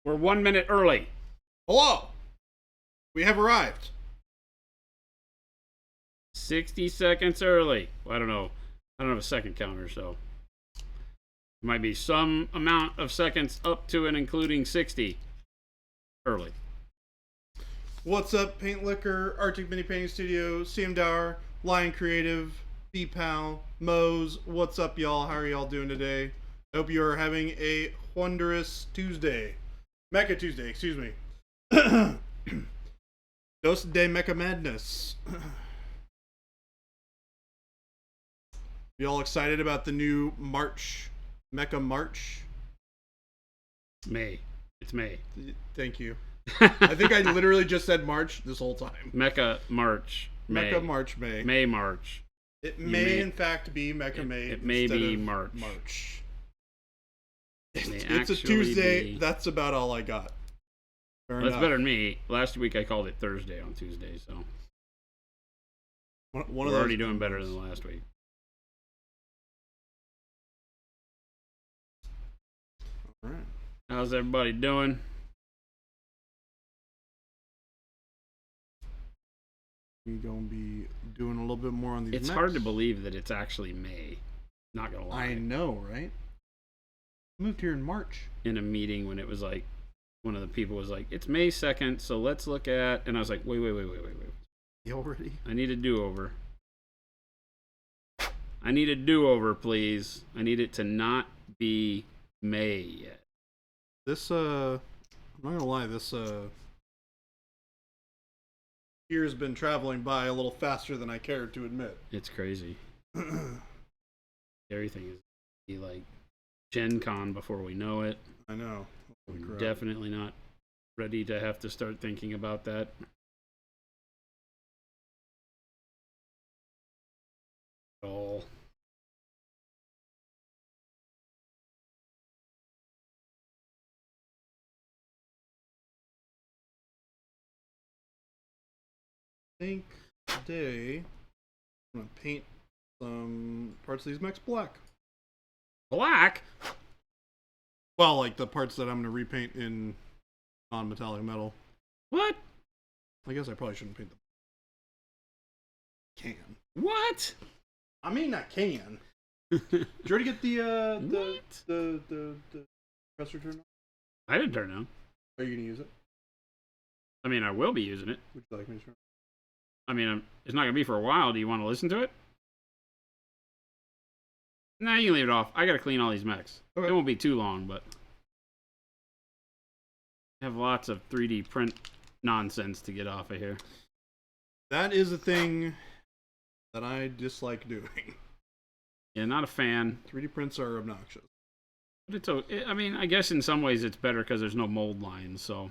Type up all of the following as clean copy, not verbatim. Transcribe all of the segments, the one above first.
We're 1 minute early. Hello. We have arrived. 60 seconds early. Well, I don't know. I don't have a second counter, so it might be some amount of seconds up to and including 60 early. What's up, Paint Liquor, Arctic Mini Painting Studio, CM Dower, Lion Creative, B-Pal, Moe's. What's up, y'all? How are y'all doing today? I hope you are having a wondrous Tuesday. Mecha Tuesday, excuse me. Dosday Mecha Madness. Y'all excited about the new March? Mecha March? May. It's May. Thank you. I think I literally just said March this whole time. Mecha March. May. Mecha March May. May March. It may in fact be Mecha May. It may be March. March. It's a Tuesday. Be... That's about all I got. Well, that's better than me. Last week I called it Thursday on Tuesday, so we're already doing better than last week. All right. How's everybody doing? We're gonna be doing a little bit more on these. It's hard to believe that it's actually May. Not gonna lie. I know, right? I moved here in March. In a meeting when it was like, one of the people was like, "It's May 2nd, so let's look at," and I was like, "Wait. You already? I need a do-over. I need a do-over, please. I need it to not be May yet." This I'm not gonna lie, this year's been traveling by a little faster than I cared to admit. It's crazy. Everything is be like Gen Con before we know it. I know. We're definitely not ready to have to start thinking about that. All. I think today I'm gonna paint some parts of these mechs black. Black? Well, like the parts that I'm gonna repaint in non-metallic metal. What? I guess I probably shouldn't paint them. Can. What? I mean, I can. Did you already get the compressor turned on? I didn't turn it on. Are you gonna use it? I mean, I will be using it. Would you like me to turn it I mean, it's not going to be for a while. Do you want to listen to it? Nah, you can leave it off. I got to clean all these mechs. Okay. It won't be too long, but I have lots of 3D print nonsense to get off of here. That is a thing that I dislike doing. Yeah, not a fan. 3D prints are obnoxious. But it's okay. I mean, I guess in some ways it's better because there's no mold lines, so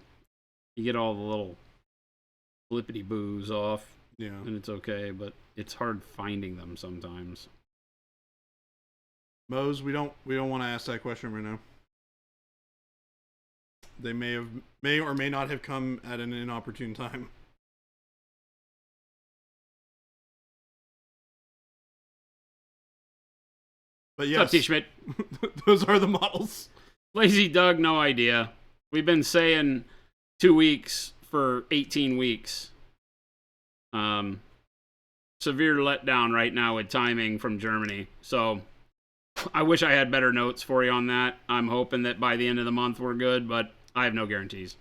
you get all the little flippity boos off. Yeah. And it's okay, but it's hard finding them sometimes. Moe's, we don't want to ask that question right now. They may or may not have come at an inopportune time. But yes, What's up, T-Schmidt? Those are the models. Lazy Doug, no idea. We've been saying 2 weeks for 18 weeks. Severe letdown right now with timing from Germany. So I wish I had better notes for you on that. I'm hoping that by the end of the month we're good, but I have no guarantees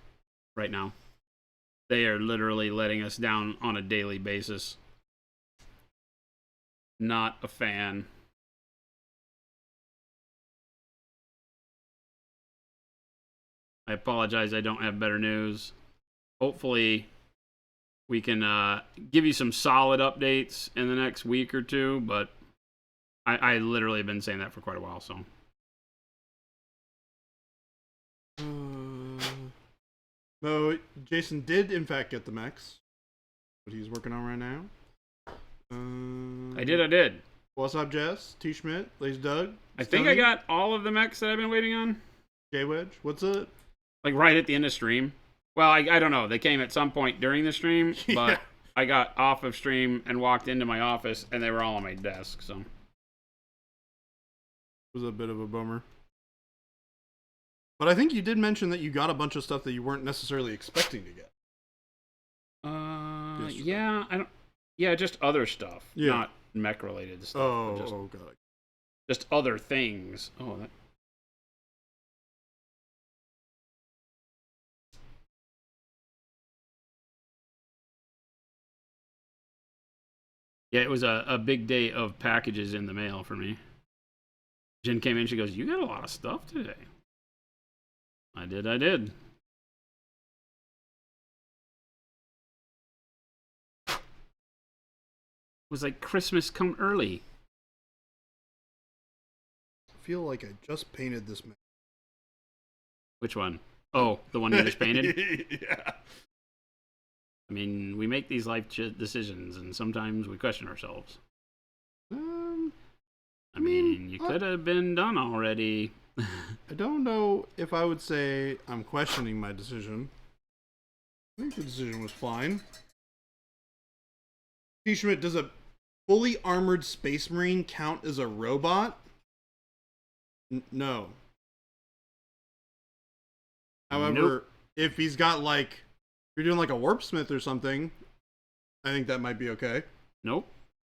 right now. They are literally letting us down on a daily basis. Not a fan. I apologize, I don't have better news. Hopefully we can give you some solid updates in the next week or two, but I literally have been saying that for quite a while, so. No, Jason did in fact get the mechs. What he's working on right now. I did. What's up, Jess? T. Schmidt, Lazy Doug. I think I got all of the mechs that I've been waiting on. J-Wedge, what's up? Like right at the end of stream. Well, I don't know. They came at some point during the stream, but I got off of stream and walked into my office, and they were all on my desk, so. It was a bit of a bummer. But I think you did mention that you got a bunch of stuff that you weren't necessarily expecting to get. Yeah, I don't. Yeah, just other stuff, not mech related stuff. Oh, god. Just other things. Oh, that. Yeah, it was a big day of packages in the mail for me. Jen came in, she goes, "You got a lot of stuff today." I did. It was like Christmas come early. I feel like I just painted this man. Which one? Oh, the one you just painted? Yeah. I mean, we make these life decisions, and sometimes we question ourselves. I mean, you could have been done already. I don't know if I would say I'm questioning my decision. I think the decision was fine. T. Schmidt, does a fully armored space marine count as a robot? No. However, if he's got like, if you're doing like a warp smith or something, I think that might be okay. Nope.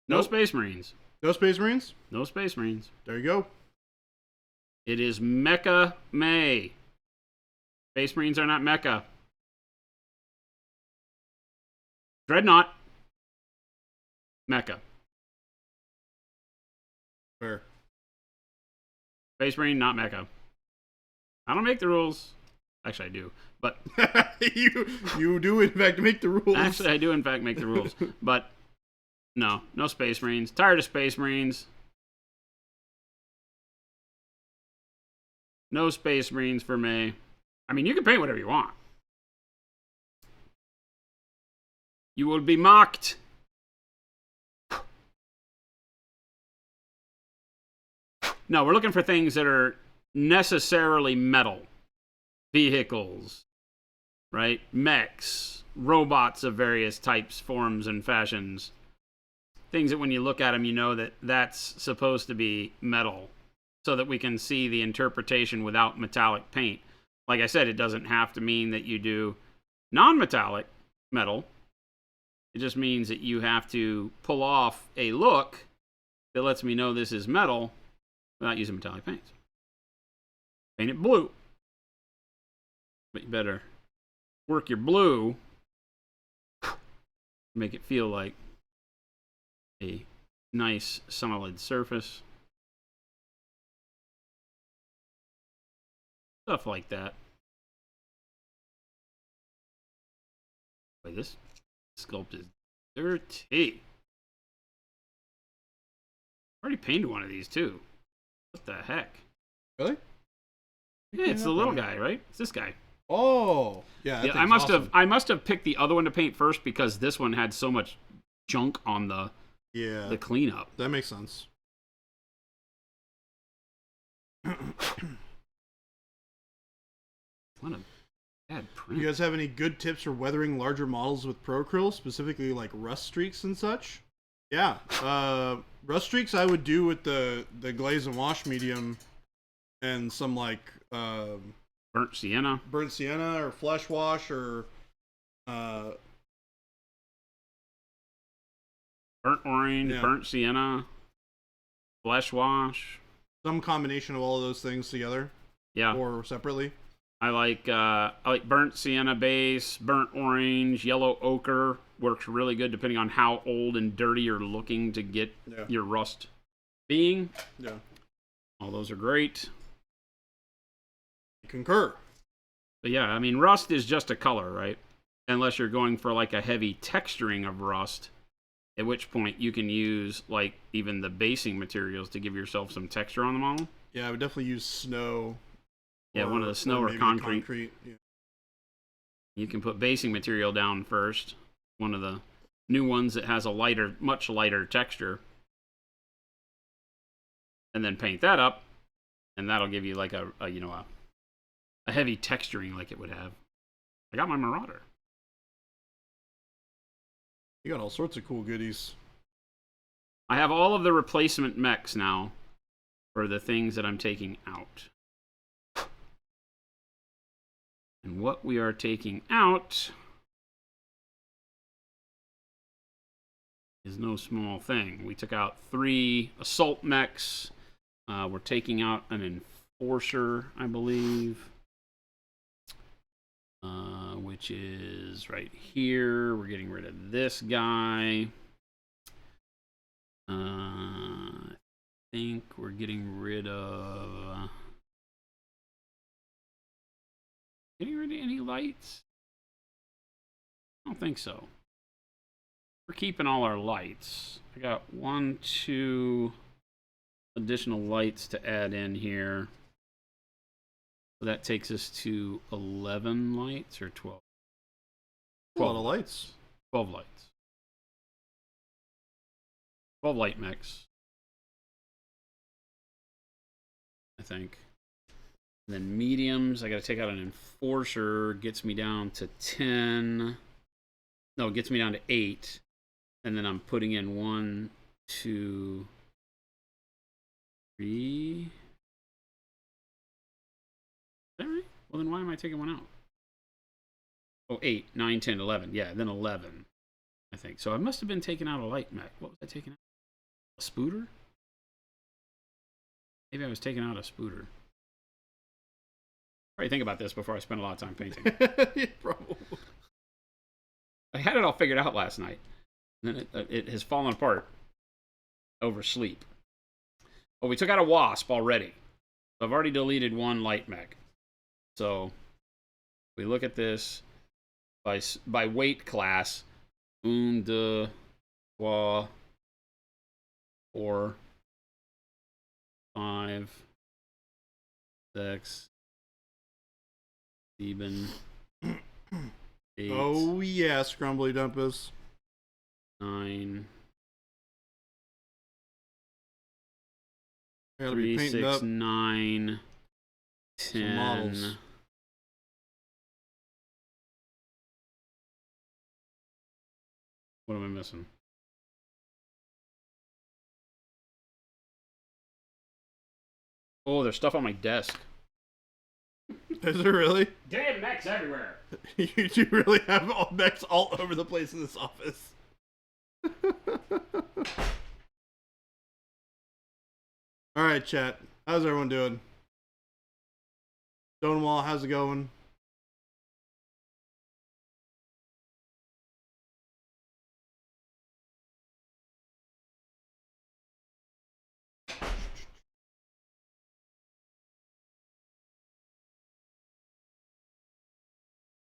No Space Marines. No Space Marines? No Space Marines. There you go. It is Mecha May. Space Marines are not Mecha. Dreadnought. Mecha. Fair. Space Marine, not Mecha. I don't make the rules. Actually, I do. But you do, in fact, make the rules. Actually, I do, in fact, make the rules. But no Space Marines. Tired of Space Marines. No Space Marines for me. I mean, you can paint whatever you want. You will be mocked. No, we're looking for things that are necessarily metal. Vehicles, right? Mechs, robots of various types, forms, and fashions. Things that when you look at them, you know that that's supposed to be metal, so that we can see the interpretation without metallic paint. Like I said, it doesn't have to mean that you do non-metallic metal. It just means that you have to pull off a look that lets me know this is metal without using metallic paints. Paint it blue. But you better work your blue, make it feel like a nice solid surface. Stuff like that. Wait, this sculpt is dirty. I already painted one of these too. What the heck? Really? Yeah, it's the little guy, right? It's this guy. Oh, yeah. I must have picked the other one to paint first because this one had so much junk on the cleanup. That makes sense. What a bad print. You guys have any good tips for weathering larger models with Pro Acryl, specifically like rust streaks and such? Yeah, rust streaks I would do with the glaze and wash medium and some like burnt sienna or flesh wash or burnt orange, burnt sienna, flesh wash. Some combination of all of those things together. Yeah. Or separately. I like burnt sienna base, burnt orange, yellow ochre works really good depending on how old and dirty you're looking to get your rust being. Yeah. All those are great. Concur. But yeah, I mean, rust is just a color, right? Unless you're going for like a heavy texturing of rust, at which point you can use like even the basing materials to give yourself some texture on the model. Yeah, I would definitely use snow. Yeah, one of the snow or concrete. Yeah. You can put basing material down first. One of the new ones that has a much lighter texture. And then paint that up, and that'll give you like a heavy texturing like it would have. I got my Marauder. You got all sorts of cool goodies. I have all of the replacement mechs now for the things that I'm taking out. And what we are taking out is no small thing. We took out 3 assault mechs. We're taking out an enforcer, I believe, which is right here. We're getting rid of this guy. I think we're getting rid of any lights. I don't think so. We're keeping all our lights. I got 1, 2 additional lights to add in here. So that takes us to 11 lights or 12? 12 a lot of lights. 12 lights. 12 light mechs, I think. And then mediums, I got to take out an enforcer. Gets me down to 10. No, it gets me down to 8. And then I'm putting in 1, 2, 3. Is that right? Well, then why am I taking one out? Oh, 8, 9, 10, 11. Yeah, then 11, I think. So I must have been taking out a light mech. What was I taking out? A spooter? Maybe I was taking out a spooter. Probably think about this before I spend a lot of time painting. Yeah, probably. I had it all figured out last night. And then it has fallen apart over sleep. But we took out a wasp already. So I've already deleted 1 light mech. So we look at this by weight class. 1, 2, 3, 4, 5, 6, 7, 8. Oh yeah, Scrumbly Dumpus. 9. Gotta 3, be painted 6, up. 9, Some 10. models. What am I missing? Oh, there's stuff on my desk. Is it really? Damn mechs everywhere. You do really have all mechs all over the place in this office. Alright, chat. How's everyone doing? Stonewall, how's it going?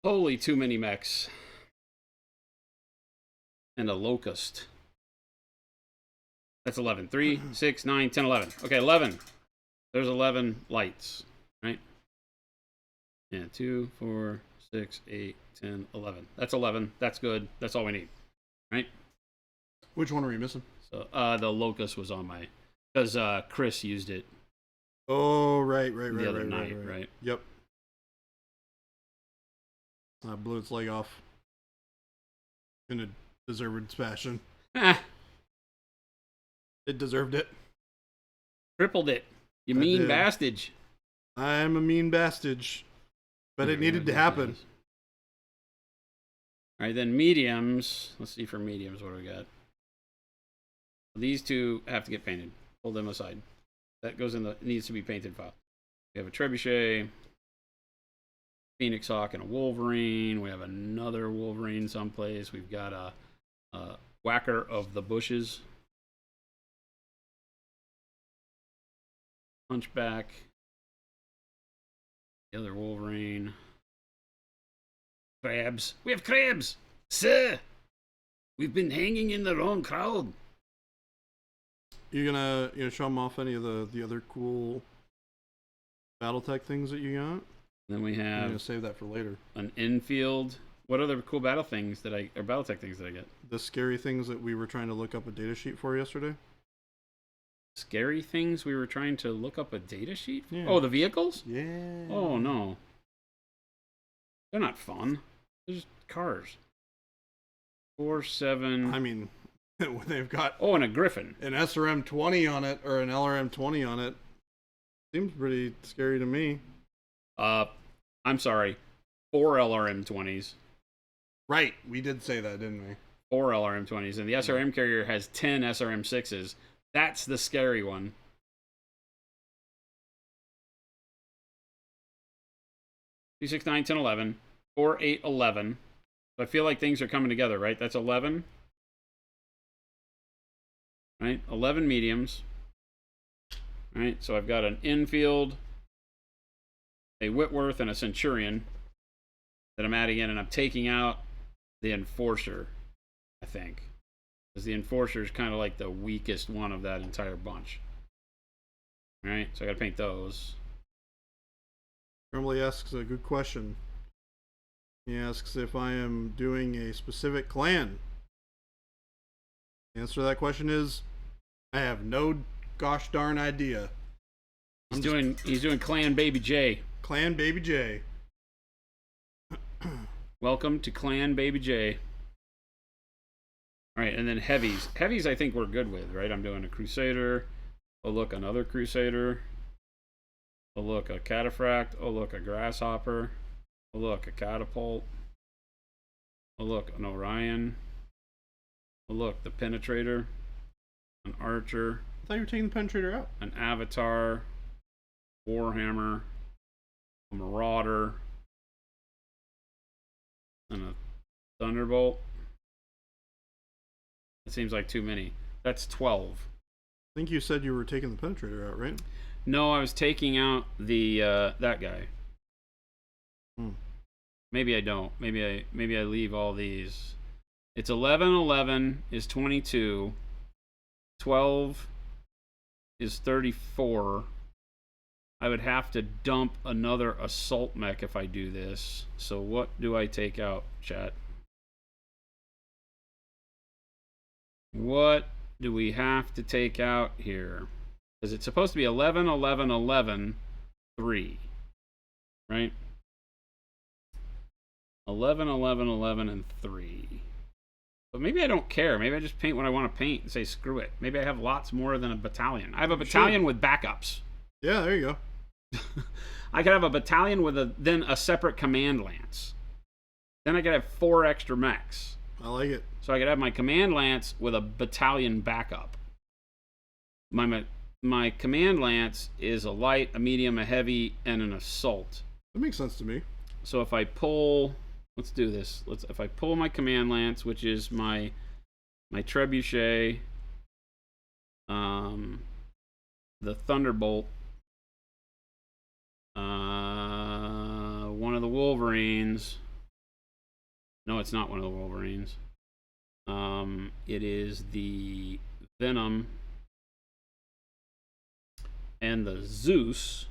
Holy, too many mechs. And a locust. That's 11. 3, 6, 9, 10, 11. Okay, 11. There's 11 lights, right? Yeah, 2, 4, 6, 8, 10, 11. That's 11. That's good. That's all we need, right? Which one are we missing? So the locust was on my... Because Chris used it Oh, right. the other night, right? Yep. I blew its leg off. In a deserved fashion. Ah, It deserved it. tripled it. You I mean did. bastage. I'm a mean bastage. But it needed to happen. All right, then mediums. Let's see for mediums what do we got. These 2 have to get painted. Pull them aside. That goes in the needs to be painted file. We have a trebuchet, Phoenix Hawk, and a Wolverine. We have another Wolverine someplace. We've got a Whacker of the Bushes, Hunchback, the other Wolverine. Crabs. We have crabs! Sir! We've been hanging in the wrong crowd. You gonna show them off any of the other cool BattleTech things that you got? Then we I'm have gonna save that for later. an infield. What other cool battle things or BattleTech things did I get? The scary things that we were trying to look up a data sheet for yesterday. Scary things we were trying to look up a data sheet for? Yeah. Oh, the vehicles? Yeah. Oh, no. They're not fun. They're just cars. 4, 7. I mean, when they've got Oh, and a Griffin. an SRM 20 on it or an LRM 20 on it, seems pretty scary to me. I'm sorry. 4 LRM-20s. Right, we did say that, didn't we? 4 LRM-20s, and the SRM carrier has 10 SRM-6s. That's the scary one. Two, 6, 9, 10, 11. 4, 8, 11. So I feel like things are coming together, right? That's 11. Right? 11 mediums. Right? So I've got an infield, a Whitworth, and a Centurion that I'm adding in, and I'm taking out the Enforcer, I think. Because the Enforcer is kind of like the weakest one of that entire bunch. Alright, so I gotta paint those. Grimley asks a good question. He asks if I am doing a specific clan. The answer to that question is I have no gosh darn idea. He's doing Clan Baby J. Clan Baby J. Welcome to Clan Baby J. Alright, and then heavies. Heavies I think we're good with, right? I'm doing a Crusader. Oh look, another Crusader. Oh look, a Cataphract. Oh look, a Grasshopper. Oh look, a Catapult. Oh look, an Orion. Oh look, the Penetrator. An Archer. I thought you were taking the Penetrator out. An Avatar. Warhammer. A Marauder. And a Thunderbolt. It seems like too many. That's 12. I think you said you were taking the Penetrator out, right? No, I was taking out the that guy. Maybe I don't. Maybe I leave all these. It's 11, 11 is 22. 12 is 34. I would have to dump another assault mech if I do this. So what do I take out, chat? What do we have to take out here? Because it's supposed to be 11, 11, 11, 3. Right? 11, 11, 11, and 3. But maybe I don't care. Maybe I just paint what I want to paint and say screw it. Maybe I have lots more than a battalion. I have a battalion with backups. Yeah, there you go. I could have a battalion with then a separate command lance. Then I could have 4 extra mechs. I like it. So I could have my command lance with a battalion backup. My command lance is a light, a medium, a heavy, and an assault. That makes sense to me. So if I pull, let's do this. If I pull my command lance, which is my trebuchet, the Thunderbolt, one of the Wolverines. No, it's not one of the Wolverines. It is the Venom and the Zeus.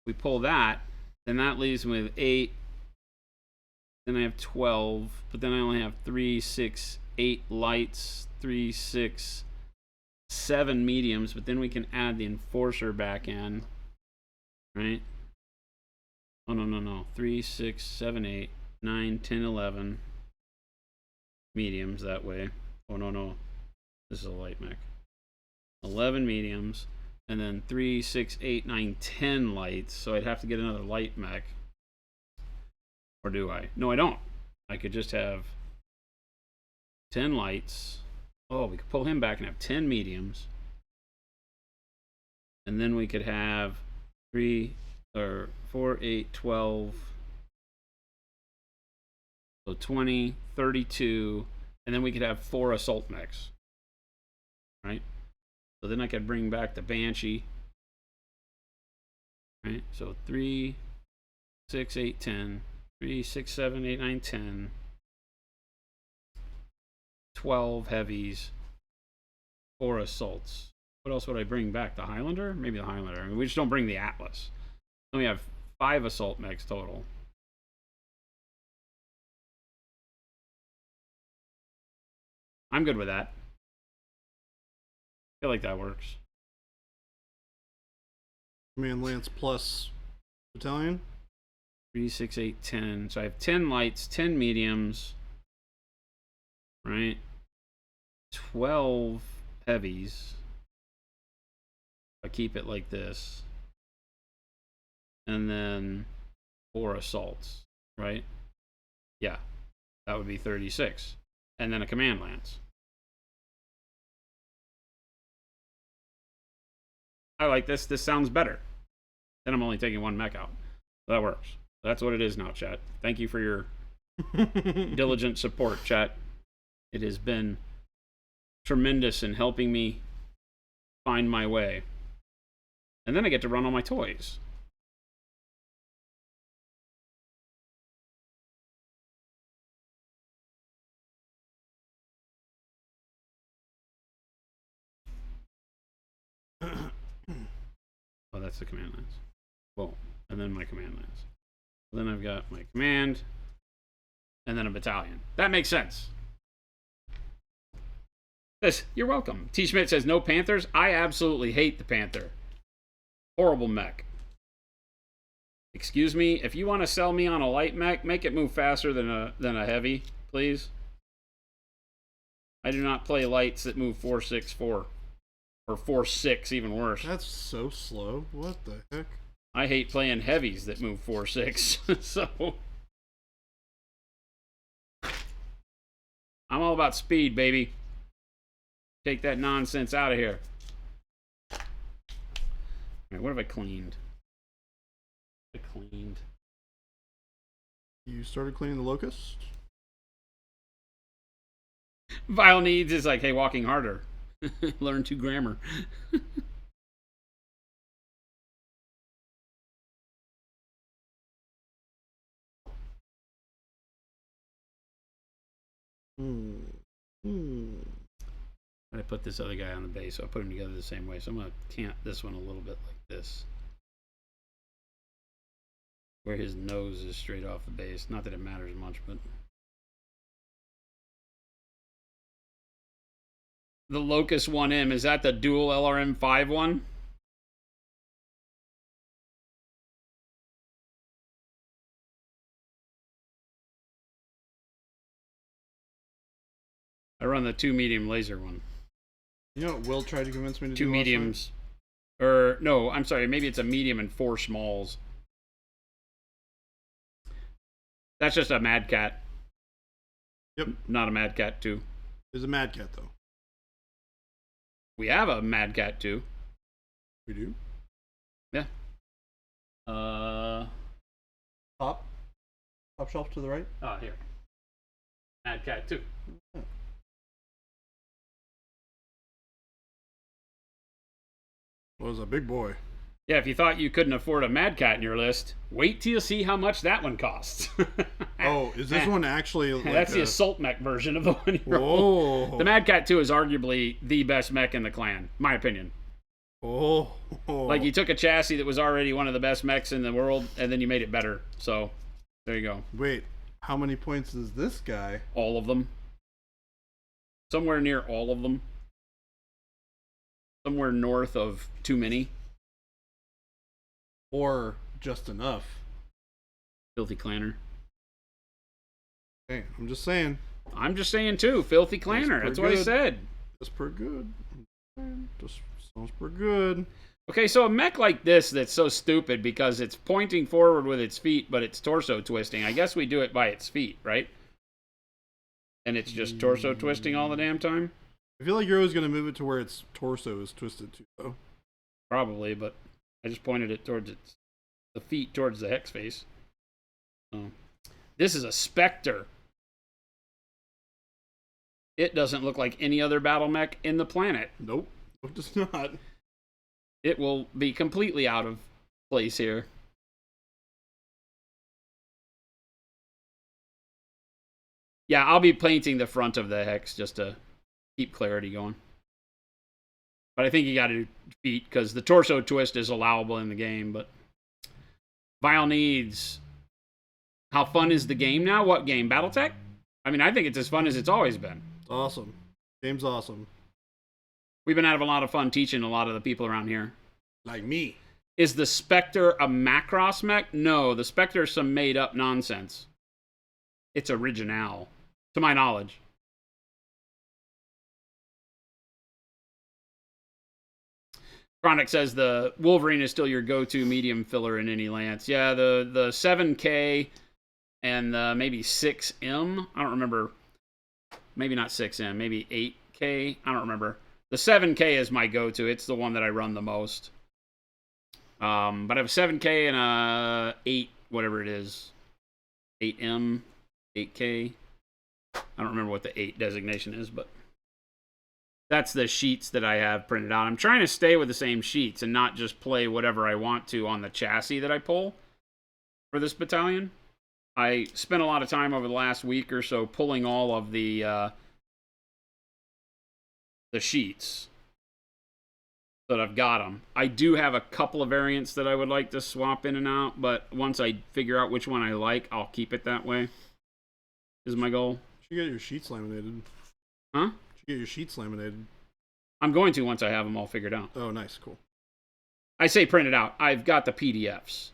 We pull that, then that leaves me with 8. Then I have 12, but then I only have 3, 6, 8 lights, 3, 6, 7 mediums, but then we can add the Enforcer back in, right? Oh, no. 3, 6, 7, 8, 9, 10, 11 mediums that way. Oh, no. This is a light mech. 11 mediums, and then 3, 6, 8, 9, 10 lights, so I'd have to get another light mech. Or do I? No, I don't. I could just have 10 lights. Oh, we could pull him back and have 10 mediums. And then we could have 3 or 4, 8, 12. So 20, 32. And then we could have 4 assault mechs. Right? So then I could bring back the Banshee. Right? So 3, 6, 8, 10. 3, 6, 7, 8, 9, 10. 12 heavies. 4 assaults. What else would I bring back? The Highlander? Maybe the Highlander. I mean, we just don't bring the Atlas. Then we have 5 assault mechs total. I'm good with that. I feel like that works. Command Lance plus battalion? 3, 6, 8, 10. So I have 10 lights, 10 mediums. Right? 12 heavies. I keep it like this. And then 4 assaults, right? Yeah, that would be 36. And then a command lance. I like this. This sounds better. Then I'm only taking 1 mech out. That works. That's what it is now, chat. Thank you for your diligent support, chat. It has been tremendous in helping me find my way. And then I get to run all my toys. Oh, that's the command lines. Boom. And then my command lines. Then I've got my command. And then a battalion. That makes sense. Yes, you're welcome. T. Schmidt says, no Panthers? I absolutely hate the Panther. Horrible mech. Excuse me, if you want to sell me on a light mech, make it move faster than a heavy, please. I do not play lights that move 4.64. Or 4.6, even worse. That's so slow. What the heck? I hate playing heavies that move 4.6. So I'm all about speed, baby. Take that nonsense out of here. All right, what have I cleaned? You started cleaning the locust? Vile Needs is like, hey, walking harder. Learn 2 grammar. I put this other guy on the base, so I put them together the same way. So I'm going to cant this one a little bit like this. Where his nose is straight off the base. Not that it matters much, but... The Locust 1M, is that the dual LRM5 one? I run the 2 medium laser one. You know what Will tried to convince me to do 2 mediums. Or, no, I'm sorry, maybe it's a medium and 4 smalls. That's just a Mad Cat. Yep. Not a Mad Cat 2. There's a Mad Cat, though. We have a Mad Cat 2. We do? Yeah. Top shelf to the right? Oh, here. Mad Cat 2. Oh. Was a big boy. Yeah, if you thought you couldn't afford a Mad Cat in your list, wait till you see how much that one costs. Oh, is this one actually like that's the assault mech version of the one you rolled. The Mad Cat 2 is arguably the best mech in the clan, my opinion. Oh. Like, you took a chassis that was already one of the best mechs in the world, and then you made it better. So, there you go. Wait, how many points is this guy? All of them. Somewhere near all of them. Somewhere north of too many. Or just enough. Filthy Clanner. Hey, I'm just saying. I'm just saying too. Filthy Clanner. That's what I said. That's pretty good. Just sounds pretty good. Okay, so a mech like this that's so stupid because it's pointing forward with its feet, but it's torso twisting. I guess we do it by its feet, right? And it's just torso twisting all the damn time? I feel like you're always going to move it to where its torso is twisted too, though. Probably, but I just pointed it towards the feet towards the hex face. Oh. This is a Spectre. It doesn't look like any other battle mech in the planet. Nope. It does not. It will be completely out of place here. Yeah, I'll be painting the front of the hex just to keep clarity going. But I think you got to do feet because the torso twist is allowable in the game. But Vile Needs. How fun is the game now? What game? Battletech? I mean, I think it's as fun as it's always been. It's awesome. Game's awesome. We've been having a lot of fun teaching a lot of the people around here. Like me. Is the Spectre a Macross mech? No, the Spectre is some made-up nonsense. It's original, to my knowledge. Chronic says the Wolverine is still your go-to medium filler in any lance. Yeah, the 7K and maybe 6M. I don't remember. Maybe not 6M. Maybe 8K. I don't remember. The 7K is my go-to. It's the one that I run the most. But I have a 7K and a 8, whatever it is. 8M, 8K. I don't remember what the 8 designation is, but that's the sheets that I have printed out. I'm trying to stay with the same sheets and not just play whatever I want to on the chassis that I pull for this battalion. I spent a lot of time over the last week or so pulling all of the sheets so that I've got them. I do have a couple of variants that I would like to swap in and out, but once I figure out which one I like, I'll keep it that way. Is my goal. You should get your sheets laminated. Huh? You should get your sheets laminated. I'm going to once I have them all figured out. Oh, nice. Cool. I say printed out. I've got the PDFs.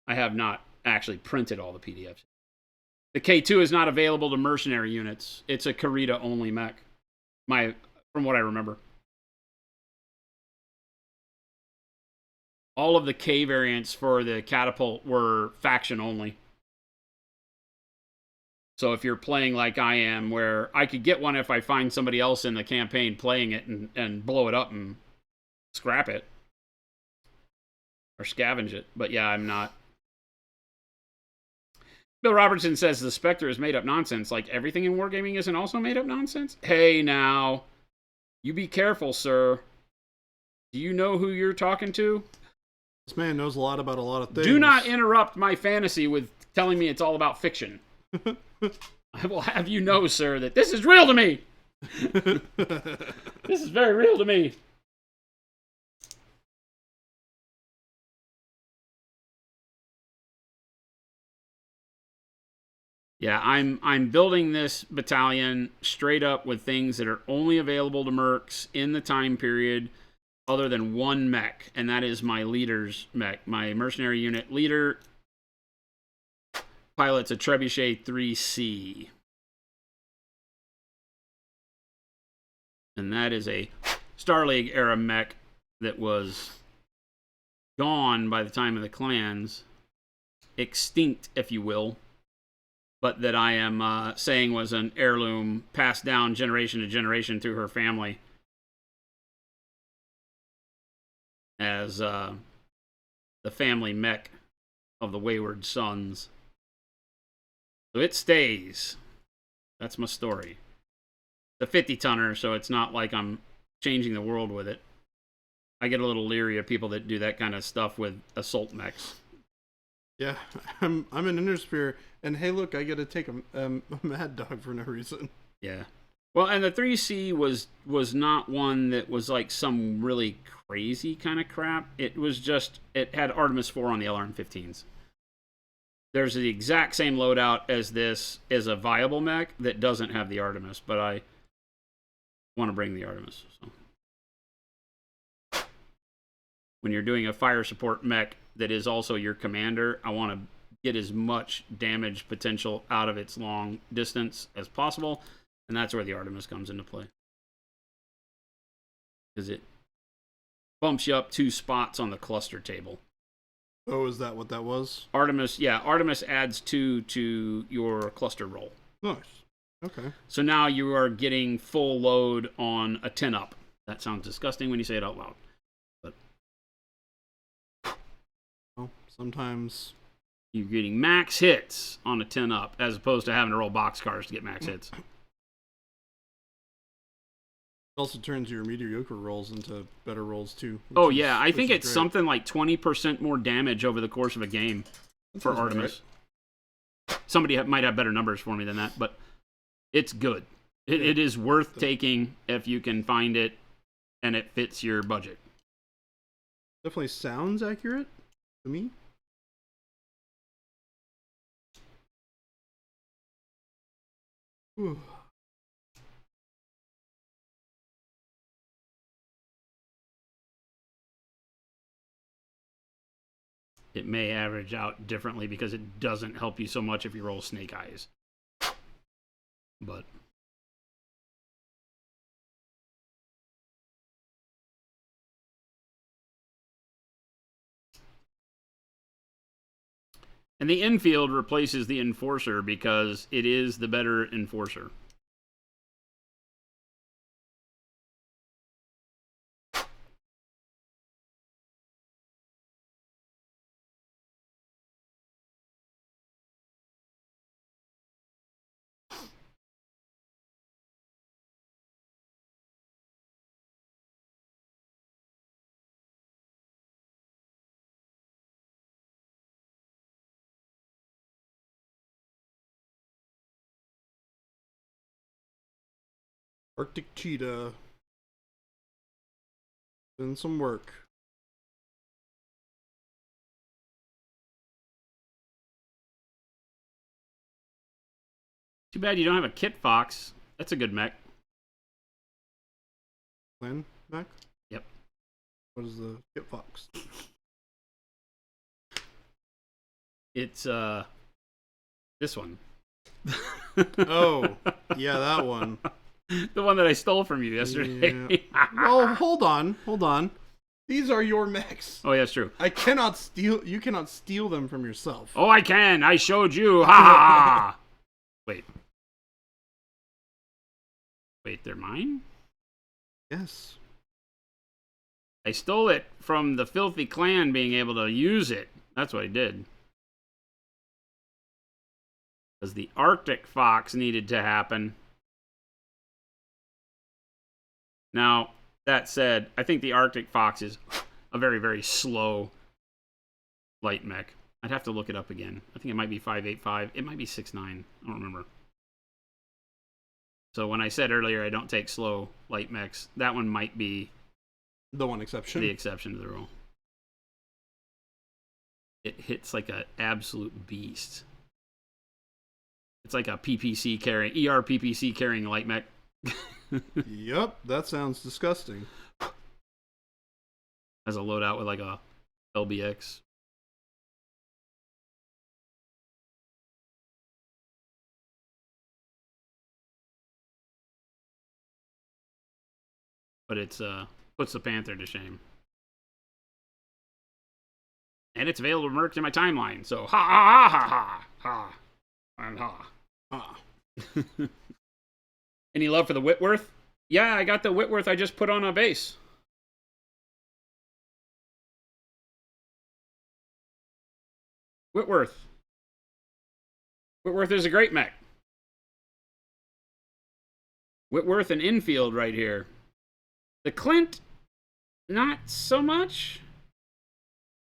I have not actually printed all the PDFs. The K2 is not available to mercenary units. It's a Karita-only mech. From what I remember. All of the K variants for the catapult were faction only. So if you're playing like I am, where I could get one if I find somebody else in the campaign playing it and blow it up and scrap it. Or scavenge it. But yeah, I'm not. Bill Robertson says the Spectre is made up nonsense. Like everything in wargaming isn't also made up nonsense? Hey now. You be careful, sir. Do you know who you're talking to? This man knows a lot about a lot of things. Do not interrupt my fantasy with telling me it's all about fiction. I will have you know, sir, that this is real to me. This is very real to me. Yeah, I'm building this battalion straight up with things that are only available to mercs in the time period other than one mech, and that is my leader's mech. My mercenary unit leader pilot's a Trebuchet 3C. And that is a Star League era mech that was gone by the time of the clans. Extinct, if you will. But that I am saying was an heirloom passed down generation to generation through her family. As the family mech of the Wayward Sons. So it stays. That's my story. The 50-tonner, so it's not like I'm changing the world with it. I get a little leery of people that do that kind of stuff with assault mechs. Yeah, I'm an Interspear, and hey, look, I get to take a Mad Dog for no reason. Yeah. Well, and the 3C was not one that was like some really crazy kind of crap. It was just, it had Artemis 4 on the LRM-15s. There's the exact same loadout as this is a viable mech that doesn't have the Artemis, but I want to bring the Artemis. So. When you're doing a fire support mech that is also your commander, I want to get as much damage potential out of its long distance as possible, and that's where the Artemis comes into play. Because it bumps you up 2 spots on the cluster table. Oh, is that what that was? Artemis, yeah, Artemis adds 2 to your cluster roll. Nice. Okay. So now you are getting full load on a 10-up. That sounds disgusting when you say it out loud. But well, sometimes you're getting max hits on a 10-up as opposed to having to roll boxcars to get max hits. It also turns your mediocre rolls into better rolls too. Oh yeah, I think it's something like 20% more damage over the course of a game for Artemis. Right. Somebody might have better numbers for me than that, but it's good. It is worth taking if you can find it and it fits your budget. Definitely sounds accurate to me. Whew. It may average out differently because it doesn't help you so much if you roll snake eyes. But And the infield replaces the enforcer because it is the better enforcer. Arctic Cheetah. Doing some work. Too bad you don't have a Kit Fox. That's a good mech. Clan Mac? Yep. What is the Kit Fox? It's this one. Oh, yeah, that one. The one that I stole from you yesterday. Yeah. Well, hold on. These are your mechs. Oh, yeah, that's true. I cannot steal. You cannot steal them from yourself. Oh, I can. I showed you. Ha ha. Wait, they're mine? Yes. I stole it from the filthy clan being able to use it. That's what I did. Because the Arctic Fox needed to happen. Now, that said, I think the Arctic Fox is a very, very slow light mech. I'd have to look it up again. I think it might be 585. It might be 69. I don't remember. So when I said earlier I don't take slow light mechs, that one might be the one exception. The exception to the rule. It hits like an absolute beast. It's like a PPC carrying, PPC carrying light mech. Yep, that sounds disgusting. Has a loadout with like a LBX. But it's puts the Panther to shame. And it's available merch in my timeline, so ha ha ha ha ha and ha. Ah. Any love for the Whitworth? Yeah, I got the Whitworth I just put on a base. Whitworth. Whitworth is a great mech. Whitworth and infield right here. The Clint, not so much.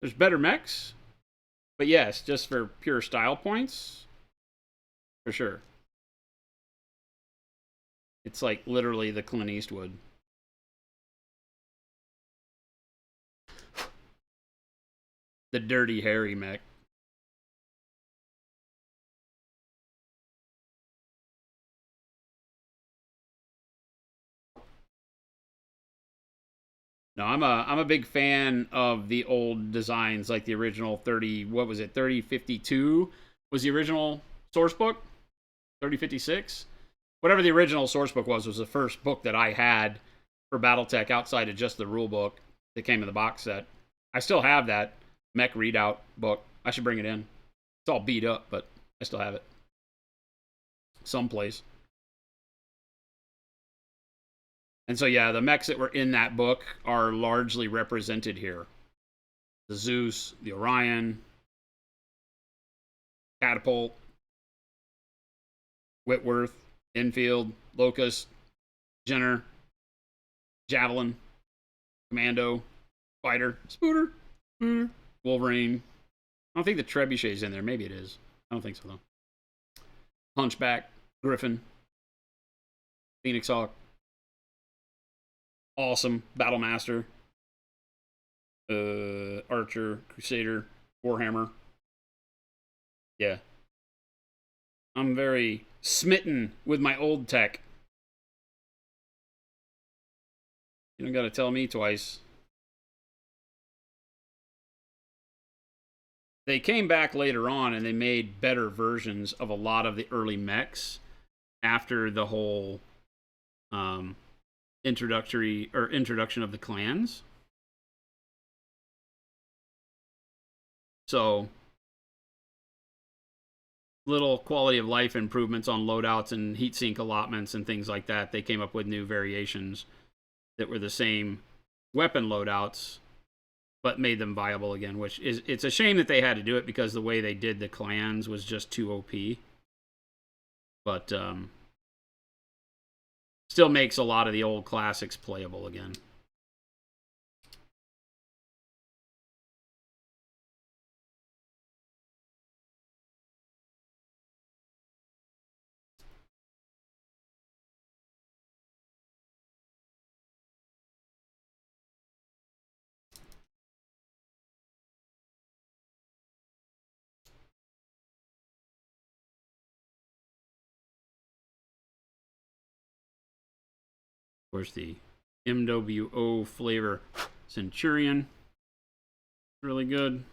There's better mechs. But yes, just for pure style points, for sure. It's like literally the Clint Eastwood. The Dirty Harry mech. No, I'm a big fan of the old designs, like the original 30. What was it? 3052 was the original source book. 3056, whatever the original source book was the first book that I had for BattleTech outside of just the rule book that came in the box set. I still have that mech readout book. I should bring it in. It's all beat up, but I still have it someplace. And so, yeah, the mechs that were in that book are largely represented here. The Zeus, the Orion, Catapult, Whitworth, Infield, Locust, Jenner, Javelin, Commando, Fighter, Spooter, Wolverine. I don't think the Trebuchet's in there. Maybe it is. I don't think so, though. Hunchback, Griffin, Phoenix Hawk, Awesome, Battlemaster, Archer, Crusader, Warhammer. Yeah. I'm very smitten with my old tech. You don't gotta tell me twice. They came back later on and they made better versions of a lot of the early mechs after the whole introduction of the clans. So little quality of life improvements on loadouts and heatsink allotments and things like that. They came up with new variations that were the same weapon loadouts, but made them viable again, which is, it's a shame that they had to do it because the way they did the clans was just too OP. But still makes a lot of the old classics playable again. Of course, the MWO flavor Centurion, really good.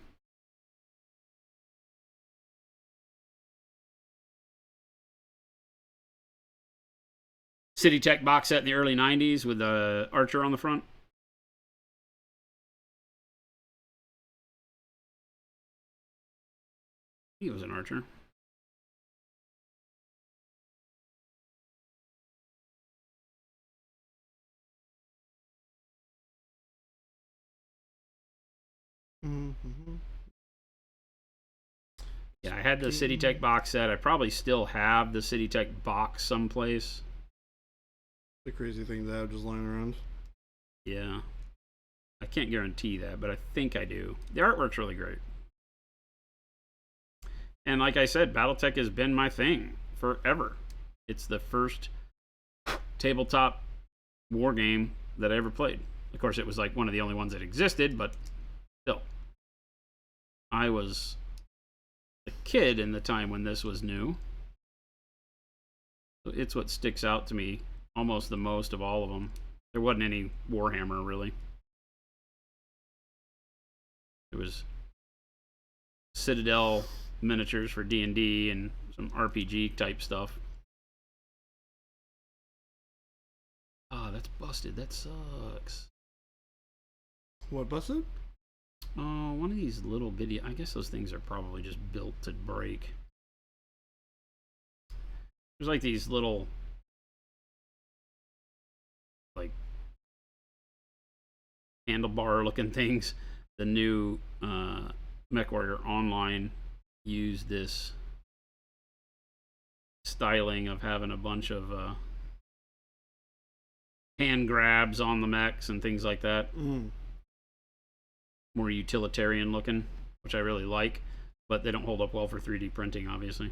City Tech box set in the early 90s with the Archer on the front. He was an Archer. Mm-hmm. Yeah, I had the City Tech box set. I probably still have the City Tech box someplace. The crazy thing to have just lying around. Yeah. I can't guarantee that, but I think I do. The artwork's really great. And like I said, Battletech has been my thing forever. It's the first tabletop war game that I ever played. Of course, it was like one of the only ones that existed, but still. I was a kid in the time when this was new. So it's what sticks out to me almost the most of all of them. There wasn't any Warhammer, really. There was Citadel miniatures for D&D and some RPG type stuff. Ah, that's busted. That sucks. What busted? Oh, one of these little video. I guess those things are probably just built to break. There's like these little, like, handlebar looking things. The new MechWarrior Online used this styling of having a bunch of hand grabs on the mechs and things like that. More utilitarian looking, which I really like, but they don't hold up well for 3D printing, obviously.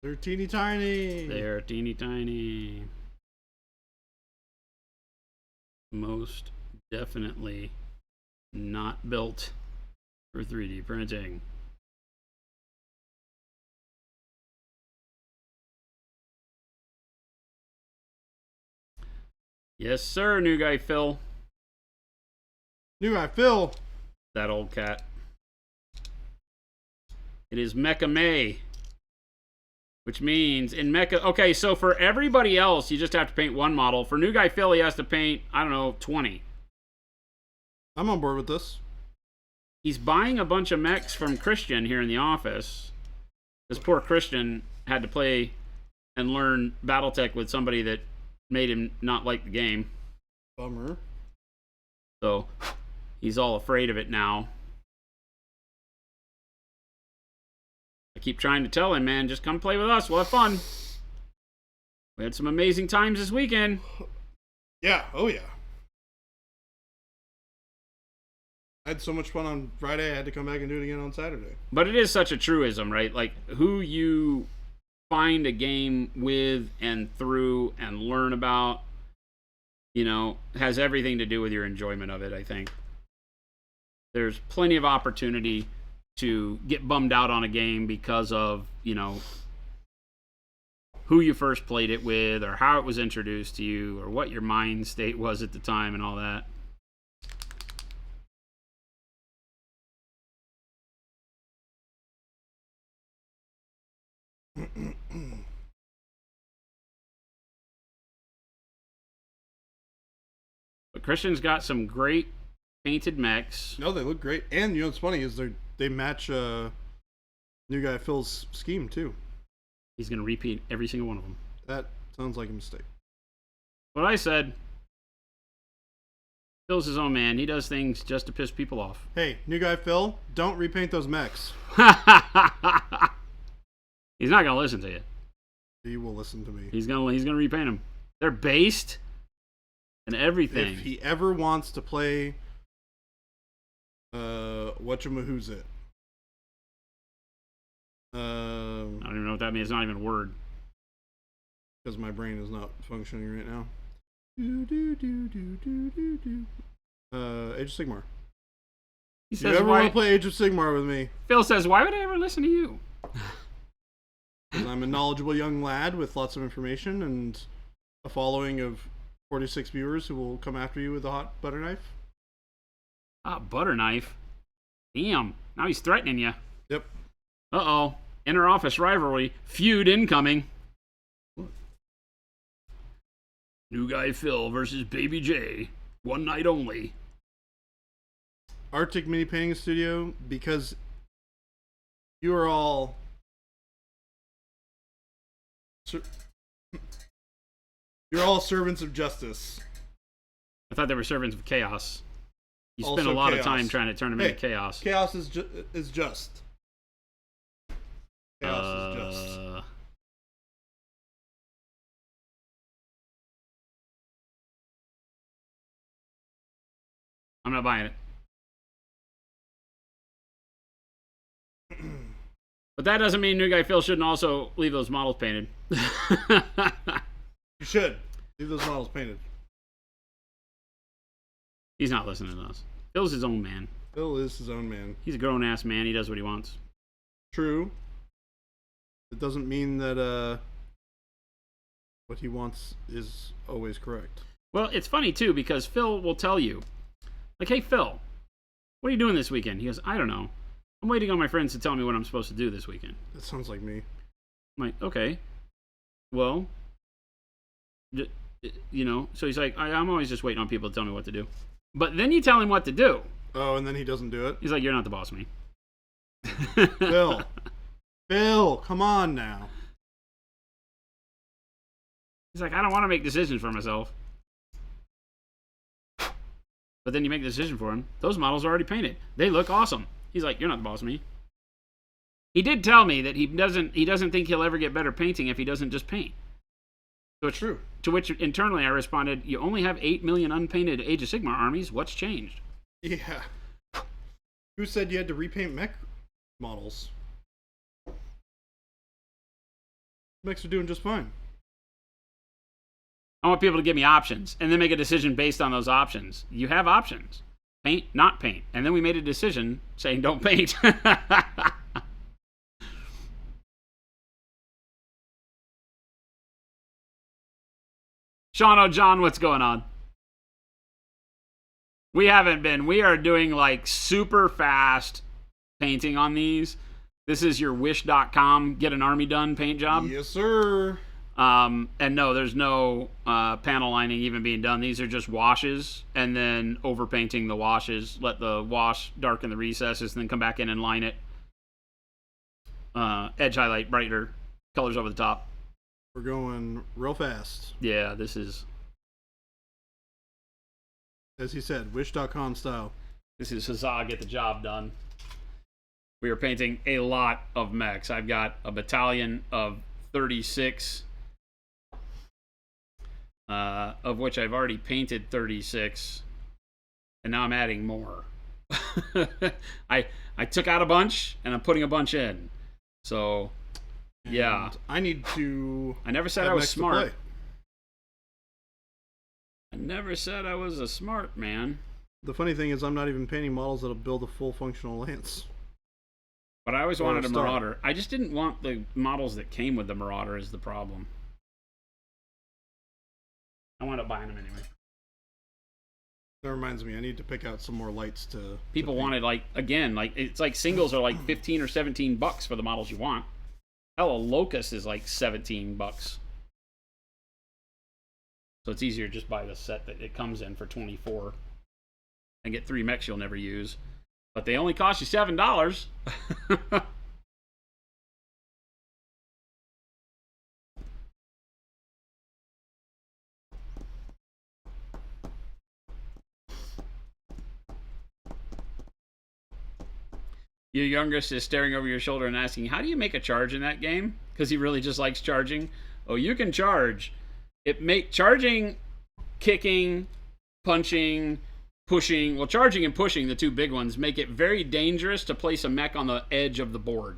They're teeny tiny. They're teeny tiny. Most definitely not built for 3D printing. Yes, sir, new guy Phil. New guy Phil. That old cat. It is Mecha May. Which means in Mecha... Okay, so for everybody else, you just have to paint one model. For new guy Phil, he has to paint, I don't know, 20. I'm on board with this. He's buying a bunch of mechs from Christian here in the office. This poor Christian had to play and learn Battletech with somebody that made him not like the game. Bummer. So he's all afraid of it now. I keep trying to tell him, man, just come play with us. We'll have fun. We had some amazing times this weekend. Yeah, oh yeah. I had so much fun on Friday, I had to come back and do it again on Saturday. But it is such a truism, right? Like, who you find a game with and through and learn about, you know, has everything to do with your enjoyment of it, I think. There's plenty of opportunity to get bummed out on a game because of, you know, who you first played it with or how it was introduced to you or what your mind state was at the time and all that. But Christian's got some great painted mechs. No, they look great. And you know what's funny is they match New guy Phil's scheme too. He's going to repaint every single one of them. That sounds like a mistake. What I said. Phil's his own man. He does things just to piss people off. Hey, new guy Phil, don't repaint those mechs. He's not going to listen to you. He will listen to me. He's gonna repaint them. They're based and everything. If he ever wants to play, whatchamahoo's it? I don't even know what that means. It's not even a word. Because my brain is not functioning right now. Age of Sigmar. He If you says, ever want to play Age of Sigmar with me? Phil says, why would I ever listen to you? Because I'm a knowledgeable young lad with lots of information and a following of 46 viewers who will come after you with a hot butter knife. Ah, butter knife. Damn. Now he's threatening you. Yep. Uh-oh. Inter-office rivalry. Feud incoming. New guy Phil versus Baby J. One night only. Arctic Mini Painting Studio, because you are all... You're all servants of justice. I thought they were servants of chaos. You spend Also a lot chaos. of time trying to turn them into chaos. Chaos is just. Chaos is just. I'm not buying it. But that doesn't mean new guy Phil shouldn't also leave those models painted. You should. Leave those models painted. He's not listening to us. Phil's his own man. Phil is his own man. He's a grown-ass man. He does what he wants. True. It doesn't mean that what he wants is always correct. Well, it's funny, too, because Phil will tell you, like, hey, Phil, what are you doing this weekend? He goes, I don't know. I'm waiting on my friends to tell me what I'm supposed to do this weekend. That sounds like me. I'm like, okay. Well, you know, so he's like, I'm always just waiting on people to tell me what to do. But then you tell him what to do. Oh, and then he doesn't do it? He's like, you're not the boss of me. Phil. Phil, come on now. He's like, I don't want to make decisions for myself. But then you make the decision for him. Those models are already painted. They look awesome. He's like, you're not the boss of me. He did tell me that he doesn't think he'll ever get better painting if he doesn't just paint. So it's true. To which internally I responded, you only have 8 million unpainted Age of Sigmar armies. What's changed? Yeah. Who said you had to repaint mech models? Mechs are doing just fine. I want people to give me options and then make a decision based on those options. You have options. Paint, not paint. And then we made a decision saying don't paint. Sean O'John, what's going on? We haven't been. We are doing like super fast painting on these. This is your wish.com get an army done paint job. Yes, sir. And no, there's no panel lining even being done. These are just washes and then overpainting the washes. Let the wash darken the recesses, then come back in and line it. Edge highlight, brighter colors over the top. We're going real fast. Yeah, this is... As he said, wish.com style. This is huzzah, get the job done. We are painting a lot of mechs. I've got a battalion of 36, of which I've already painted 36, and now I'm adding more. I took out a bunch, and I'm putting a bunch in. So, yeah. And I need to... I never said I was smart. I never said I was a smart man. The funny thing is I'm not even painting models that'll build a full functional lance. But I always wanted a Marauder. I just didn't want the models that came with the Marauder is the problem. I wound up buying them anyway. That reminds me, I need to pick out some more lights to... People wanted, like, again, like, it's like singles are like 15 or 17 bucks for the models you want. Hell, a Locust is like 17 bucks. So it's easier to just buy the set that it comes in for 24 and get 3 mechs you'll never use. But they only cost you $7. Your youngest is staring over your shoulder and asking, how do you make a charge in that game? Because he really just likes charging. Oh, you can charge. Charging, kicking, punching, pushing. Well, charging and pushing, the two big ones, make it very dangerous to place a mech on the edge of the board.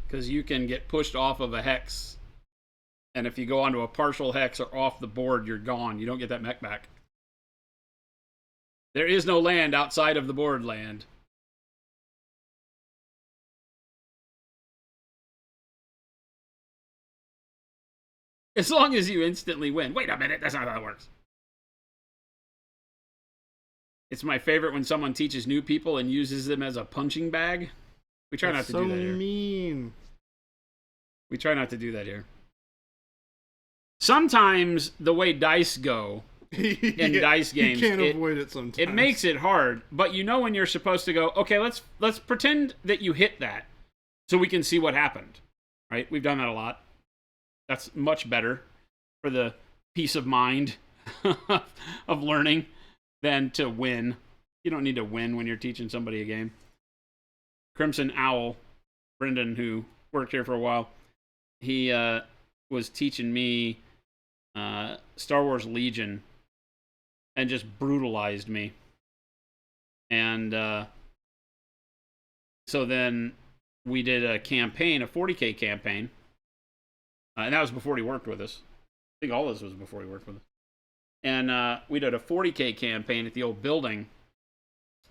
Because you can get pushed off of a hex. And if you go onto a partial hex or off the board, you're gone. You don't get that mech back. There is no land outside of the board land. As long as you instantly win. Wait a minute, that's not how it works. It's my favorite when someone teaches new people and uses them as a punching bag. We try not to do that here. So mean. We try not to do that here. Sometimes the way dice go in dice games, you can't avoid it sometimes. It makes it hard, but you know when you're supposed to go, okay, let's pretend that you hit that so we can see what happened. Right? We've done that a lot. That's much better for the peace of mind of learning than to win. You don't need to win when you're teaching somebody a game. Crimson Owl, Brendan, who worked here for a while, he was teaching me Star Wars Legion and just brutalized me. And so then we did a campaign, a 40K campaign. And that was before he worked with us. I think all this was before he worked with us. And we did a 40K campaign at the old building.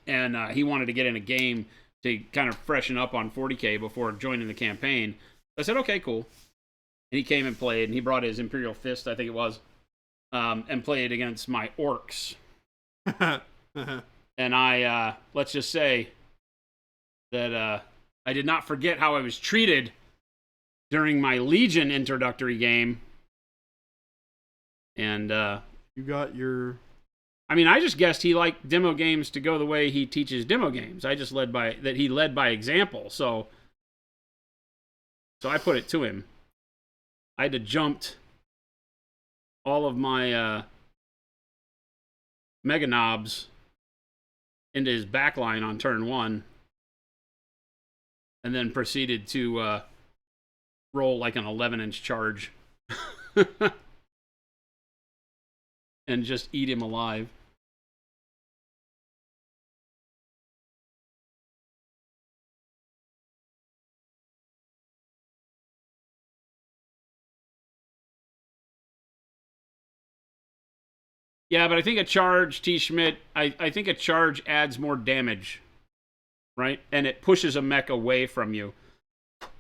And he wanted to get in a game to kind of freshen up on 40K before joining the campaign. I said, okay, cool. And he came and played, and he brought his Imperial Fist, I think it was, and played against my orcs. And I, let's just say that I did not forget how I was treated during my Legion introductory game. And you got your... I mean, I just guessed he liked demo games to go the way he teaches demo games. I just he led by example. So I put it to him. I had to jumped all of my Mega Knobs into his backline on turn 1, and then proceeded to roll like an 11-inch charge and just eat him alive. Yeah, but I think a charge, T. Schmidt, I think a charge adds more damage, right? And it pushes a mech away from you.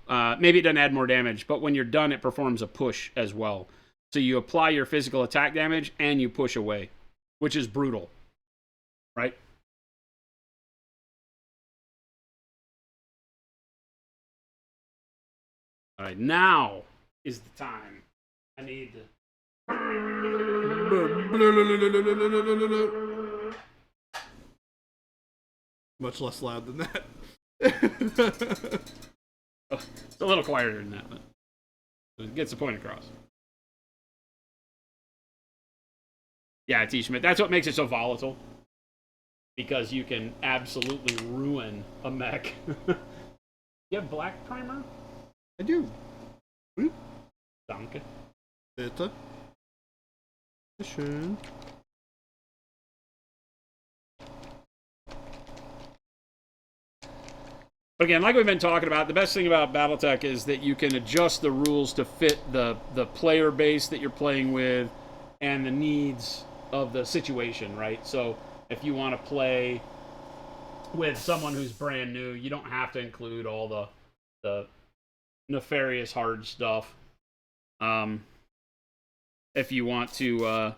Maybe it doesn't add more damage, but when you're done, it performs a push as well. So you apply your physical attack damage, and you push away, which is brutal, right? All right, now is the time. I need to... Much less loud than that. It's a little quieter than that, but it gets the point across. Yeah, T. Schmidt, that's what makes it so volatile. Because you can absolutely ruin a mech. You have black primer? I do. Danke. Bitte. Schön. But again, like we've been talking about, the best thing about Battletech is that you can adjust the rules to fit the player base that you're playing with and the needs of the situation, right? So if you want to play with someone who's brand new, you don't have to include all the nefarious hard stuff. If you want to,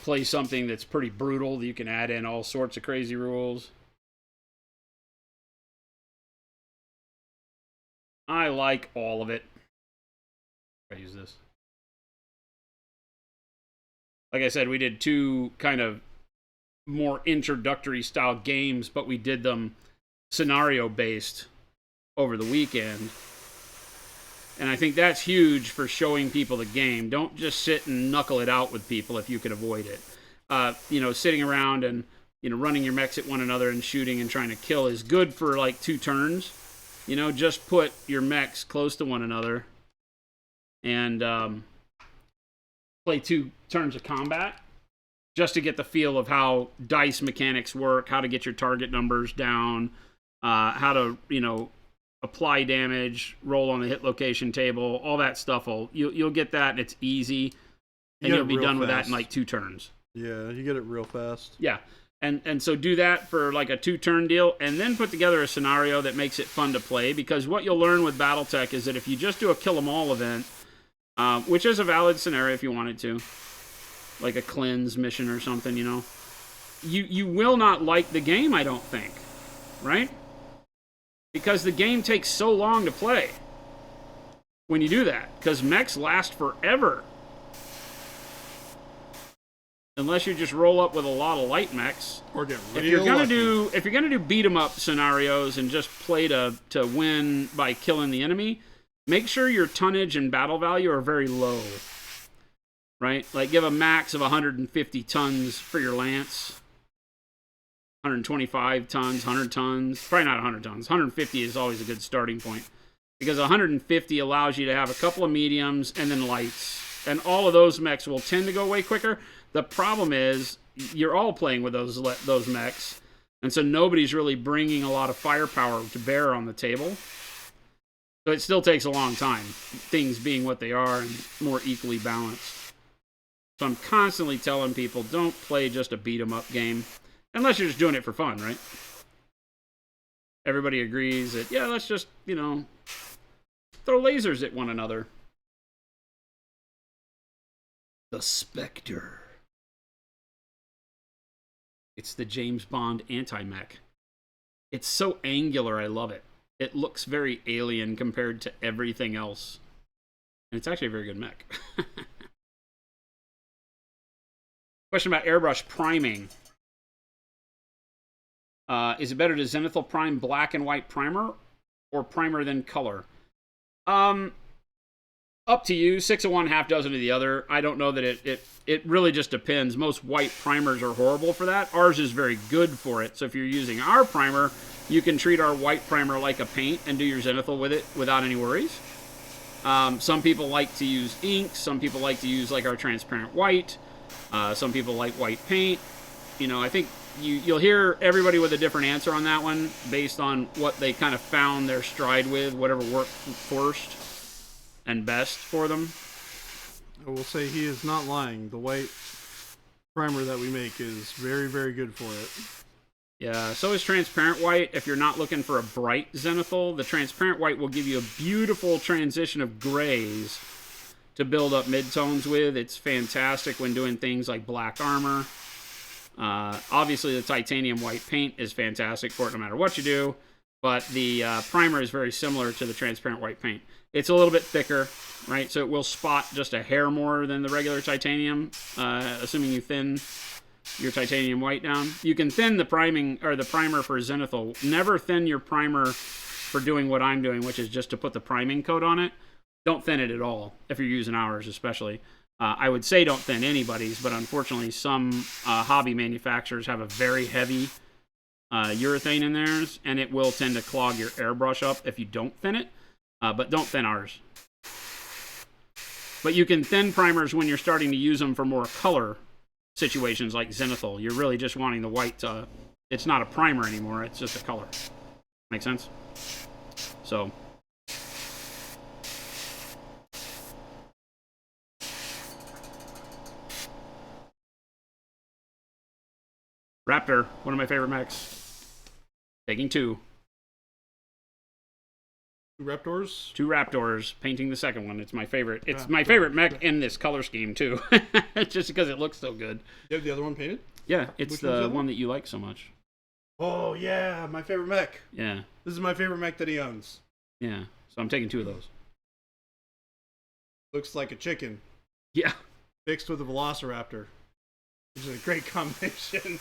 play something that's pretty brutal, you can add in all sorts of crazy rules. I like all of it. I use this. Like I said, we did 2 kind of more introductory style games, but we did them scenario based over the weekend. And I think that's huge for showing people the game. Don't just sit and knuckle it out with people if you can avoid it. Sitting around and running your mechs at one another and shooting and trying to kill is good for like 2 turns. Just put your mechs close to one another and play 2 turns of combat just to get the feel of how dice mechanics work, how to get your target numbers down, how to apply damage, roll on the hit location table, all that stuff. You'll get that, and it's easy, and you'll be done with that in like 2 turns. Yeah, you get it real fast. Yeah, and so do that for like a 2-turn deal, and then put together a scenario that makes it fun to play, because what you'll learn with BattleTech is that if you just do a kill 'em all event, which is a valid scenario if you wanted to, like a cleanse mission or something, you will not like the game, I don't think, right? Because the game takes so long to play when you do that. Because mechs last forever. Unless you just roll up with a lot of light mechs. Or get real if you're gonna lucky. do beat 'em up scenarios and just play to win by killing the enemy, make sure your tonnage and battle value are very low. Right? Like give a max of 150 tons for your lance. 125 tons, 100 tons, probably not 100 tons. 150 is always a good starting point, because 150 allows you to have a couple of mediums and then lights, and all of those mechs will tend to go way quicker. The problem is you're all playing with those mechs, and so nobody's really bringing a lot of firepower to bear on the table. So it still takes a long time, things being what they are and more equally balanced. So I'm constantly telling people, don't play just a beat 'em up game. Unless you're just doing it for fun, right? Everybody agrees that, yeah, let's just, throw lasers at one another. The Spectre. It's the James Bond anti-mech. It's so angular, I love it. It looks very alien compared to everything else. And it's actually a very good mech. Question about airbrush priming. Is it better to zenithal prime black and white primer or primer then color? Up to you. 6 of one, half dozen of the other. I don't know that it really just depends. Most white primers are horrible for that. Ours is very good for it. So if you're using our primer, you can treat our white primer like a paint and do your zenithal with it without any worries. Some people like to use ink. Some people like to use like our transparent white. Some people like white paint. I think you'll hear everybody with a different answer on that one based on what they kind of found their stride with, whatever worked first and best for them. I will say he is not lying. The white primer that we make is very, very good for it. Yeah, so is transparent white. If you're not looking for a bright zenithal, the transparent white will give you a beautiful transition of grays to build up midtones with. It's fantastic when doing things like black armor. Obviously, the titanium white paint is fantastic for it no matter what you do, but the primer is very similar to the transparent white paint. It's a little bit thicker, right? So it will spot just a hair more than the regular titanium, assuming you thin your titanium white down. You can thin the priming or the primer for zenithal. Never thin your primer for doing what I'm doing, which is just to put the priming coat on it. Don't thin it at all if you're using ours, especially. I would say don't thin anybody's, but unfortunately some hobby manufacturers have a very heavy urethane in theirs, and it will tend to clog your airbrush up if you don't thin it, but don't thin ours. But you can thin primers when you're starting to use them for more color situations like zenithal. You're really just wanting the white to... It's not a primer anymore, it's just a color. Make sense? So... Raptor, one of my favorite mechs. Taking 2. 2 Raptors? 2 Raptors, painting the second one. It's my favorite. It's my favorite mech in this color scheme, too. Just because it looks so good. You have the other one painted? Yeah, it's the one that you like so much. Oh, yeah, my favorite mech. Yeah. This is my favorite mech that he owns. Yeah, so I'm taking 2 of those. Looks like a chicken. Yeah. Mixed with a velociraptor. Which is a great combination.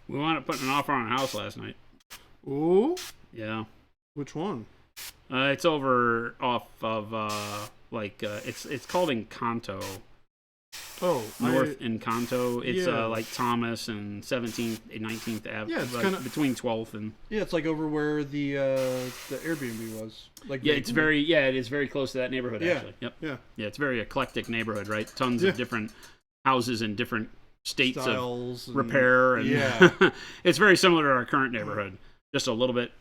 We wound up putting an offer on a house last night. Ooh. Yeah. Which one? It's over off of it's called Encanto. Oh, North Encanto. It's yeah. Like Thomas and 17th and 19th Ave. Yeah, it's like kind of between 12th and. Yeah, it's like over where the Airbnb was. Like yeah, it is very close to that neighborhood. Yeah. Actually. Yep. Yeah. Yeah, it's a very eclectic neighborhood, right? Tons Yeah. of different houses in different states Styles of repair, and yeah. it's very similar to our current neighborhood, just a little bit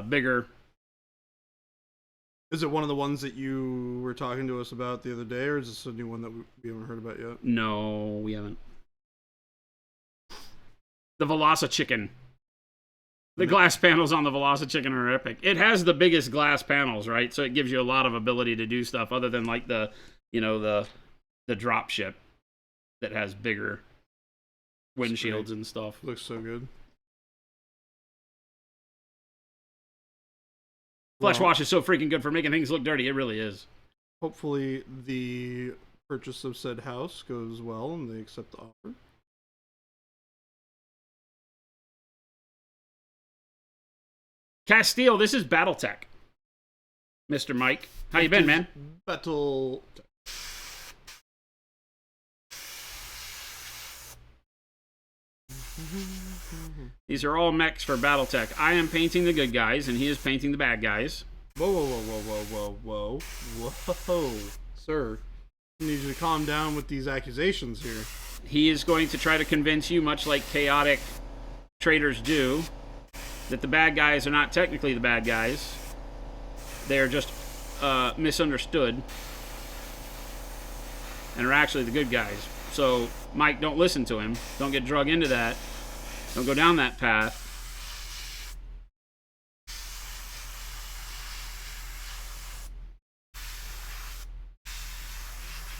bigger. Is it one of the ones that you were talking to us about the other day, or is this a new one that we haven't heard about yet? No, we haven't. The Velocichicken. The glass panels on the Velocichicken are epic. It has the biggest glass panels, right? So it gives you a lot of ability to do stuff other than like the drop ship that has bigger windshields and stuff. Looks so good. Flesh wash is so freaking good for making things look dirty. It really is. Hopefully the purchase of said house goes well and they accept the offer. Castile, this is Battletech. Mr. Mike. How you been, man? Battle. These are all mechs for Battletech. I am painting the good guys, and he is painting the bad guys. Whoa, whoa, whoa, whoa, whoa, whoa, whoa. Sir, I need you to calm down with these accusations here. He is going to try to convince you, much like chaotic traders do, that the bad guys are not technically the bad guys. They are just misunderstood and are actually the good guys. So, Mike, don't listen to him. Don't get drug into that. Don't go down that path.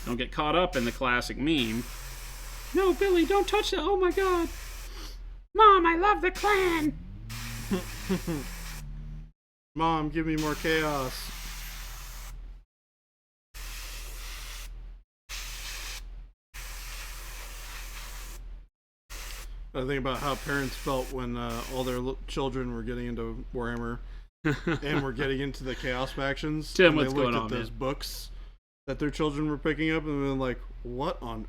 Don't get caught up in the classic meme. No, Billy, don't touch that. Oh my God. Mom, I love the clan. Mom, give me more chaos. I think about how parents felt when all their children were getting into Warhammer and were getting into the Chaos factions. Tim, and what's they looked going on, at those man? books that their children were picking up and been like, "What on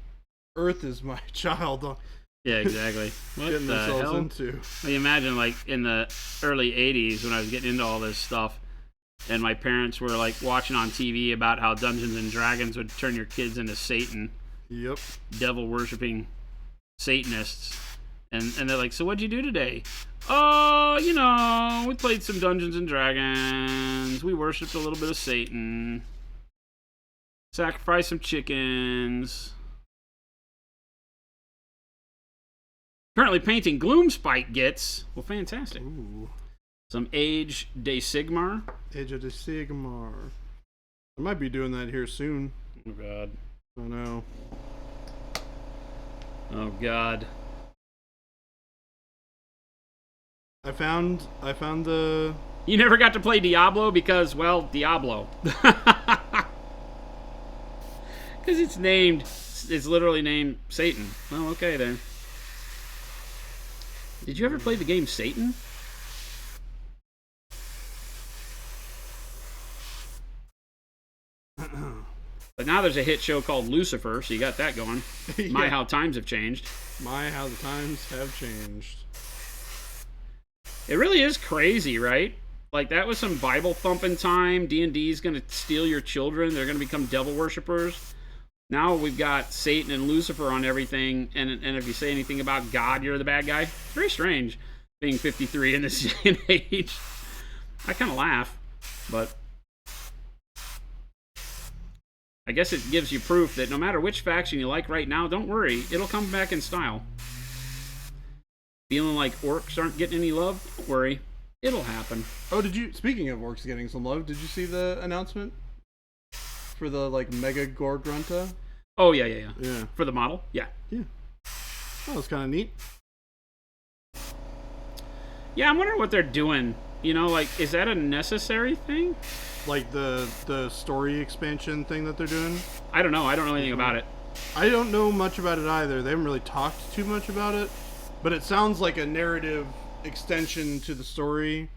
earth is my child Yeah, exactly. What getting the themselves hell? into?" Well, you imagine, like, in the early 80s when I was getting into all this stuff, and my parents were, like, watching on TV about how Dungeons and Dragons would turn your kids into Satan. Yep. Devil-worshipping Satanists. And they're like, so what'd you do today? Oh, you know, we played some Dungeons and Dragons. We worshipped a little bit of Satan. Sacrificed some chickens. Currently painting Gloomspite Gits. Well, fantastic. Ooh. Some Age de Sigmar. Age of the Sigmar. I might be doing that here soon. Oh, God. I know. Oh, God. I found the... You never got to play Diablo because, well, Diablo. Because it's literally named Satan. Well, okay then. Did you ever play the game Satan? But now there's a hit show called Lucifer, so you got that going. Yeah. My, how times have changed. My, how the times have changed. It really is crazy, right? Like, that was some Bible thumping time. D&D's going to steal your children. They're going to become devil worshippers. Now we've got Satan and Lucifer on everything, and if you say anything about God, you're the bad guy. It's very strange being 53 in this day and age. I kind of laugh, but I guess it gives you proof that no matter which faction you like right now, don't worry, it'll come back in style. Feeling like orcs aren't getting any love? Don't worry, it'll happen. Oh, speaking of orcs getting some love, did you see the announcement for the, like, Mega Gorgrunta? Oh, yeah. Yeah. For the model? Yeah. Yeah. That was kind of neat. Yeah, I'm wondering what they're doing. You know, like, is that a necessary thing? Like the story expansion thing that they're doing? I don't know. I don't know anything about it. I don't know much about it either. They haven't really talked too much about it. but it sounds like a narrative extension to the story.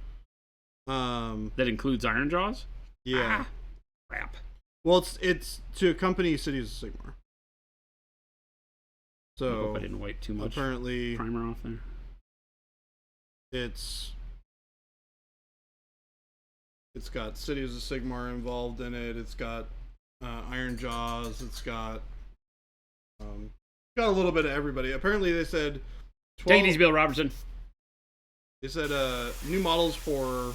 That includes Iron Jaws? Yeah. Crap. Well, it's to accompany Cities of Sigmar. I hope I didn't wipe too much apparently primer off there. It's got Cities of Sigmar involved in it. It's got Iron Jaws. It's got a little bit of everybody. Apparently, they said 12, take it easy, Bill Robertson. They said new models for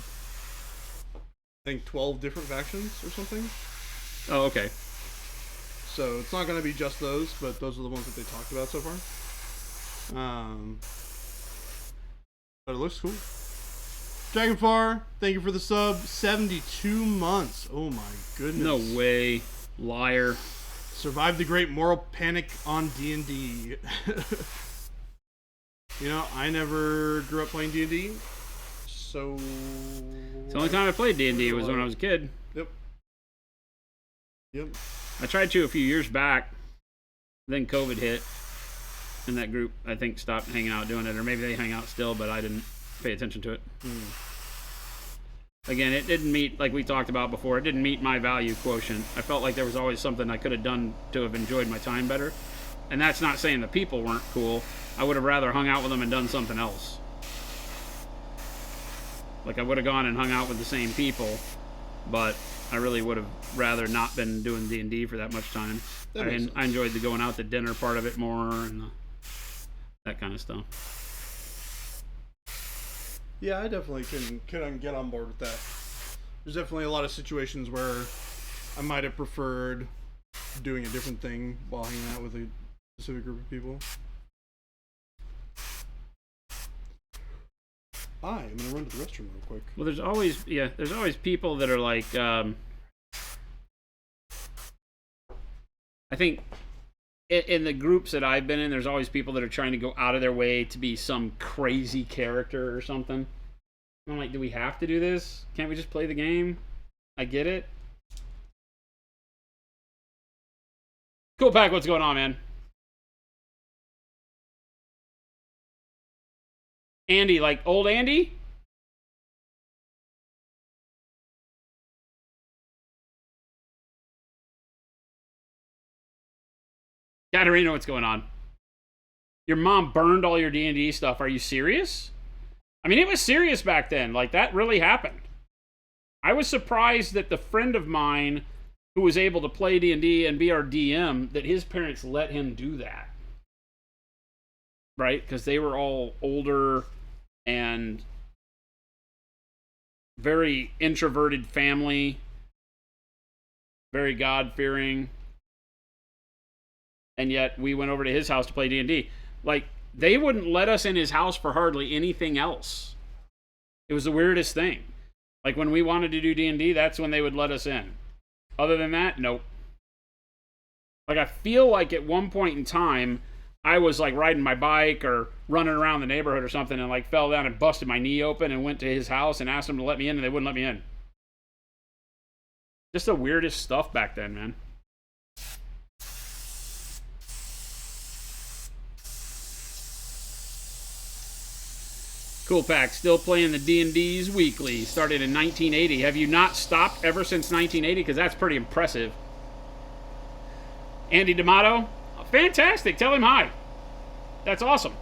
I think 12 different factions or something. Oh, okay. So it's not going to be just those, but those are the ones that they talked about so far. But it looks cool. Dragonfar, thank you for the sub. 72 months. Oh my goodness. No way. Liar. Survived the great moral panic on D&D. You know, I never grew up playing D&D, so... It's the only time I played D&D was when I was a kid. Yep. I tried to a few years back, then COVID hit, and that group, I think, stopped hanging out doing it, or maybe they hang out still, but I didn't pay attention to it. Again, it didn't meet, like we talked about before, it didn't meet my value quotient. I felt like there was always something I could have done to have enjoyed my time better, and that's not saying the people weren't cool. I would have rather hung out with them and done something else. Like, I would have gone and hung out with the same people, but I really would have rather not been doing D&D for that much time. I enjoyed the going out to dinner part of it more and that kind of stuff. Yeah, I definitely can get on board with that. There's definitely a lot of situations where I might have preferred doing a different thing while hanging out with a specific group of people. I'm gonna run to the restroom real quick. Well, there's always people that are like, I think in the groups that I've been in, there's always people that are trying to go out of their way to be some crazy character or something. I'm like, do we have to do this? Can't we just play the game? I get it. Cool Pack, what's going on, man? Andy, like old Andy? Katarina, what's going on? Your mom burned all your D&D stuff. Are you serious? I mean, it was serious back then. Like, that really happened. I was surprised that the friend of mine who was able to play D&D and be our DM, that his parents let him do that. Right? Because they were all older and very introverted family, very God-fearing, and yet we went over to his house to play D&D. Like, they wouldn't let us in his house for hardly anything else. It was the weirdest thing. Like, when we wanted to do D&D, that's when they would let us in. Other than that, nope. Like, I feel like at one point in time, I was like riding my bike or running around the neighborhood or something and like fell down and busted my knee open and went to his house and asked him to let me in and they wouldn't let me in. Just the weirdest stuff back then, man. Cool Pack, still playing the D&Ds weekly. Started in 1980. Have you not stopped ever since 1980? Because that's pretty impressive. Andy D'Amato, fantastic. Tell him hi. That's awesome.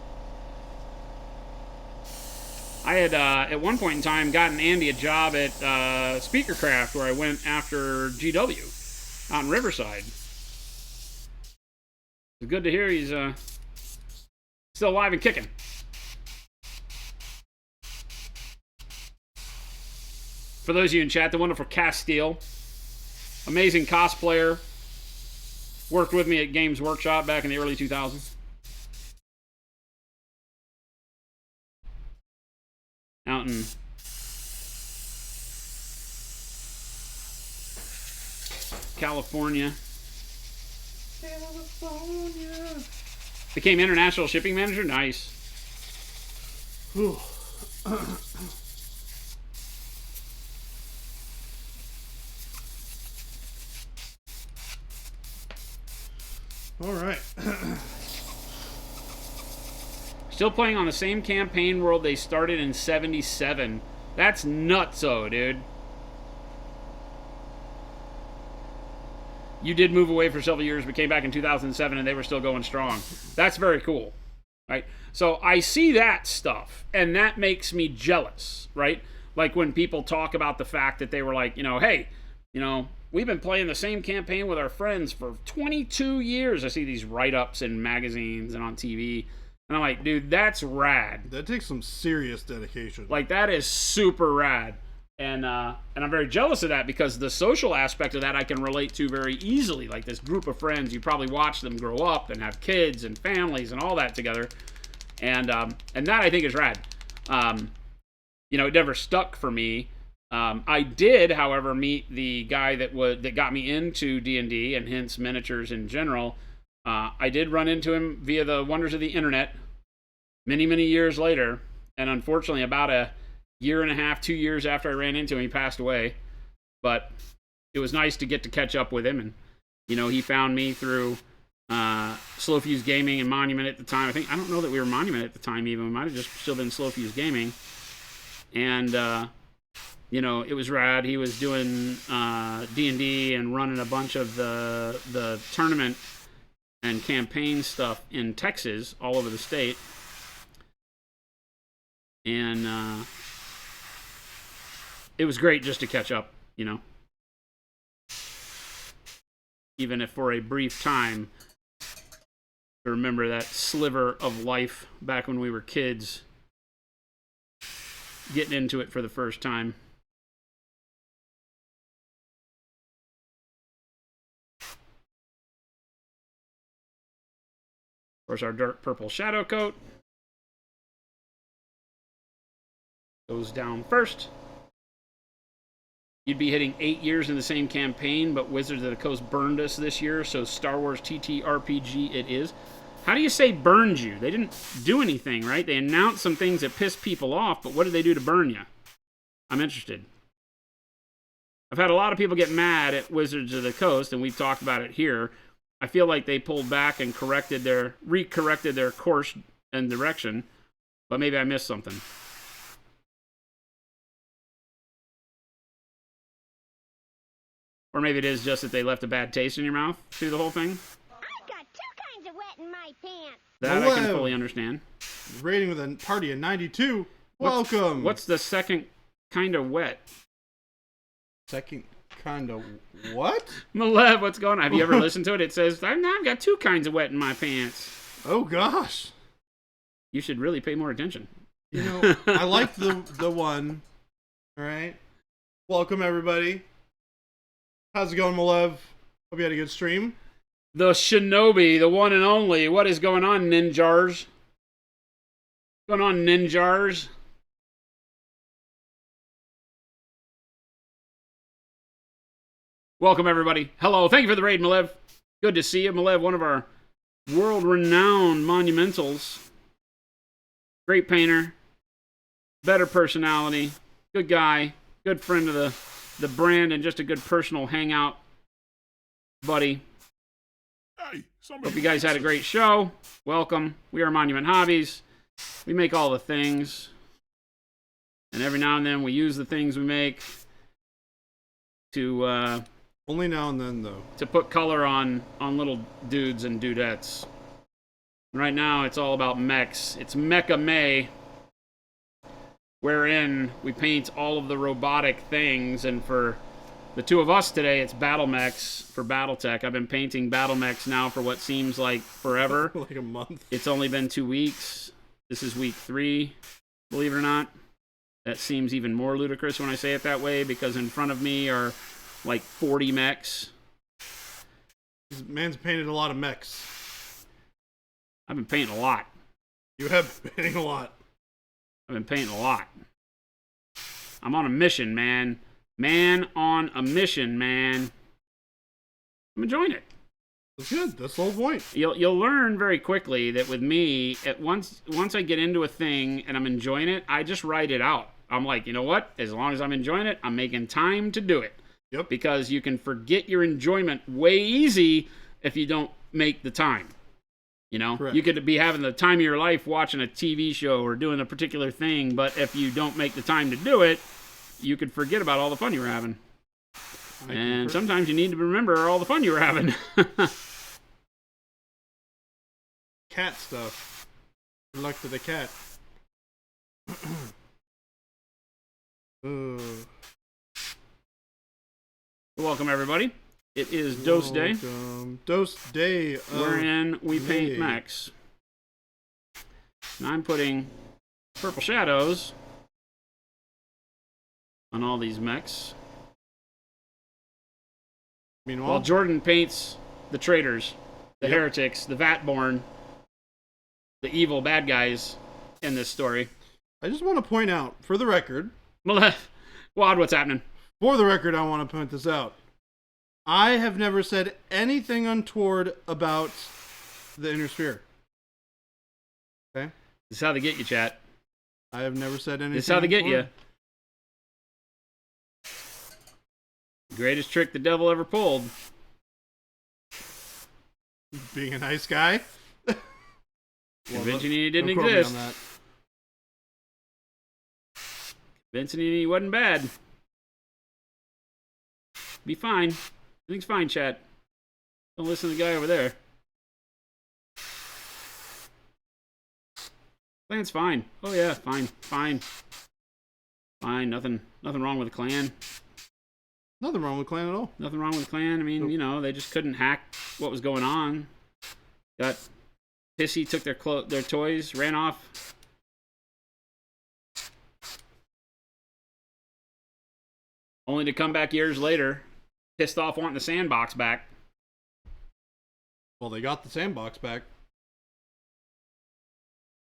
I had, at one point in time, gotten Andy a job at Speakercraft, where I went after GW out in Riverside. It's good to hear he's still alive and kicking. For those of you in chat, the wonderful Castile, amazing cosplayer, worked with me at Games Workshop back in the early 2000s. Out in California. Became international shipping manager. Nice. Whew. All right. Still playing on the same campaign world they started in 77. That's nutso, dude. You did move away for several years, but came back in 2007, and they were still going strong. That's very cool, right? So I see that stuff, and that makes me jealous, right? Like when people talk about the fact that they were like, hey, we've been playing the same campaign with our friends for 22 years. I see these write-ups in magazines and on TV, and I'm like, dude, that's rad. That takes some serious dedication. Like, that is super rad. And I'm very jealous of that, because the social aspect of that I can relate to very easily. Like this group of friends, you probably watch them grow up and have kids and families and all that together. And that I think is rad. It never stuck for me. I did, however, meet the guy that got me into D&D and hence miniatures in general. I did run into him via the wonders of the internet many, many years later. And unfortunately, about a year and a half, 2 years after I ran into him, he passed away. But it was nice to get to catch up with him. And, he found me through Slow Fuse Gaming and Monument at the time. I don't know that we were Monument at the time even. We might have just still been Slow Fuse Gaming. And, it was rad. He was doing D&D and running a bunch of the tournament and campaign stuff in Texas, all over the state. And it was great just to catch up, even if for a brief time, to remember that sliver of life back when we were kids, getting into it for the first time. Of course, our dark purple shadow coat goes down first. You'd be hitting 8 years in the same campaign, but Wizards of the Coast burned us this year, so Star Wars TTRPG it is. How do you say burned you? They didn't do anything, right? They announced some things that pissed people off, but what did they do to burn you? I'm interested. I've had a lot of people get mad at Wizards of the Coast, and we've talked about it here. I feel like they pulled back and recorrected their course and direction, but maybe I missed something. Or maybe it is just that they left a bad taste in your mouth through the whole thing. I've got 2 kinds of wet in my pants. That I can fully understand. Rating with a party of 92. Welcome. What's the second kind of wet? Second kind of what? Malev, what's going on? Have you ever listened to it? It says, I've got 2 kinds of wet in my pants. Oh, gosh. You should really pay more attention. I like the one. All right. Welcome, everybody. How's it going, Malev? Hope you had a good stream. The Shinobi, the one and only. What is going on, ninjars? What's going on, ninjars? Welcome, everybody. Hello. Thank you for the raid, Malev. Good to see you, Malev, one of our world-renowned monumentals. Great painter. Better personality. Good guy. Good friend of the brand, and just a good personal hangout buddy. Hey, hope you guys had a great show. Welcome. We are Monument Hobbies. We make all the things, and every now and then we use the things we make to only now and then, though, to put color on little dudes and dudettes. Right now it's all about mechs. It's Mecha May, wherein we paint all of the robotic things, and for the 2 of us today, it's battle mechs for Battletech. I've been painting battle mechs now for what seems like forever. Like a month. It's only been 2 weeks. This is week 3, believe it or not. That seems even more ludicrous when I say it that way, because in front of me are like 40 mechs. This man's painted a lot of mechs. I've been painting a lot. You have been painting a lot. I've been painting a lot. I'm on a mission, man. Man on a mission, man. I'm enjoying it. That's good. That's the whole point. You'll learn very quickly that with me, once I get into a thing and I'm enjoying it, I just write it out. I'm like, you know what? As long as I'm enjoying it, I'm making time to do it. Yep. Because you can forget your enjoyment way easy if you don't make the time. You know, Correct. you could be having the time of your life watching a TV show or doing a particular thing, but if you don't make the time to do it, you could forget about all the fun you were having. And sometimes you need to remember all the fun you were having. Cat stuff. Good luck to the cat. Welcome, everybody. It is Dosday. Dosday. Wherein we paint May. mechs. And I'm putting purple shadows on all these mechs. Meanwhile, While Jordan paints the traitors, the heretics, the Vatborn, the evil bad guys in this story. I just want to point out, for the record, Wad, what's happening? I want to point this out. I have never said anything untoward about the Inner Sphere. Okay? This is how they get you, chat. I have never said anything. This is how they get you. untoward. Greatest trick the devil ever pulled. Being a nice guy. Convincing he didn't Don't quote me exist. on that. Convincing he wasn't bad. Be fine. Everything's fine, chat. Don't listen to the guy over there. Clan's fine. Oh yeah, fine. Fine. Fine. Nothing wrong with the clan. Nothing wrong with Clan at all. Nothing wrong with the clan. I mean, you know, they just couldn't hack what was going on. Got pissy, took their toys, ran off. Only to come back years later, pissed off wanting the sandbox back. Well, they got the sandbox back.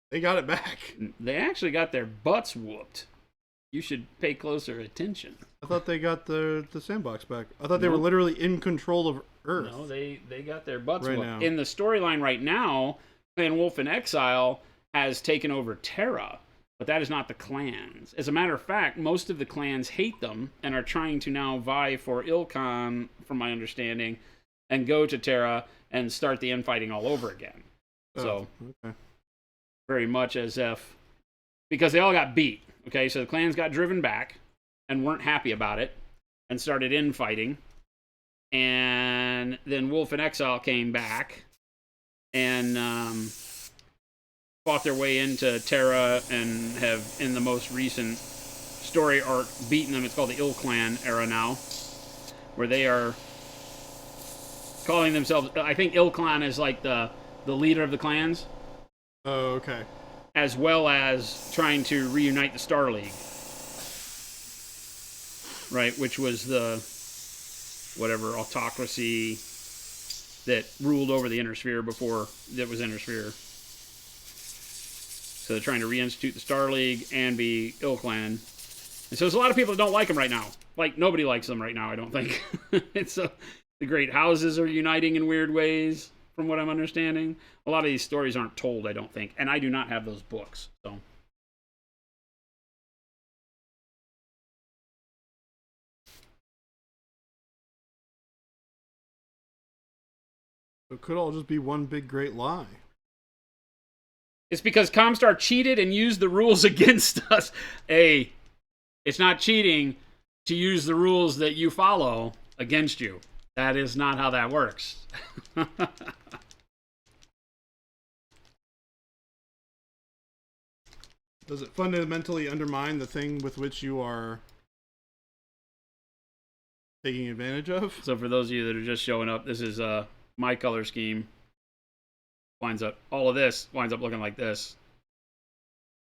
They got it back. They actually got their butts whooped. You should pay closer attention. I thought they got the sandbox back. I thought they were Nope. literally in control of Earth. No, they got their butts Right whooped. now. In the storyline right now, Clan Wolf in Exile has taken over Terra, but that is not the clans. As a matter of fact, most of the clans hate them and are trying to now vie for Ilkhan, from my understanding, and go to Terra and start the infighting all over again. So, okay. very much as if, because they all got beat. Okay, so the clans got driven back and weren't happy about it and started infighting. And then Wolf in Exile came back and fought their way into Terra and have, in the most recent story arc, beaten them. It's called the Ill Clan era now, where they are calling themselves, I think Ill Clan is like the leader of the clans. Oh, okay. As well as trying to reunite the Star League. Right, which was the whatever autocracy that ruled over the Inner Sphere before it was Inner Sphere. So they're trying to reinstitute the Star League and be Ill Clan. And so there's a lot of people that don't like them right now. Like, nobody likes them right now, I don't think. It's the great houses are uniting in weird ways, from what I'm understanding. A lot of these stories aren't told, I don't think. And I do not have those books, so. It could all just be one big great lie. It's because Comstar cheated and used the rules against us. Hey, it's not cheating to use the rules that you follow against you. That is not how that works. Does it fundamentally undermine the thing with which you are taking advantage of? So for those of you that are just showing up, this is my color scheme. All of this winds up looking like this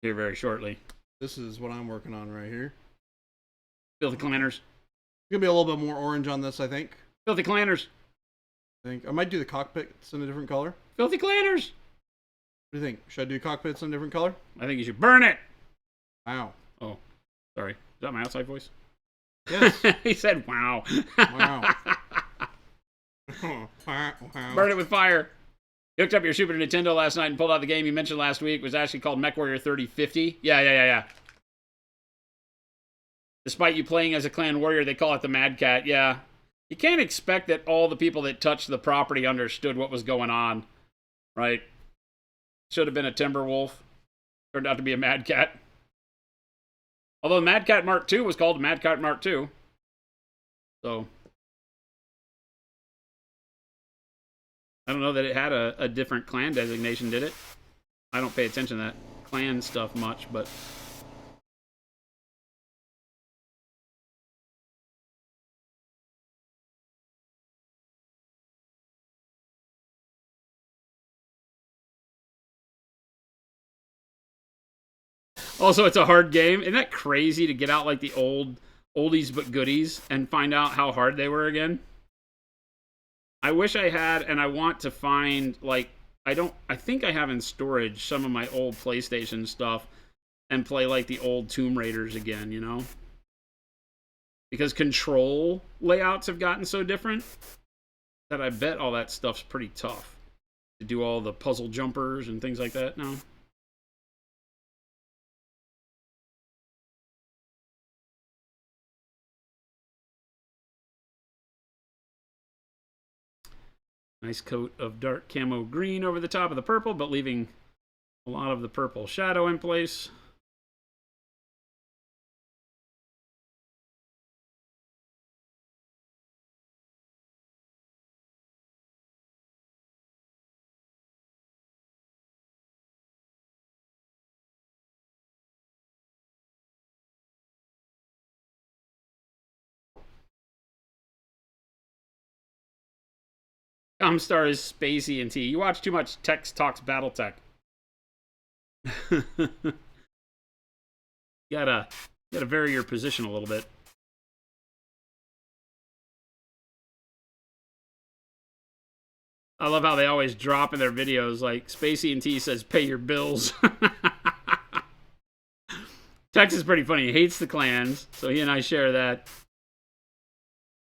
here very shortly. This is what I'm working on right here. Filthy Clanners. It's gonna be a little bit more orange on this, I think. Filthy Clanners. I might do the cockpits in a different color. Filthy Clanners. What do you think? Should I do cockpits in a different color? I think you should burn it. Wow. Oh, sorry. Is that my outside voice? Yes. He said, wow. Wow. Wow. Burn it with fire. You hooked up your Super Nintendo last night and pulled out the game you mentioned last week. It was actually called MechWarrior 3050. Yeah. Despite you playing as a clan warrior, they call it the Mad Cat. Yeah. You can't expect that all the people that touched the property understood what was going on. right? Should have been a timber wolf. Turned out to be a mad cat. Although Mad Cat Mark II was called Mad Cat Mark II. So I don't know that it had a different clan designation, did it? I don't pay attention to that clan stuff much, but... Also, it's a hard game. Isn't that crazy to get out like the oldies but goodies and find out how hard they were again? I wish I had, and I want to find, like, I think I have in storage some of my old PlayStation stuff and play like the old Tomb Raiders again, you know? Because control layouts have gotten so different that I bet all that stuff's pretty tough to do all the puzzle jumpers and things like that now. Nice coat of dark camo green over the top of the purple, but leaving a lot of the purple shadow in place. Comstar is spacey and T. You watch too much Tex Talks Battletech. gotta vary your position a little bit. I love how they always drop in their videos, like Spacey and T says, "Pay your bills." Tex is pretty funny. He hates the clans, so he and I share that.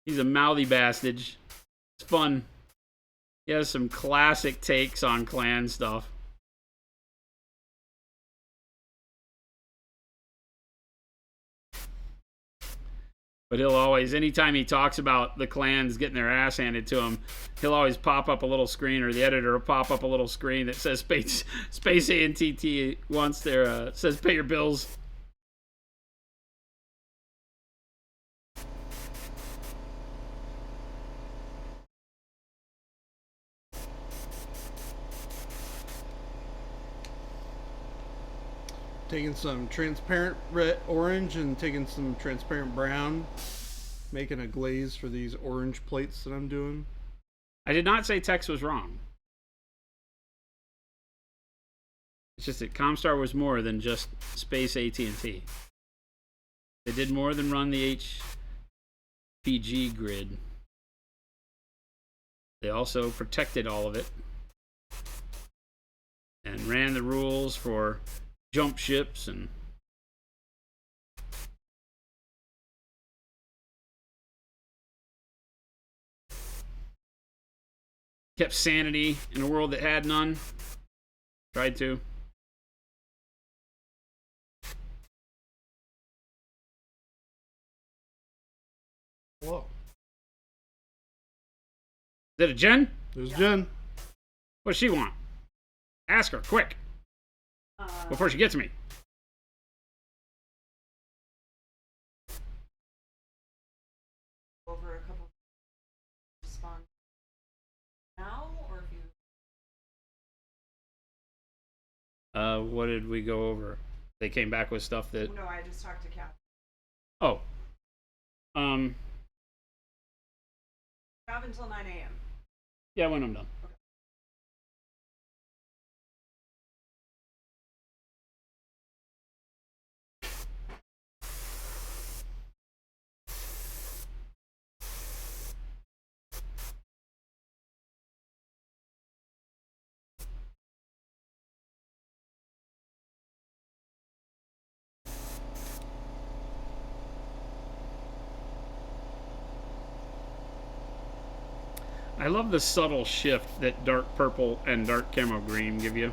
He's a mouthy bastard. It's fun. He has some classic takes on clan stuff. But he'll always, anytime he talks about the clans getting their ass handed to him, he'll always pop up a little screen, or the editor will pop up a little screen that says Space ANTT wants their, says pay your bills. Taking some transparent red, orange and taking some transparent brown. Making a glaze for these orange plates that I'm doing. I did not say Tex was wrong. It's just that Comstar was more than just Space AT&T. They did more than run the HPG grid. They also protected all of it and ran the rules for jump ships and kept sanity in a world that had none. Tried to. Whoa. Is that a Jen? There's Jen. What does she want? Ask her, quick. Before she gets me. Over a couple respond now, or if you... What did we go over? They came back with stuff that... No, I just talked to Kat. Oh. Have until 9 a.m. Yeah, when I'm done. I love the subtle shift that dark purple and dark camo green give you.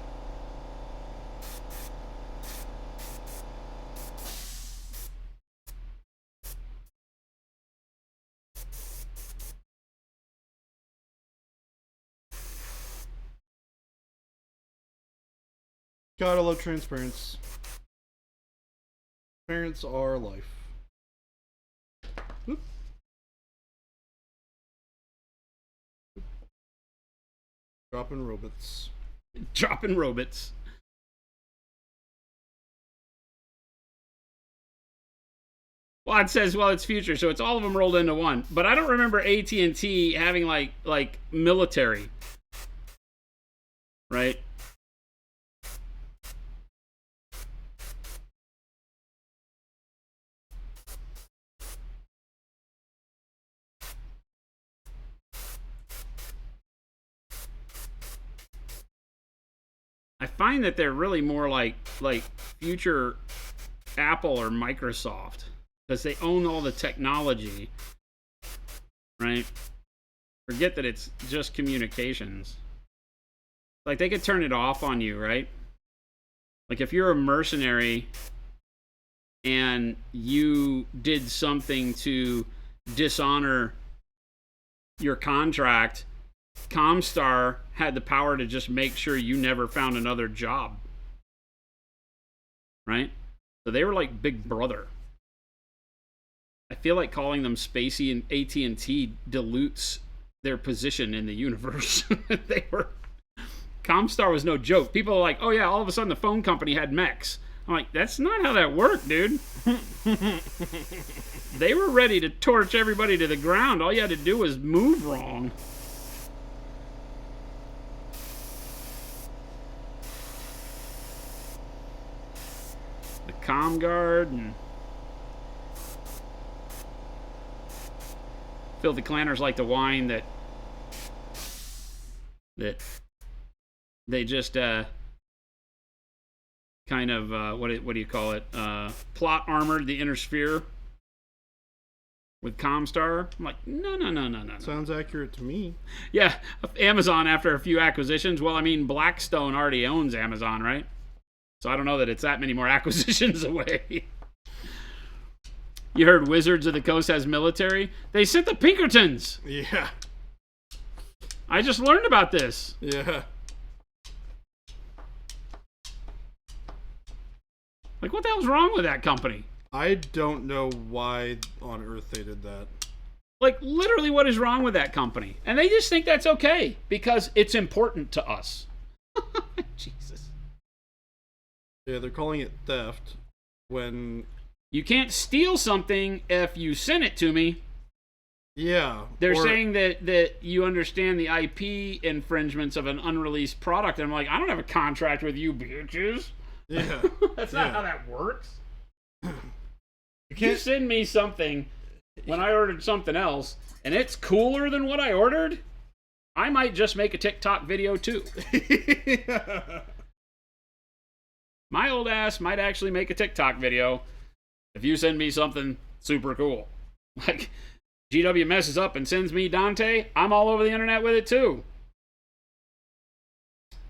Gotta love transparency. Parents are life. Whoop. Dropping robots. Dropping robots. Well, it says, well, it's future, so it's all of them rolled into one. But I don't remember AT&T having like military, right? I find that they're really more like future Apple or Microsoft because they own all the technology, right? Forget that it's just communications. Like they could turn it off on you, right? Like if you're a mercenary and you did something to dishonor your contract, Comstar had the power to just make sure you never found another job, right? So they were like Big Brother. I feel like calling them Spacey and AT&T dilutes their position in the universe. Comstar was no joke. People are like, oh yeah, all of a sudden the phone company had mechs. I'm like, that's not how that worked, dude. They were ready to torch everybody to the ground. All you had to do was move wrong. The comm guard and filthy clanners like to whine that they just kind of what do you call it? Plot armored the inner sphere with Comstar. I'm like, no. Sounds accurate to me. Yeah, Amazon after a few acquisitions. Well, I mean, Blackstone already owns Amazon, right? So I don't know that it's that many more acquisitions away. You heard Wizards of the Coast has military? They sent the Pinkertons. Yeah. I just learned about this. Yeah. Like, what the hell's wrong with that company? I don't know why on earth they did that. Like, literally, what is wrong with that company? And they just think that's okay because it's important to us. Jesus. Yeah, they're calling it theft when... You can't steal something if you send it to me. Yeah. They're saying that you understand the IP infringements of an unreleased product. And I'm like, I don't have a contract with you, bitches. Yeah. That's not how that works. You You send me something when I ordered something else, and it's cooler than what I ordered, I might just make a TikTok video too. Yeah. My old ass might actually make a TikTok video if you send me something super cool. Like, GW messes up and sends me Dante, I'm all over the internet with it too.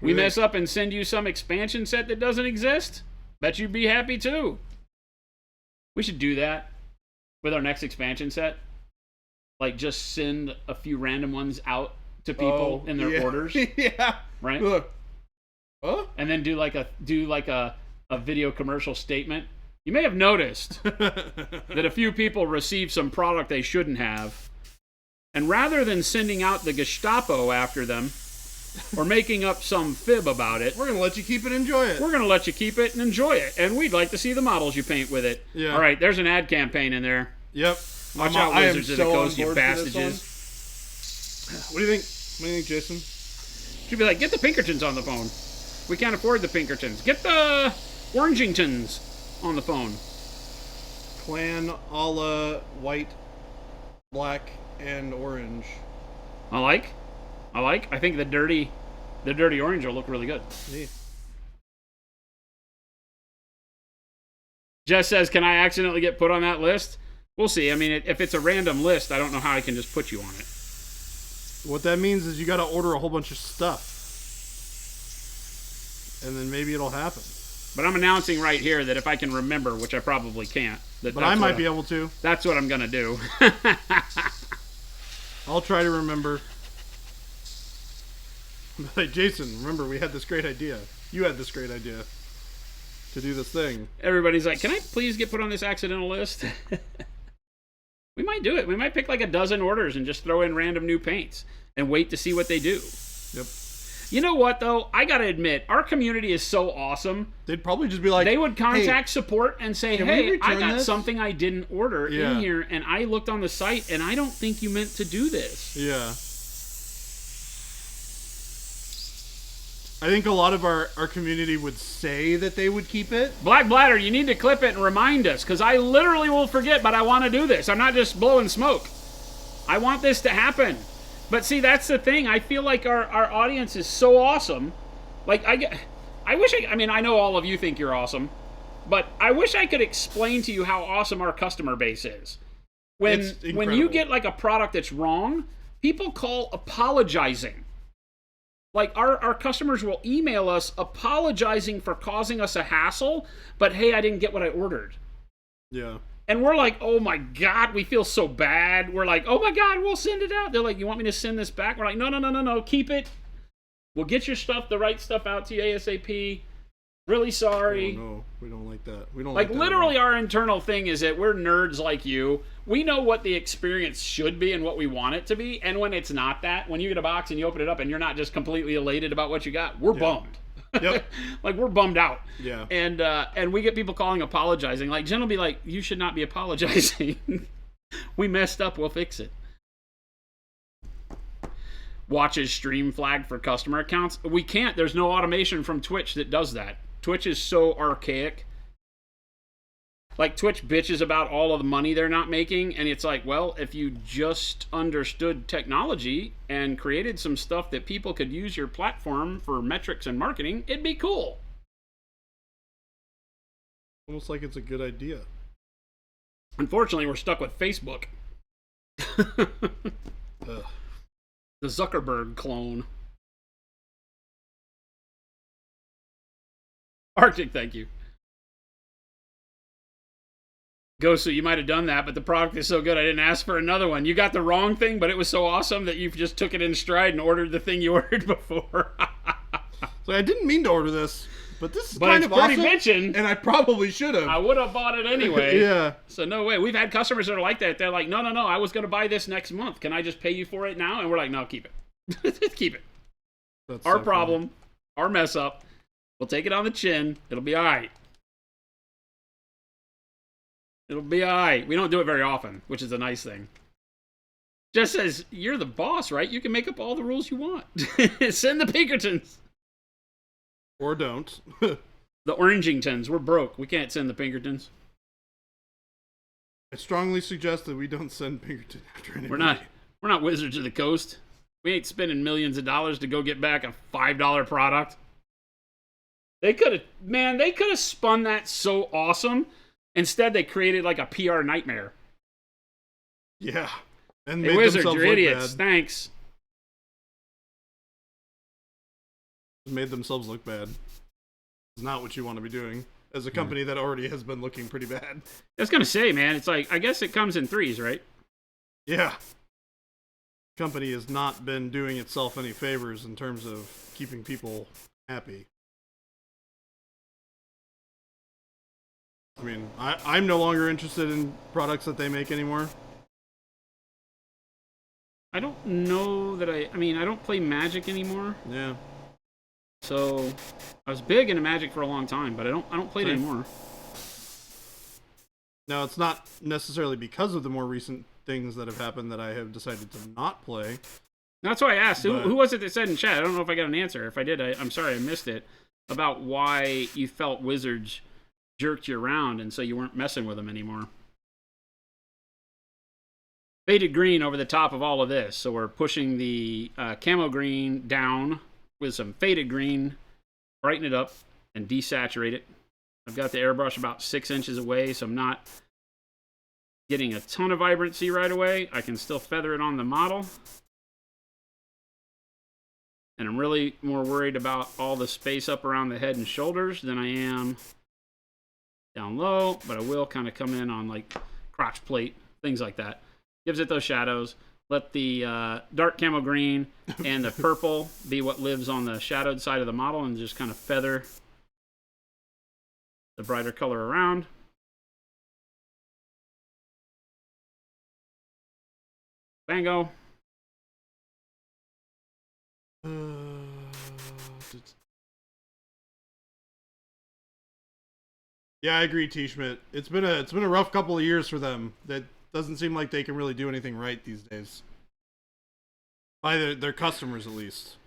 We mess up and send you some expansion set that doesn't exist, bet you'd be happy too. We should do that with our next expansion set. Like, just send a few random ones out to people in their orders. Yeah. Right? Look. Huh? And then do like a video commercial statement. You may have noticed that a few people received some product they shouldn't have. And rather than sending out the Gestapo after them or making up some fib about it, we're going to let you keep it and enjoy it. We're going to let you keep it and enjoy it. And we'd like to see the models you paint with it. Yeah. All right, there's an ad campaign in there. Yep. Watch out, Wizards of the Coast, you bastages. What do you think? What do you think, Jason? She'd be like, get the Pinkertons on the phone. We can't afford the Pinkertons. Get the Orangingtons on the phone. Clan a la white, black, and orange. I like. I think the dirty orange will look really good. Yeah. Jess says, can I accidentally get put on that list? We'll see. I mean, if it's a random list, I don't know how I can just put you on it. What that means is you got to order a whole bunch of stuff. And then maybe it'll happen. But I'm announcing right here that if I can remember, which I probably can't. But I might be able to. That's what I'm going to do. I'll try to remember. Like, Jason, remember we had this great idea. You had this great idea. to do this thing. Everybody's like, can I please get put on this accidental list? We might do it. We might pick like a dozen orders and just throw in random new paints and wait to see what they do. Yep. You know what, though? I got to admit, our community is so awesome. They'd probably just be like... They would contact support and say, can we hey, I return got this? something I didn't order Yeah. in here, and I looked on the site, and I don't think you meant to do this. Yeah. I think a lot of our community would say that they would keep it. Black Bladder, you need to clip it and remind us, because I literally will forget, but I want to do this. I'm not just blowing smoke. I want this to happen. But see, that's the thing. I feel like our audience is so awesome. Like, I wish I mean, I know all of you think you're awesome, but I wish I could explain to you how awesome our customer base is. When you incredible. get like a product that's wrong, people call apologizing. Like, our customers will email us apologizing for causing us a hassle, but hey, I didn't get what I ordered. Yeah. And we're like, oh my God, we feel so bad. We're like, oh my God, we'll send it out. They're like, you want me to send this back? We're like, no, keep it. We'll get your stuff, the right stuff out to you ASAP. Really sorry. Oh, no, we don't like that. We don't Like, like that literally, at all. our internal thing is that we're nerds like you. We know what the experience should be and what we want it to be. And when it's not that, when you get a box and you open it up and you're not just completely elated about what you got, we're bummed. Yep. Like, we're bummed out. Yeah. And we get people calling apologizing. Like, Jen will be like, you should not be apologizing. We messed up. We'll fix it. Watches stream flag for customer accounts. We can't. There's no automation from Twitch that does that. Twitch is so archaic. Like, Twitch bitches about all of the money they're not making, and it's like, well, if you just understood technology and created some stuff that people could use your platform for metrics and marketing, it'd be cool. Almost like it's a good idea. Unfortunately, we're stuck with Facebook. Ugh. The Zuckerberg clone. Arctic, thank you. Gosu, you might have done that, but the product is so good I didn't ask for another one. You got the wrong thing, but it was so awesome that you just took it in stride and ordered the thing you ordered before. So I didn't mean to order this, but this is But kind it's of pretty awesome, bitchin'. and I probably should have. I would have bought it anyway. Yeah. So no way. We've had customers that are like that. They're like, no, I was going to buy this next month. Can I just pay you for it now? And we're like, no, keep it. Keep it. That's Our so problem, our mess up. We'll take it on the chin. It'll be all right. It'll be all right. We don't do it very often, which is a nice thing. Just says, you're the boss, right? You can make up all the rules you want. Send the Pinkertons. Or don't. The Orangingtons. We're broke. We can't send the Pinkertons. I strongly suggest that we don't send Pinkerton after anybody. We're not Wizards of the Coast. We ain't spending millions of dollars to go get back a $5 product. They could have spun that so awesome. Instead, they created like a PR nightmare. Yeah. And Hey, made Wizards, themselves you're look idiots. bad. Thanks. Made themselves look bad. It's not what you want to be doing as a company that already has been looking pretty bad. I was going to say, man, it's like, I guess it comes in threes, right? Yeah. Company has not been doing itself any favors in terms of keeping people happy. I mean, I'm no longer interested in products that they make anymore. I don't know that I don't play Magic anymore. Yeah. So I was big into Magic for a long time, but I don't play it Same. anymore. Now, it's not necessarily because of the more recent things that have happened that I have decided to not play. That's why I asked. But- Who was it that said in chat? I don't know if I got an answer. If I did, I'm sorry I missed it. About why you felt Wizards jerked you around and so you weren't messing with them anymore. Faded green over the top of all of this. So we're pushing the camo green down with some faded green, brighten it up, and desaturate it. I've got the airbrush about 6 inches away, so I'm not getting a ton of vibrancy right away. I can still feather it on the model. And I'm really more worried about all the space up around the head and shoulders than I am down low, but I will kind of come in on like crotch plate, things like that. Gives it those shadows. Let the dark camo green and the purple be what lives on the shadowed side of the model and just kind of feather the brighter color around. Bango. Yeah, I agree, T. Schmidt. It's been a rough couple of years for them. That doesn't seem like they can really do anything right these days. By their customers, at least.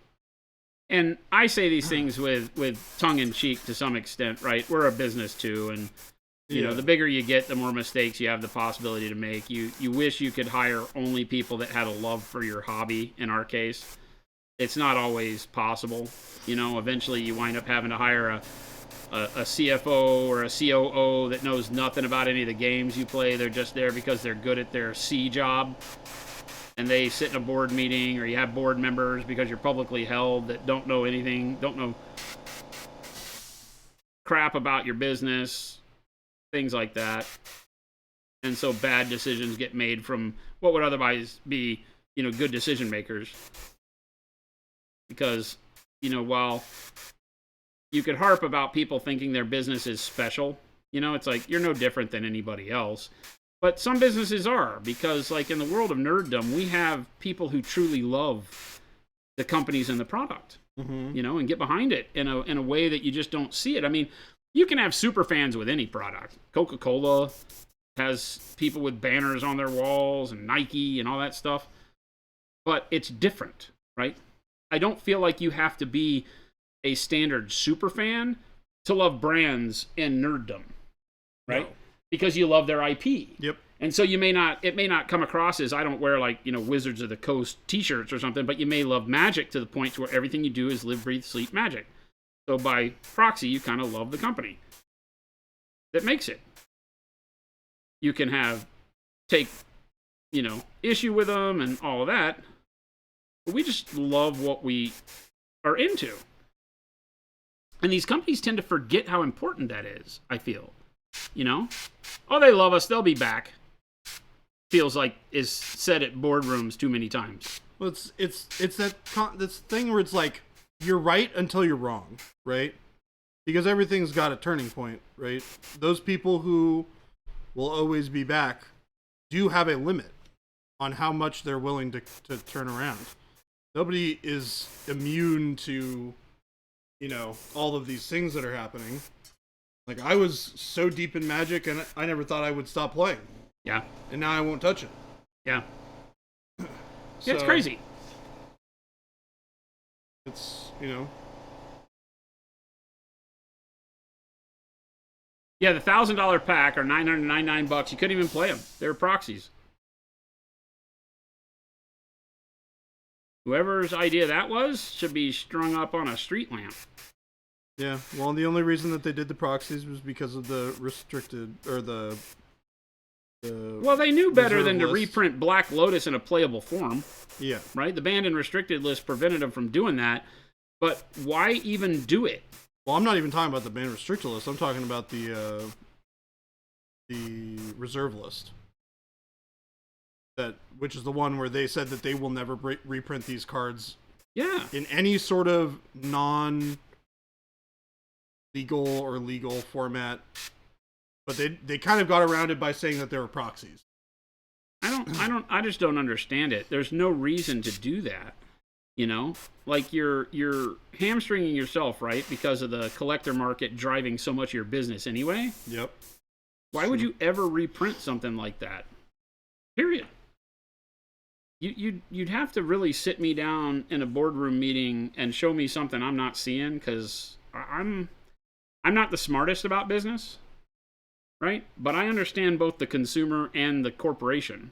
And I say these things with tongue in cheek to some extent, right? We're a business too, and you know, the bigger you get, the more mistakes you have the possibility to make. You wish you could hire only people that had a love for your hobby. In our case, it's not always possible. You know, eventually you wind up having to hire a CFO or a COO that knows nothing about any of the games you play. They're just there because they're good at their C job. And they sit in a board meeting, or you have board members because you're publicly held that don't know anything, don't know crap about your business, things like that. And so bad decisions get made from what would otherwise be, you know, good decision makers. Because, you know, while you could harp about people thinking their business is special, you know, it's like you're no different than anybody else. But some businesses are, because like in the world of nerddom, we have people who truly love the companies and the product, you know, and get behind it in a way that you just don't see it. I mean, you can have super fans with any product. Coca-Cola has people with banners on their walls, and Nike and all that stuff. But it's different, right? I don't feel like you have to be a standard super fan to love brands in nerddom, right? No. Because you love their IP. Yep. And so it may not come across as, I don't wear like, you know, Wizards of the Coast t-shirts or something, but you may love Magic to the point where everything you do is live, breathe, sleep Magic. So by proxy, you kind of love the company that makes it. You can take, you know, issue with them and all of that, but we just love what we are into. And these companies tend to forget how important that is, I feel. You know? Oh, they love us, they'll be back. Feels like is said at boardrooms too many times. Well, it's this thing where it's like, you're right until you're wrong, right? Because everything's got a turning point, right? Those people who will always be back do have a limit on how much they're willing to turn around. Nobody is immune to, you know, all of these things that are happening. Like, I was so deep in Magic, and I never thought I would stop playing. Yeah. And now I won't touch it. Yeah. So, yeah, it's crazy. It's, you know. Yeah, the $1,000 pack are $999. You couldn't even play them. They were proxies. Whoever's idea that was should be strung up on a street lamp. Yeah, well, the only reason that they did the proxies was because of the restricted, or the well, they knew better than to list. reprint Black Lotus in a playable form. Yeah. Right? The banned and restricted list prevented them from doing that. But why even do it? Well, I'm not even talking about the banned restricted list. I'm talking about the reserve list. Which is the one where they said that they will never reprint these cards. Yeah. In any sort of non-legal or legal format. But they kind of got around it by saying that they were proxies. I just don't understand it. There's no reason to do that. You know? Like you're hamstringing yourself, right? Because of the collector market driving so much of your business anyway. Yep. Why would you ever reprint something like that? Period. You'd have to really sit me down in a boardroom meeting and show me something I'm not seeing, because I'm not the smartest about business, right? But I understand both the consumer and the corporation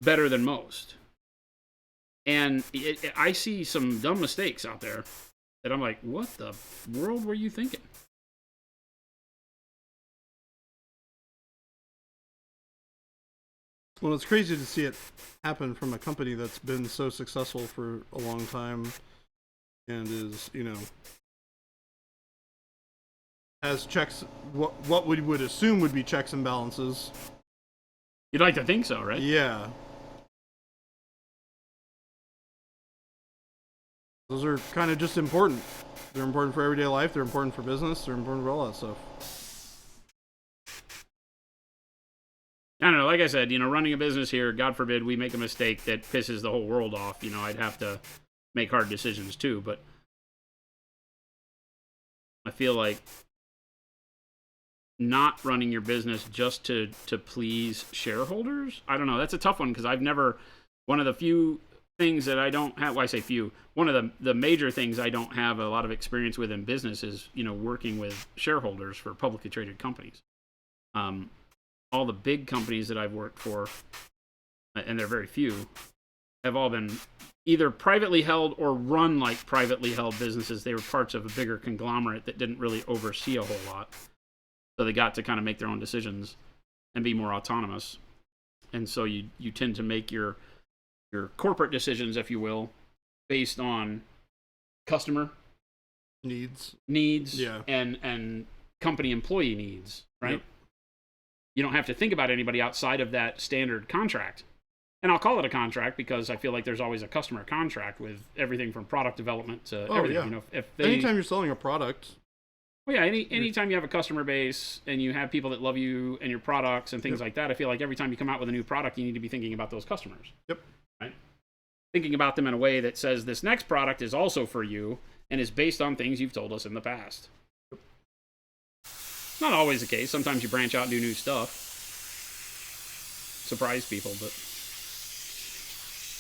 better than most. And I see some dumb mistakes out there that I'm like, what the world were you thinking? Well, it's crazy to see it happen from a company that's been so successful for a long time and is, you know, has checks, what we would assume would be checks and balances. You'd like to think so, right? Yeah. Those are kind of just important. They're important for everyday life. They're important for business. They're important for all that stuff. I don't know. Like I said, running a business here, God forbid we make a mistake that pisses the whole world off. I'd have to make hard decisions too. But I feel like not running your business just to please shareholders. I don't know. That's a tough one because I've never. One of the few things that I don't have. Well, I say few. One of the major things I don't have a lot of experience with in business is working with shareholders for publicly traded companies. All the big companies that I've worked for, and they're very few, have all been either privately held or run like privately held businesses. They were parts of a bigger conglomerate that didn't really oversee a whole lot. So they got to kind of make their own decisions and be more autonomous. And so you tend to make your corporate decisions, if you will, based on customer needs, yeah, and company employee needs, right? Yep. You don't have to think about anybody outside of that standard contract. And I'll call it a contract because I feel like there's always a customer contract with everything from product development to everything. Yeah. Anytime you're selling a product. Well, yeah, anytime you have a customer base and you have people that love you and your products and things like that, I feel like every time you come out with a new product, you need to be thinking about those customers. Yep. Right? Thinking about them in a way that says this next product is also for you and is based on things you've told us in the past. Not always the case. Sometimes you branch out and do new stuff. Surprise people, but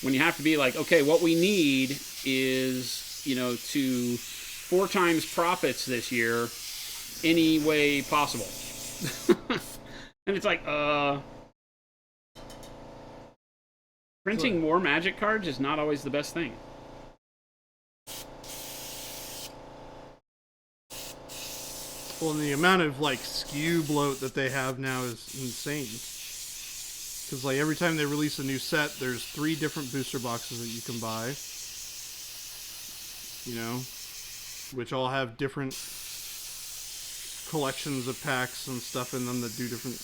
when you have to be like, okay, what we need is, to 4 times profits this year any way possible. And it's like, printing more Magic cards is not always the best thing. Well, and the amount of SKU bloat that they have now is insane. Because every time they release a new set, there's 3 different booster boxes that you can buy. Which all have different collections of packs and stuff in them that do different,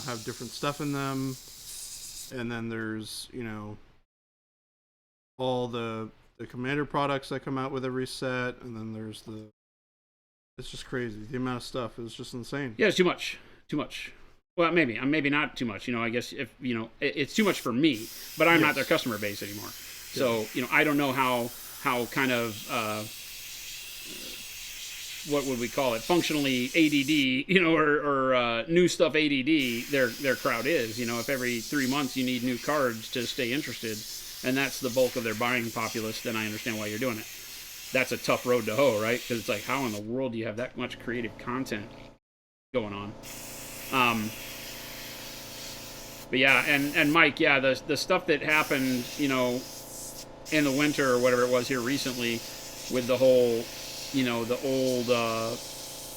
have different stuff in them. And then there's, all the Commander products that come out with every set. And then there's it's just crazy. The amount of stuff is just insane. Yeah, it's too much. Too much. Well, maybe not too much. I guess if it's too much for me, but I'm not their customer base anymore. So I don't know how kind of what would we call it? Functionally ADD, or new stuff ADD. Their crowd is. If every 3 months you need new cards to stay interested, and that's the bulk of their buying populace, then I understand why you're doing it. That's a tough road to hoe, right? Because it's like, how in the world do you have that much creative content going on? But yeah, and Mike, yeah, the stuff that happened, in the winter or whatever it was here recently, with the whole, the old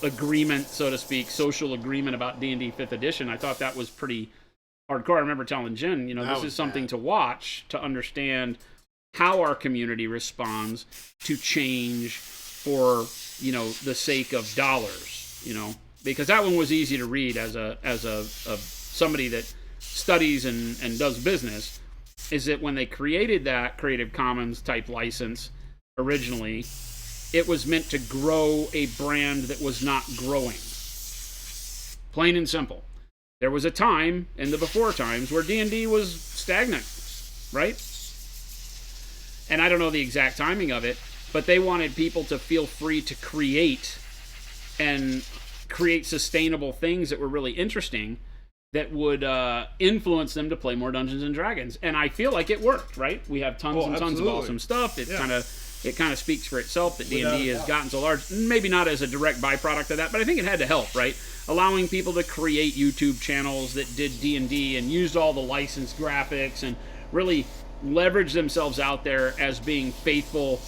agreement, so to speak, social agreement about D&D 5th edition, I thought that was pretty hardcore. I remember telling Jen, this is something to watch to understand how our community responds to change for, the sake of dollars, because that one was easy to read as a somebody that studies and does business, is that when they created that Creative Commons type license originally, it was meant to grow a brand that was not growing. Plain and simple. There was a time in the before times where D&D was stagnant, right? And I don't know the exact timing of it, but they wanted people to feel free to create and create sustainable things that were really interesting that would influence them to play more Dungeons and Dragons. And I feel like it worked, right? We have tons and tons of awesome stuff. It kind of speaks for itself that D&D has gotten so large. Maybe not as a direct byproduct of that, but I think it had to help, right? Allowing people to create YouTube channels that did D&D and used all the licensed graphics and really leverage themselves out there as being faithful,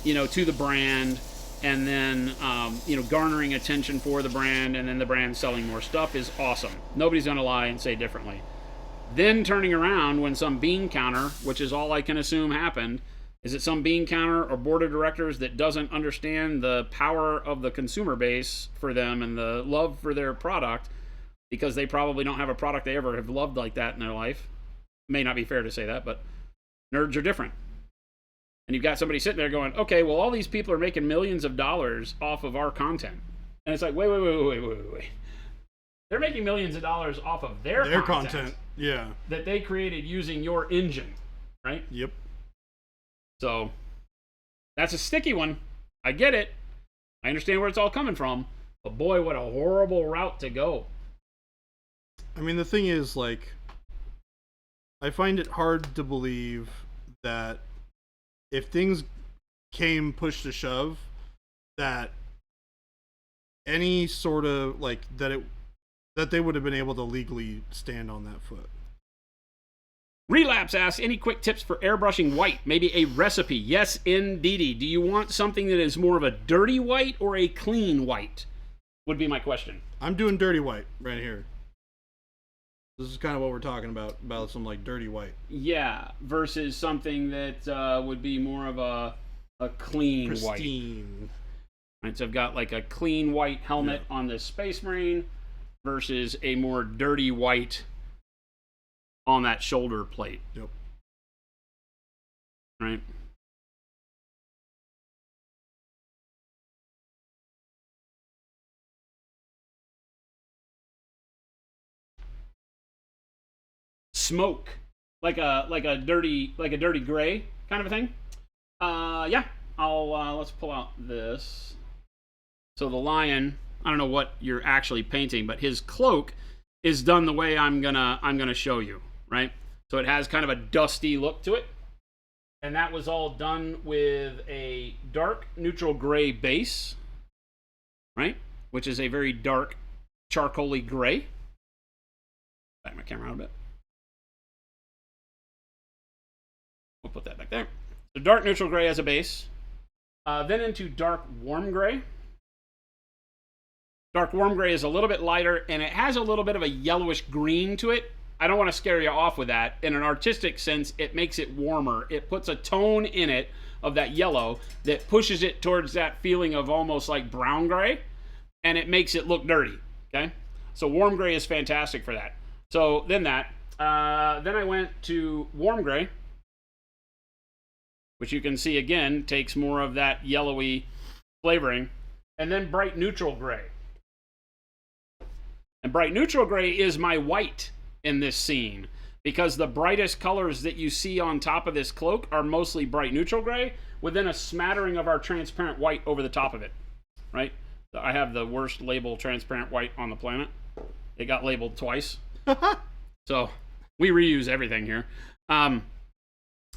to the brand, and then, garnering attention for the brand, and then the brand selling more stuff is awesome. Nobody's going to lie and say differently. Then turning around when some bean counter, which is all I can assume happened, is it some bean counter or board of directors that doesn't understand the power of the consumer base for them and the love for their product, because they probably don't have a product they ever have loved like that in their life. May not be fair to say that, but nerds are different. And you've got somebody sitting there going, okay, well, all these people are making millions of dollars off of our content. And it's like, wait. They're making millions of dollars off of their content. Yeah. That they created using your engine, right? Yep. So that's a sticky one. I get it. I understand where it's all coming from. But boy, what a horrible route to go. I mean, the thing is, like, I find it hard to believe that if things came push to shove, that any sort of, like, that they would have been able to legally stand on that foot. Relapse asks, any quick tips for airbrushing white? Maybe a recipe. Yes, indeedy. Do you want something that is more of a dirty white or a clean white? Would be my question. I'm doing dirty white right here. This is kind of what we're talking about some, like, dirty white. Yeah, versus something that would be more of a clean white. Pristine. Right, so I've got like a clean white helmet on this Space Marine versus a more dirty white on that shoulder plate. Yep. Right? Smoke. Like a dirty gray kind of a thing. Yeah. I'll let's pull out this. So the lion, I don't know what you're actually painting, but his cloak is done the way I'm gonna show you, right? So it has kind of a dusty look to it. And that was all done with a dark neutral gray base, right? Which is a very dark charcoaly gray. Back my camera out a bit. We'll put that back there. So dark neutral gray as a base. Then into dark warm gray. Dark warm gray is a little bit lighter, and it has a little bit of a yellowish green to it. I don't want to scare you off with that. In an artistic sense, it makes it warmer. It puts a tone in it of that yellow that pushes it towards that feeling of almost like brown gray, and it makes it look dirty, okay? So warm gray is fantastic for that. So then I went to warm gray, which you can see again takes more of that yellowy flavoring, and then bright neutral gray. And bright neutral gray is my white in this scene, because the brightest colors that you see on top of this cloak are mostly bright neutral gray, within a smattering of our transparent white over the top of it, right? I have the worst label transparent white on the planet. It got labeled twice. So we reuse everything here.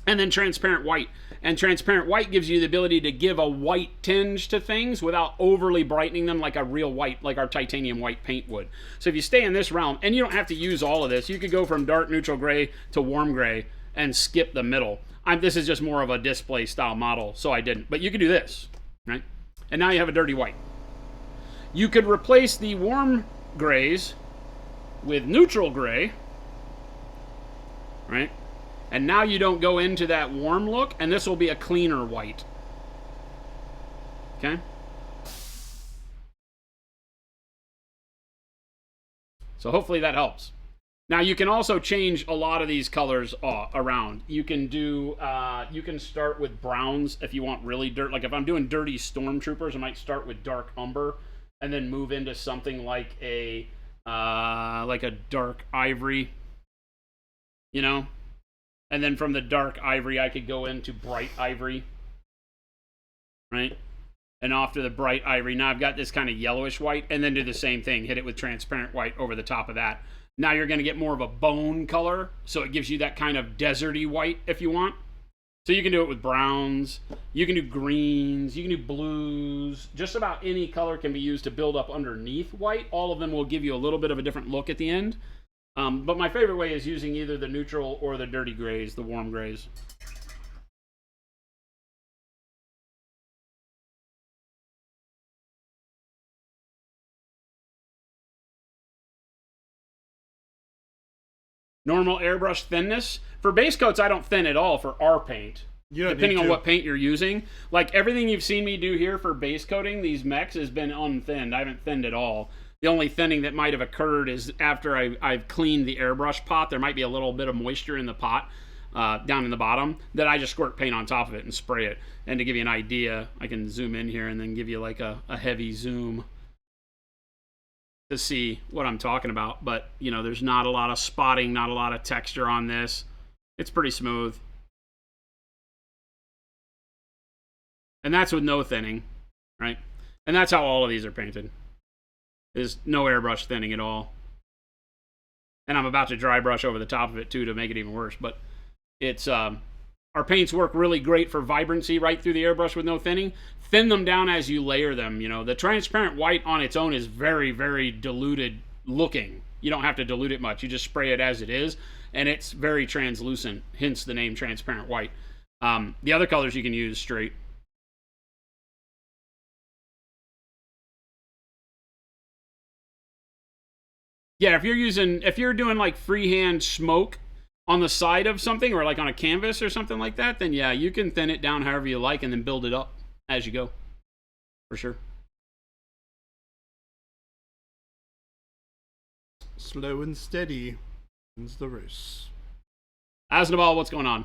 And then transparent white. And transparent white gives you the ability to give a white tinge to things without overly brightening them like a real white, like our titanium white paint would. So if you stay in this realm, and you don't have to use all of this, you could go from dark neutral gray to warm gray and skip the middle. This is just more of a display style model, so I didn't. But you could do this, right? And now you have a dirty white. You could replace the warm grays with neutral gray, right? And now you don't go into that warm look, and this will be a cleaner white. Okay? So hopefully that helps. Now you can also change a lot of these colors around. You can do, you can start with browns if you want really dirt. Like if I'm doing dirty stormtroopers, I might start with dark umber and then move into something like a dark ivory, you know? And then from the dark ivory, I could go into bright ivory, right? And off to the bright ivory. Now I've got this kind of yellowish white, and then do the same thing. Hit it with transparent white over the top of that. Now you're going to get more of a bone color, so it gives you that kind of deserty white if you want. So you can do it with browns. You can do greens. You can do blues. Just about any color can be used to build up underneath white. All of them will give you a little bit of a different look at the end. But my favorite way is using either the neutral or the dirty grays, the warm grays. Normal airbrush thinness. For base coats, I don't thin at all for our paint. Depending on what paint you're using. Like everything you've seen me do here for base coating, these mechs has been unthinned. I haven't thinned at all. The only thinning that might have occurred is after I've cleaned the airbrush pot. There might be a little bit of moisture in the pot. down in the bottom, then I just squirt paint on top of it and spray it. And to give you an idea, I can zoom in here and then give you like a heavy zoom to see what I'm talking about. But, you know, there's not a lot of spotting, not a lot of texture on this. It's pretty smooth. And that's with no thinning, right? And that's how all of these are painted. There's no airbrush thinning at all. And I'm about to dry brush over the top of it too to make it even worse. But it's our paints work really great for vibrancy right through the airbrush with no thinning. Thin them down as you layer them. You know, the transparent white on its own is very, very diluted looking. You don't have to dilute it much. You just spray it as it is, and it's very translucent. Hence the name transparent white. The other colors you can use straight. Yeah, if you're doing like freehand smoke on the side of something or like on a canvas or something like that, then yeah, you can thin it down however you like and then build it up as you go. For sure. Slow and steady wins the race. Asnabal, what's going on?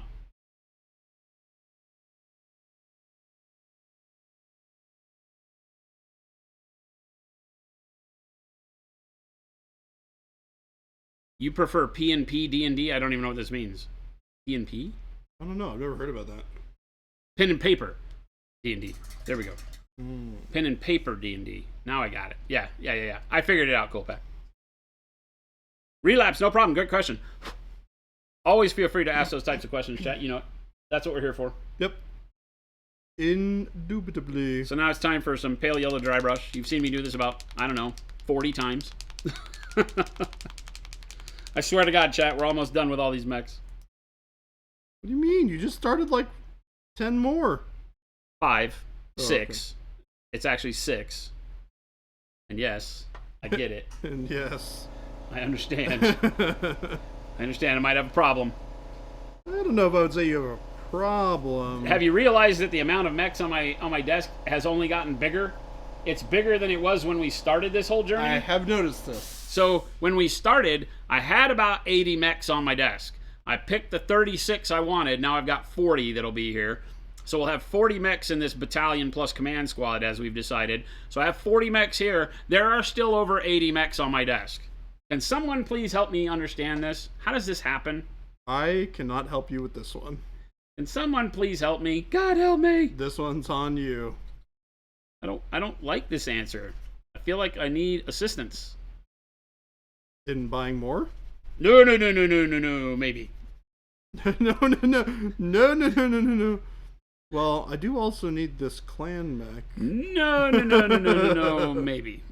You prefer P&P D&D? I don't even know what this means. P&P? I don't know. I've never heard about that. Pen and paper D&D. There we go. Pen and paper D&D. Now I got it. Yeah. I figured it out, Coolpack. Relapse, no problem. Good question. Always feel free to ask those types of questions, chat. You know, that's what we're here for. Yep. Indubitably. So now it's time for some pale yellow dry brush. You've seen me do this about, I don't know, 40 times. I swear to God, chat, we're almost done with all these mechs. What do you mean? You just started like 10 more. 5, 6. Okay. It's actually 6. And yes, I get it. And yes. I understand. I understand I might have a problem. I don't know if I would say you have a problem. Have you realized that the amount of mechs on my desk has only gotten bigger? It's bigger than it was when we started this whole journey. I have noticed this. So when we started, I had about 80 mechs on my desk. I picked the 36 I wanted. Now I've got 40 that'll be here. So we'll have 40 mechs in this battalion plus command squad as we've decided. So I have 40 mechs here. There are still over 80 mechs on my desk. Can someone please help me understand this? How does this happen? I cannot help you with this one. Can someone please help me? God help me! This one's on you. I don't like this answer. I feel like I need assistance. In buying more? No, maybe. No. Well, I do also need this clan mech. No, maybe.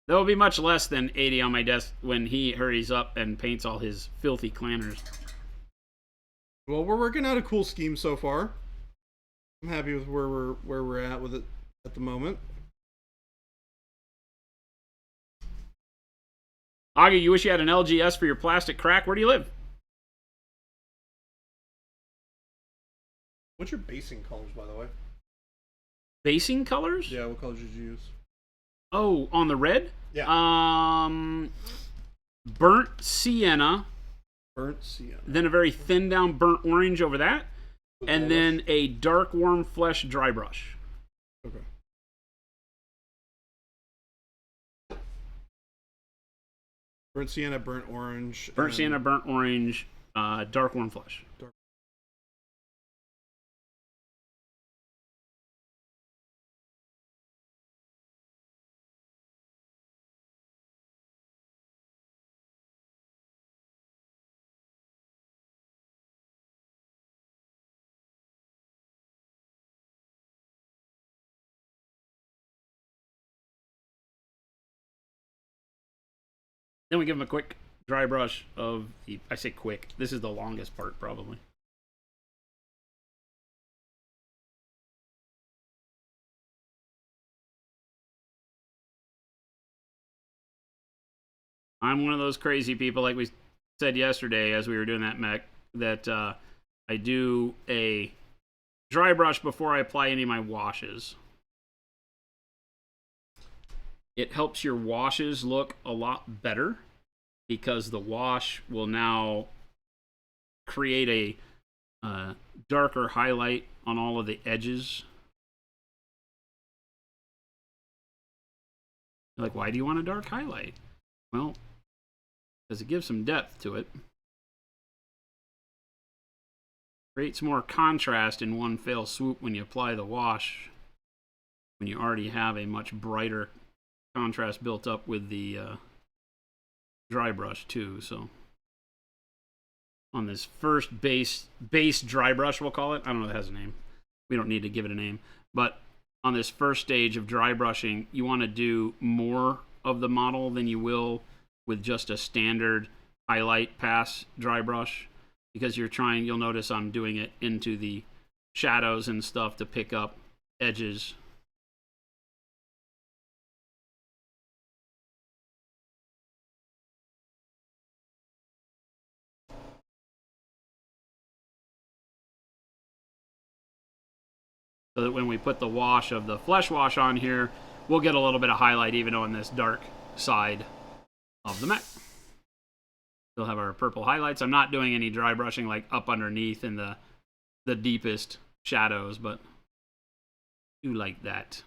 There will be much less than 80 on my desk when he hurries up and paints all his filthy clanners. Well, we're working out a cool scheme so far. I'm happy with where we're at with it at the moment. Augie, you wish you had an LGS for your plastic crack. Where do you live? What's your basing colors, by the way? Basing colors? Yeah, what colors did you use? Oh, on the red? Yeah. Burnt sienna. Burnt sienna. Then a very thin down burnt orange over that. And then a dark warm flesh dry brush. Okay. Burnt sienna, burnt orange. Burnt sienna, burnt orange, dark warm flesh. Then we give them a quick dry brush of the, I say quick, this is the longest part probably. I'm one of those crazy people, like we said yesterday as we were doing that mech, that I do a dry brush before I apply any of my washes. It helps your washes look a lot better because the wash will now create a darker highlight on all of the edges. Like, why do you want a dark highlight? Well, because it gives some depth to it. Creates more contrast in one fell swoop when you apply the wash, when you already have a much brighter contrast built up with the dry brush too. So on this first base dry brush, we'll call it, I don't know if it has a name, we don't need to give it a name, but on this first stage of dry brushing, you want to do more of the model than you will with just a standard highlight pass dry brush, because you'll notice I'm doing it into the shadows and stuff to pick up edges. So that when we put the wash of the flesh wash on here, we'll get a little bit of highlight even on this dark side of the mech. We'll have our purple highlights. I'm not doing any dry brushing like up underneath in the deepest shadows, but I do like that.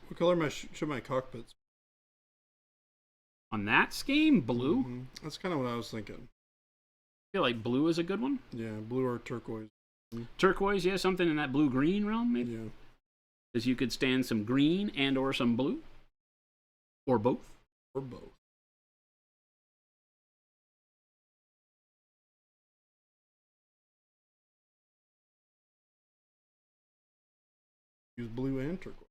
What color should my cockpits? On that scheme, blue. Mm-hmm. That's kind of what I was thinking. I feel like blue is a good one. Yeah, blue or turquoise. Turquoise, yeah, something in that blue-green realm, maybe? Yeah. Because you could stand some green and or some blue. Or both. Or both. Use blue and turquoise.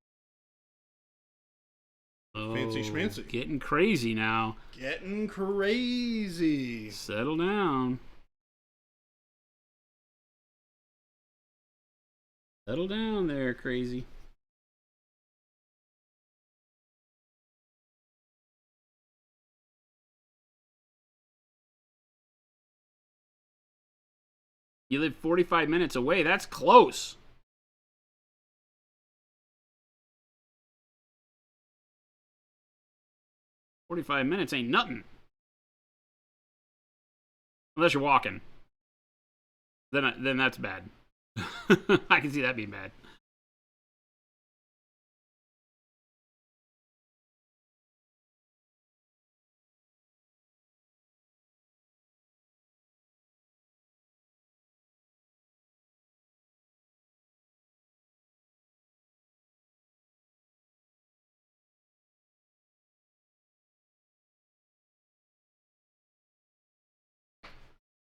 Oh, Fancy schmancy. Getting crazy now. Getting crazy. Settle down. Settle down there, crazy. You live 45 minutes away. That's close. $45 ain't nothing. Unless you're walking. Then that's bad. I can see that being bad.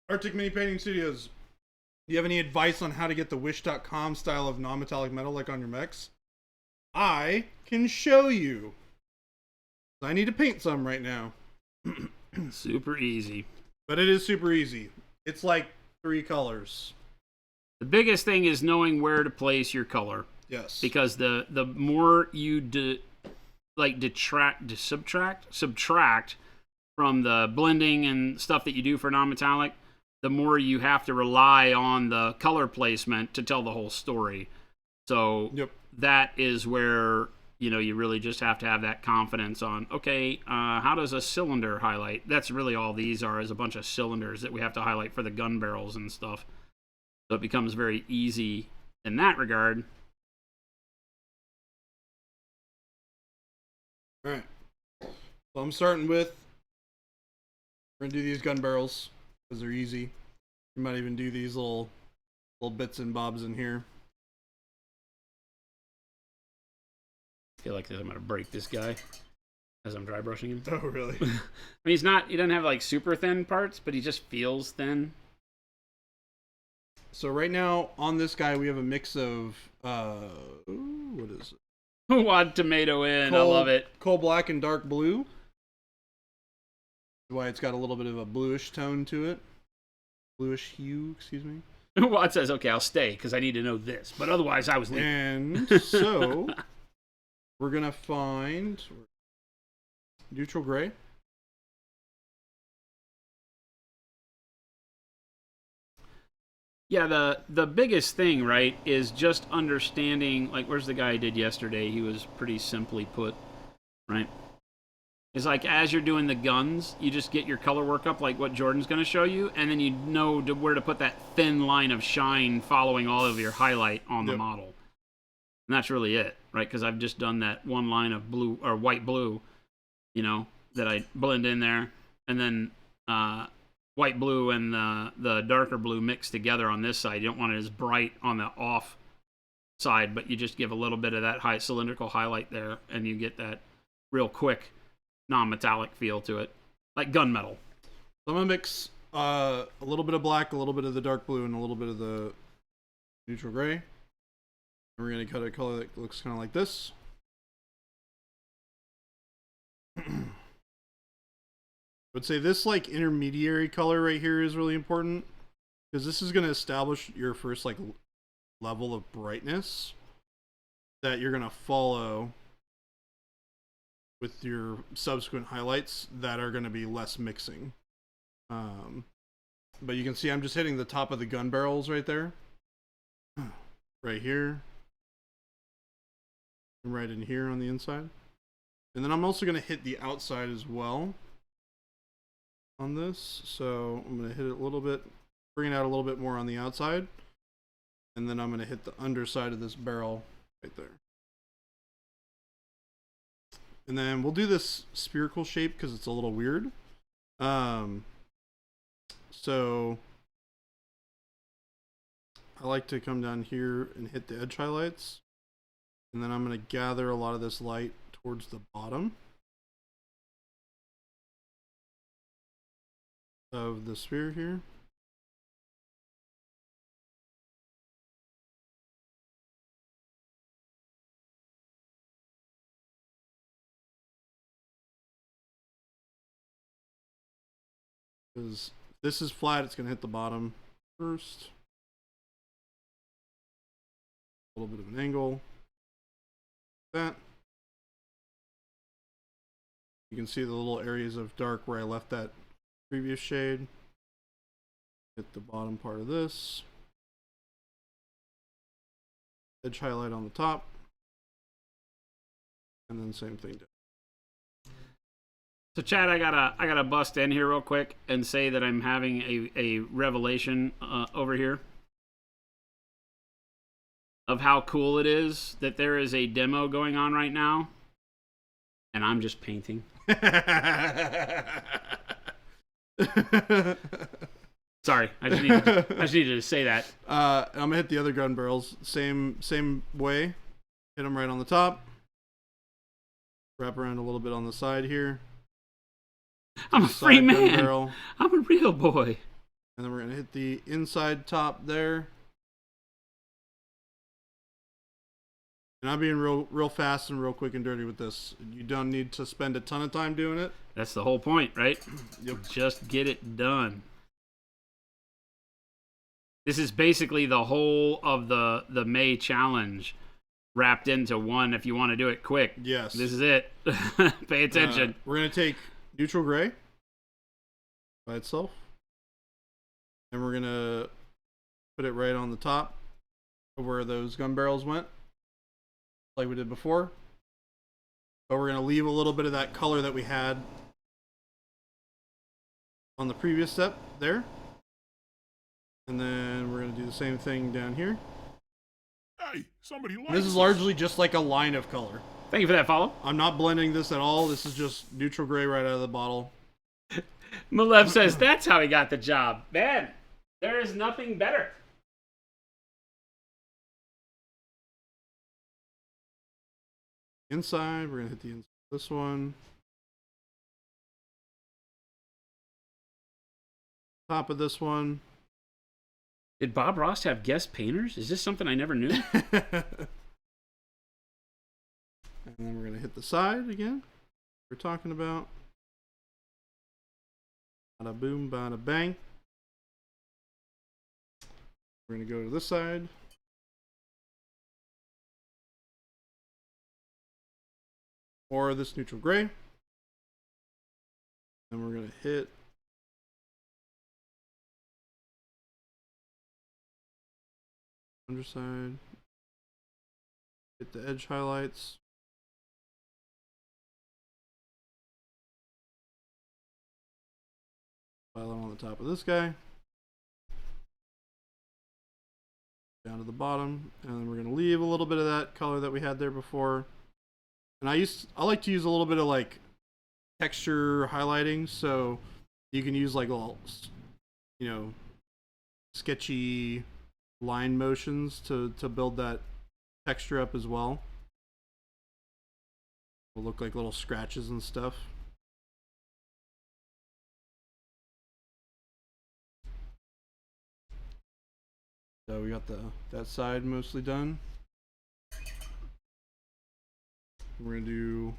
Arctic Mini Painting Studios. Do you have any advice on how to get the Wish.com style of non-metallic metal like on your mechs? I can show you. I need to paint some right now. Super easy. But it is super easy. It's like 3 colors. The biggest thing is knowing where to place your color. Yes. Because the more you subtract from the blending and stuff that you do for non-metallic, the more you have to rely on the color placement to tell the whole story. So that is where, you really just have to have that confidence on, okay, how does a cylinder highlight? That's really all these are, is a bunch of cylinders that we have to highlight for the gun barrels and stuff. So it becomes very easy in that regard. All right. So I'm starting with, we're going to do these gun barrels because they're easy. We might even do these little bits and bobs in here. I feel like I'm going to break this guy as I'm dry brushing him. Oh, really? I mean, he doesn't have like super thin parts, but he just feels thin. So right now on this guy, we have a mix of, what is it? Wad tomato in, I love it. Coal black and dark blue. That's why it's got a little bit of a bluish tone to it. Bluish hue, excuse me. Wad says, okay, I'll stay because I need to know this. But otherwise, I was leaving. And so, we're going to find neutral gray. Yeah, the biggest thing, right, is just understanding, like, where's the guy I did yesterday? He was pretty simply put, right? is like as you're doing the guns, you just get your color work up like what Jordan's going to show you, and then you know where to put that thin line of shine following all of your highlight on the model. And that's really it, right? Because I've just done that one line of blue or white blue, you know, that I blend in there, and then white blue and the darker blue mixed together on this side. You don't want it as bright on the off side, but you just give a little bit of that high cylindrical highlight there, and you get that real quick non-metallic feel to it, like gunmetal. So I'm gonna mix a little bit of black, a little bit of the dark blue, and a little bit of the neutral gray. And we're gonna cut a color that looks kind of like this. I would say this like intermediary color right here is really important, because this is gonna establish your first like level of brightness that you're gonna follow with your subsequent highlights that are going to be less mixing. But you can see I'm just hitting the top of the gun barrels right there. Right here. And right in here on the inside. And then I'm also going to hit the outside as well on this. So I'm going to hit it a little bit, bring it out a little bit more on the outside. And then I'm going to hit the underside of this barrel right there. And then we'll do this spherical shape because it's a little weird. So I like to come down here and hit the edge highlights. And then I'm going to gather a lot of this light towards the bottom of the sphere here. Because this is flat, it's going to hit the bottom first. A little bit of an angle. Like that. You can see the little areas of dark where I left that previous shade. Hit the bottom part of this. Edge highlight on the top. And then same thing down. So Chad, I gotta bust in here real quick and say that I'm having a revelation over here of how cool it is that there is a demo going on right now, and I'm just painting. Sorry, I just needed to say that. I'm gonna hit the other gun barrels same way. Hit them right on the top. Wrap around a little bit on the side here. I'm a free man. Barrel. I'm a real boy. And then we're going to hit the inside top there. And I'm being real fast and real quick and dirty with this. You don't need to spend a ton of time doing it. That's the whole point, right? Yep. Just get it done. This is basically the whole of the May challenge wrapped into one if you want to do it quick. Yes. This is it. Pay attention. We're going to take neutral gray by itself. And we're going to put it right on the top of where those gun barrels went, like we did before. But we're going to leave a little bit of that color that we had on the previous step there. And then we're going to do the same thing down here. Hey, somebody likes This is largely just like a line of color. Thank you for that follow. I'm not blending this at all. This is just neutral gray right out of the bottle. Malev says that's how he got the job. Man, there is nothing better. Inside, we're going to hit the inside of this one. Top of this one. Did Bob Ross have guest painters? Is this something I never knew? And then we're going to hit the side again. We're talking about. Bada boom, bada bang. We're going to go to this side. Or this neutral gray. And we're going to hit underside. Hit the edge highlights. Violet on the top of this guy. Down to the bottom, and then we're gonna leave a little bit of that color that we had there before. And I like to use a little bit of like texture highlighting, so you can use like little, you know, sketchy line motions to build that texture up as well. Will look like little scratches and stuff. So we got that side mostly done. We're gonna do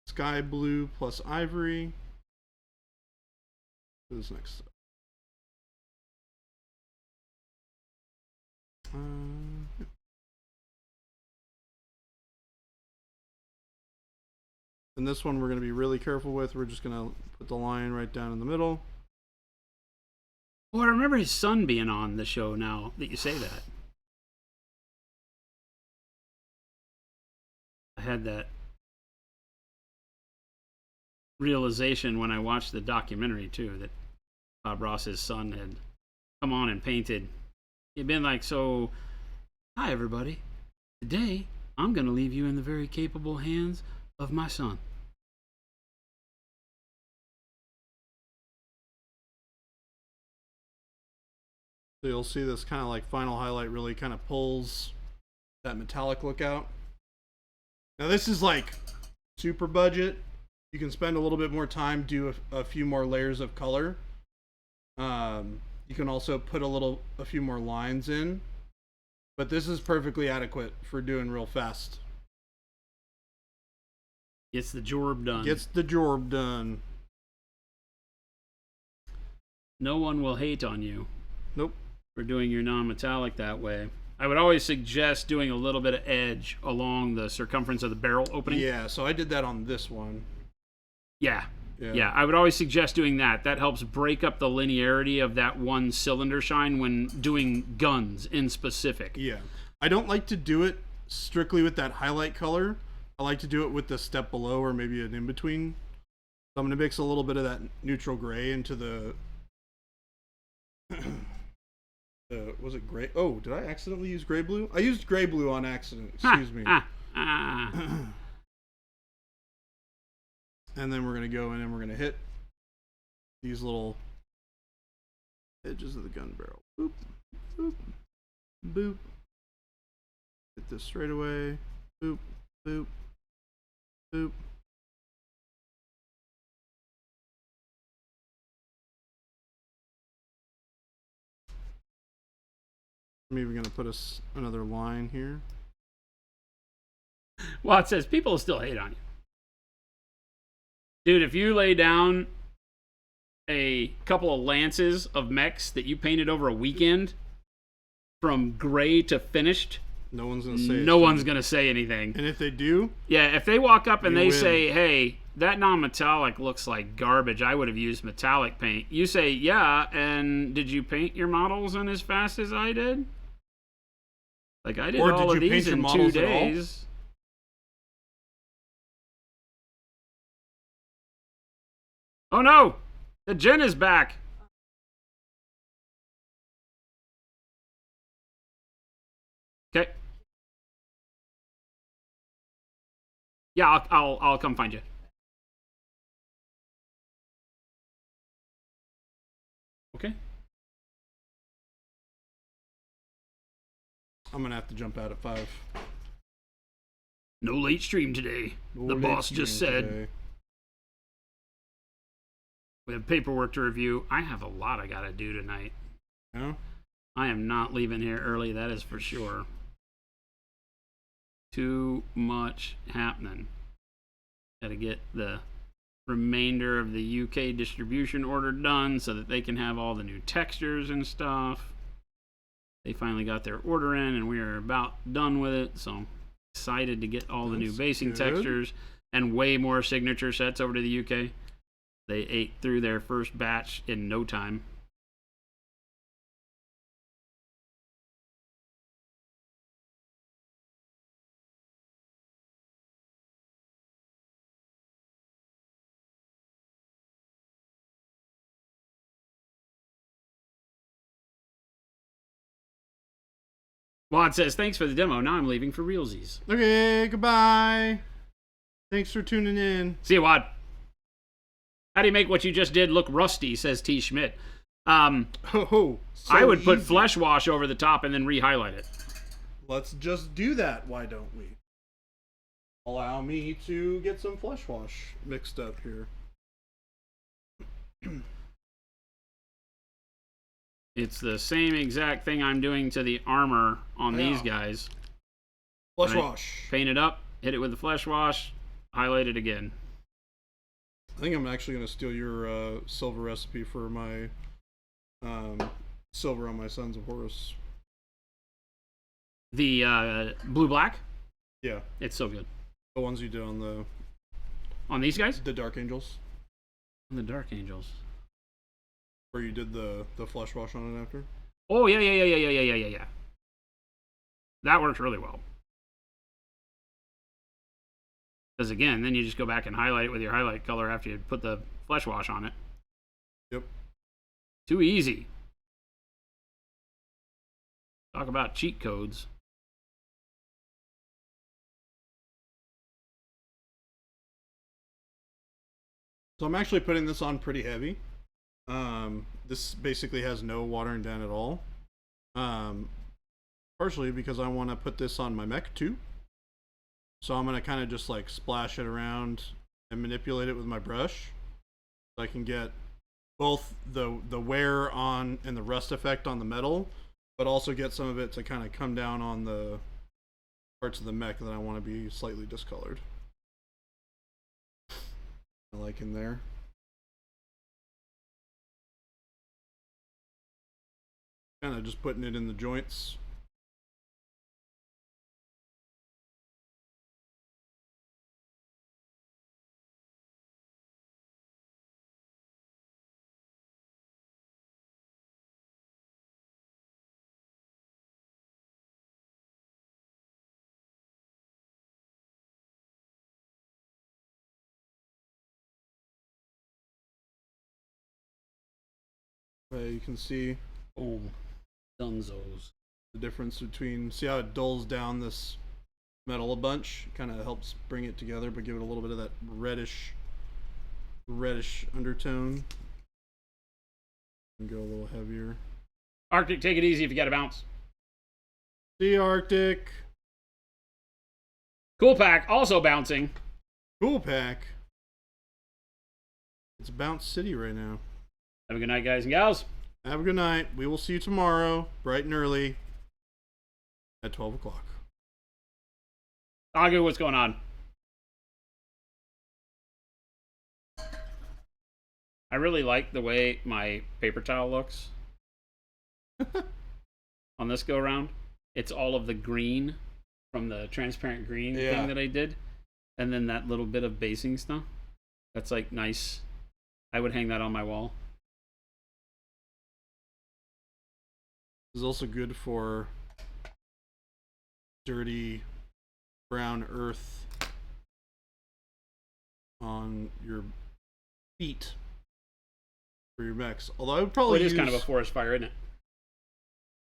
sky blue plus ivory for this next step. And this one we're going to be really careful with. We're just going to put the line right down in the middle. Well, I remember his son being on the show now that you say that. I had that realization when I watched the documentary, too, that Bob Ross's son had come on and painted. He'd been like, so, hi, everybody. Today, I'm going to leave you in the very capable hands of my son. So you'll see this kind of like final highlight really kind of pulls that metallic look out. Now this is like super budget. You can spend a little bit more time, do a few more layers of color. You can also put a few more lines in. But this is perfectly adequate for doing real fast. Gets the job done. Gets the job done. No one will hate on you. Nope. For doing your non-metallic that way. I would always suggest doing a little bit of edge along the circumference of the barrel opening. Yeah, so I did that on this one. Yeah. I would always suggest doing that. That helps break up the linearity of that one cylinder shine when doing guns in specific. Yeah. I don't like to do it strictly with that highlight color. I like to do it with the step below or maybe an in-between. So I'm going to mix a little bit of that neutral gray into the... was it gray? Oh, did I accidentally use gray blue? I used gray blue on accident. Excuse me. And then we're going to go in and we're going to hit these little edges of the gun barrel. Boop, boop, boop. Hit this straight away. Boop, boop, boop. I'm even going to put another line here. Well, it says people still hate on you. Dude, if you lay down a couple of lances of mechs that you painted over a weekend from gray to finished, no one's going to say no one's going to say anything. And if they do, yeah, if they walk up and they win. say, hey, that non-metallic looks like garbage, I would have used metallic paint. You say, yeah, and did you paint your models in as fast as I did? Like, I did all of these in 2 days. Oh no! The gin is back! Okay. Yeah, I'll come find you. Okay. I'm gonna have to jump out at 5. No late stream today. The boss just said. Today. We have paperwork to review. I have a lot I gotta do tonight. Yeah? I am not leaving here early, that is for sure. Too much happening. Gotta get the remainder of the UK distribution order done so that they can have all the new textures and stuff. They finally got their order in and we are about done with it, so excited to get all the new basing textures and way more signature sets over to the UK. They ate through their first batch in no time. Wad says, thanks for the demo. Now I'm leaving for realsies. Okay, goodbye. Thanks for tuning in. See you, Wad. How do you make what you just did look rusty, says T. Schmidt. So I would put easy. flesh wash over the top and then re-highlight it. Let's just do that, why don't we? Allow me to get some flesh wash mixed up here. It's the same exact thing I'm doing to the armor on these guys. Flesh Right. wash. Paint it up, hit it with the flesh wash, highlight it again. I think I'm actually going to steal your silver recipe for my silver on my Sons of Horus. The blue-black, Yeah, it's so good. the ones you did on On these guys? the Dark Angels, The Dark Angels. where you did the flesh wash on it after. Oh, yeah. That worked really well. Because again, then you just go back and highlight it with your highlight color after you put the flesh wash on it. Yep. Too easy. Talk about cheat codes. So I'm actually putting this on pretty heavy. This basically has no watering down at all. Partially because I want to put this on my mech too. So I'm going to kind of just like splash it around and manipulate it with my brush. So I can get both the wear on and the rust effect on the metal, but also get some of it to kind of come down on the parts of the mech that I want to be slightly discolored. Like in there. Kind of just putting it in the joints. You can see Oh, dunzos. the difference between, see how it dulls down this metal a bunch? Kind of helps bring it together, but give it a little bit of that reddish undertone. And go a little heavier. Arctic, take it easy if you gotta bounce. See Arctic. Cool Pack, also bouncing. Cool Pack. It's Bounce City right now. Have a good night, guys and gals. Have a good night. We will see you tomorrow, bright and early, at 12 o'clock. Agu, what's going on? I really like the way my paper towel looks on this go around. It's all of the green from the transparent green thing that I did, and then that little bit of basing stuff. That's like nice. I would hang that on my wall. This is also good for dirty brown earth on your feet for your mechs. Although I would probably Well, it is use... kind of a forest fire, isn't it?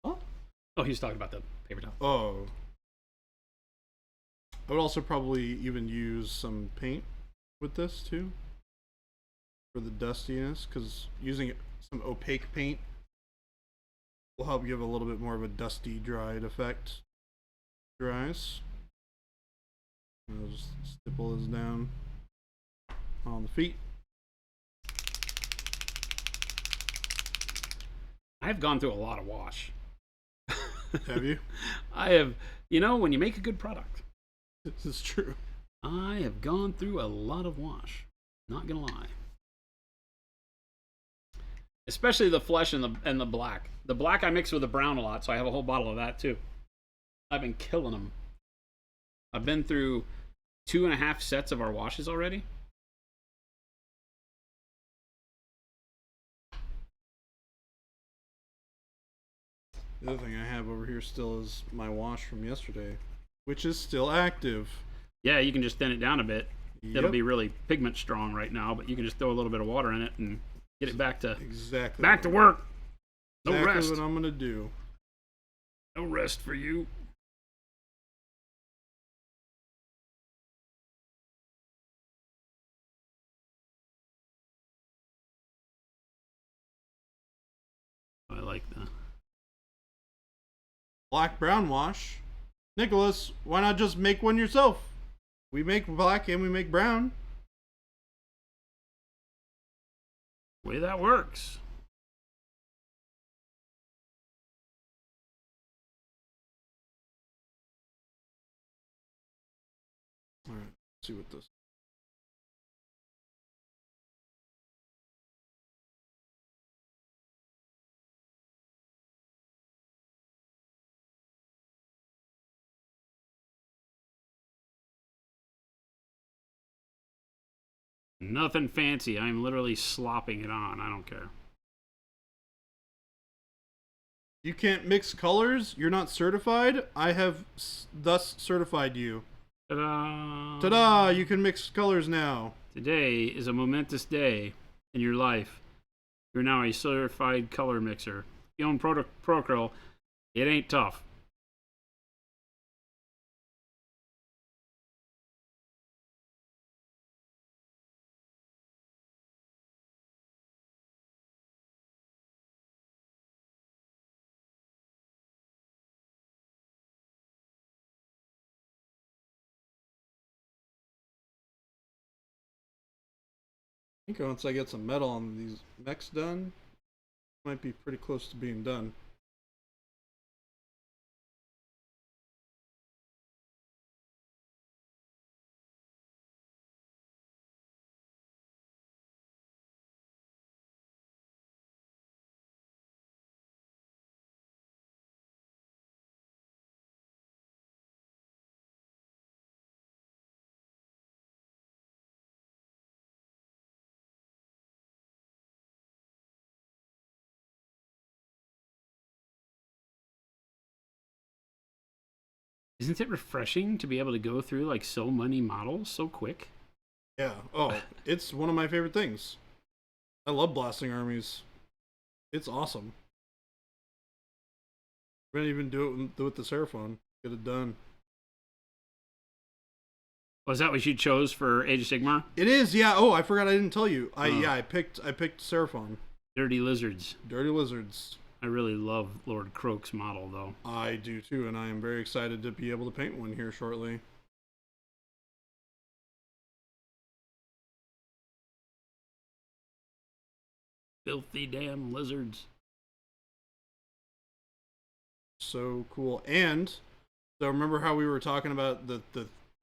Huh? Oh, he was talking about the paper towel. Oh. I would also probably even use some paint with this too. For the dustiness, because using some opaque paint will help give a little bit more of a dusty, dried effect. Dries. And I'll just stipple this down on the feet. I've gone through a lot of wash. Have you? I have, you know, when you make a good product, This is true. I have gone through a lot of wash. Not gonna lie. Especially the flesh and the black. The black I mix with the brown a lot, so I have a whole bottle of that too. I've been killing them. I've been through 2.5 sets of our washes already. The other thing I have over here still is my wash from yesterday, which is still active. Yeah, you can just thin it down a bit. It'll Yep. be really pigment strong right now, but you can just throw a little bit of water in it and get it back to Exactly. work. No Exactly rest. what I'm gonna do. No rest for you. I like that. Black brown wash. Nicholas, why not just make one yourself? We make black and we make brown. Way that works. All right, let's see what this. Nothing fancy. I'm literally slopping it on. I don't care. You can't mix colors? You're not certified? I have thus certified you. Ta-da! Ta-da! You can mix colors now. Today is a momentous day in your life. You're now a certified color mixer. If you own Acryl, it ain't tough. I think once I get some metal on these mechs done, might be pretty close to being done. Isn't it refreshing to be able to go through like so many models so quick? Yeah. Oh, it's one of my favorite things. I love blasting armies. It's awesome. We're gonna even do it with the Seraphon. Get it done. Was that what you chose for Age of Sigmar? It is, yeah. Oh, I forgot I didn't tell you. I picked Seraphon. Dirty Lizards. Dirty Lizards. I really love Lord Croak's model, though. I do too, and I am very excited to be able to paint one here shortly. Filthy damn lizards. So cool. And so remember how we were talking about the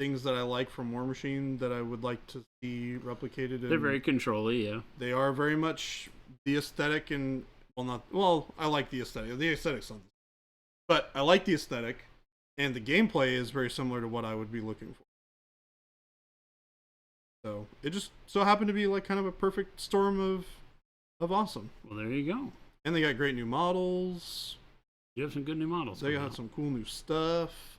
things that I like from War Machine that I would like to see replicated in... They're very control-y, yeah. They are very much the aesthetic and... I like the aesthetic. The aesthetic's not... But I like the aesthetic, and the gameplay is very similar to what I would be looking for. So, it just so happened to be like kind of a perfect storm of awesome. Well, there you go. And they got great new models. You have some good new models. They got some cool new stuff.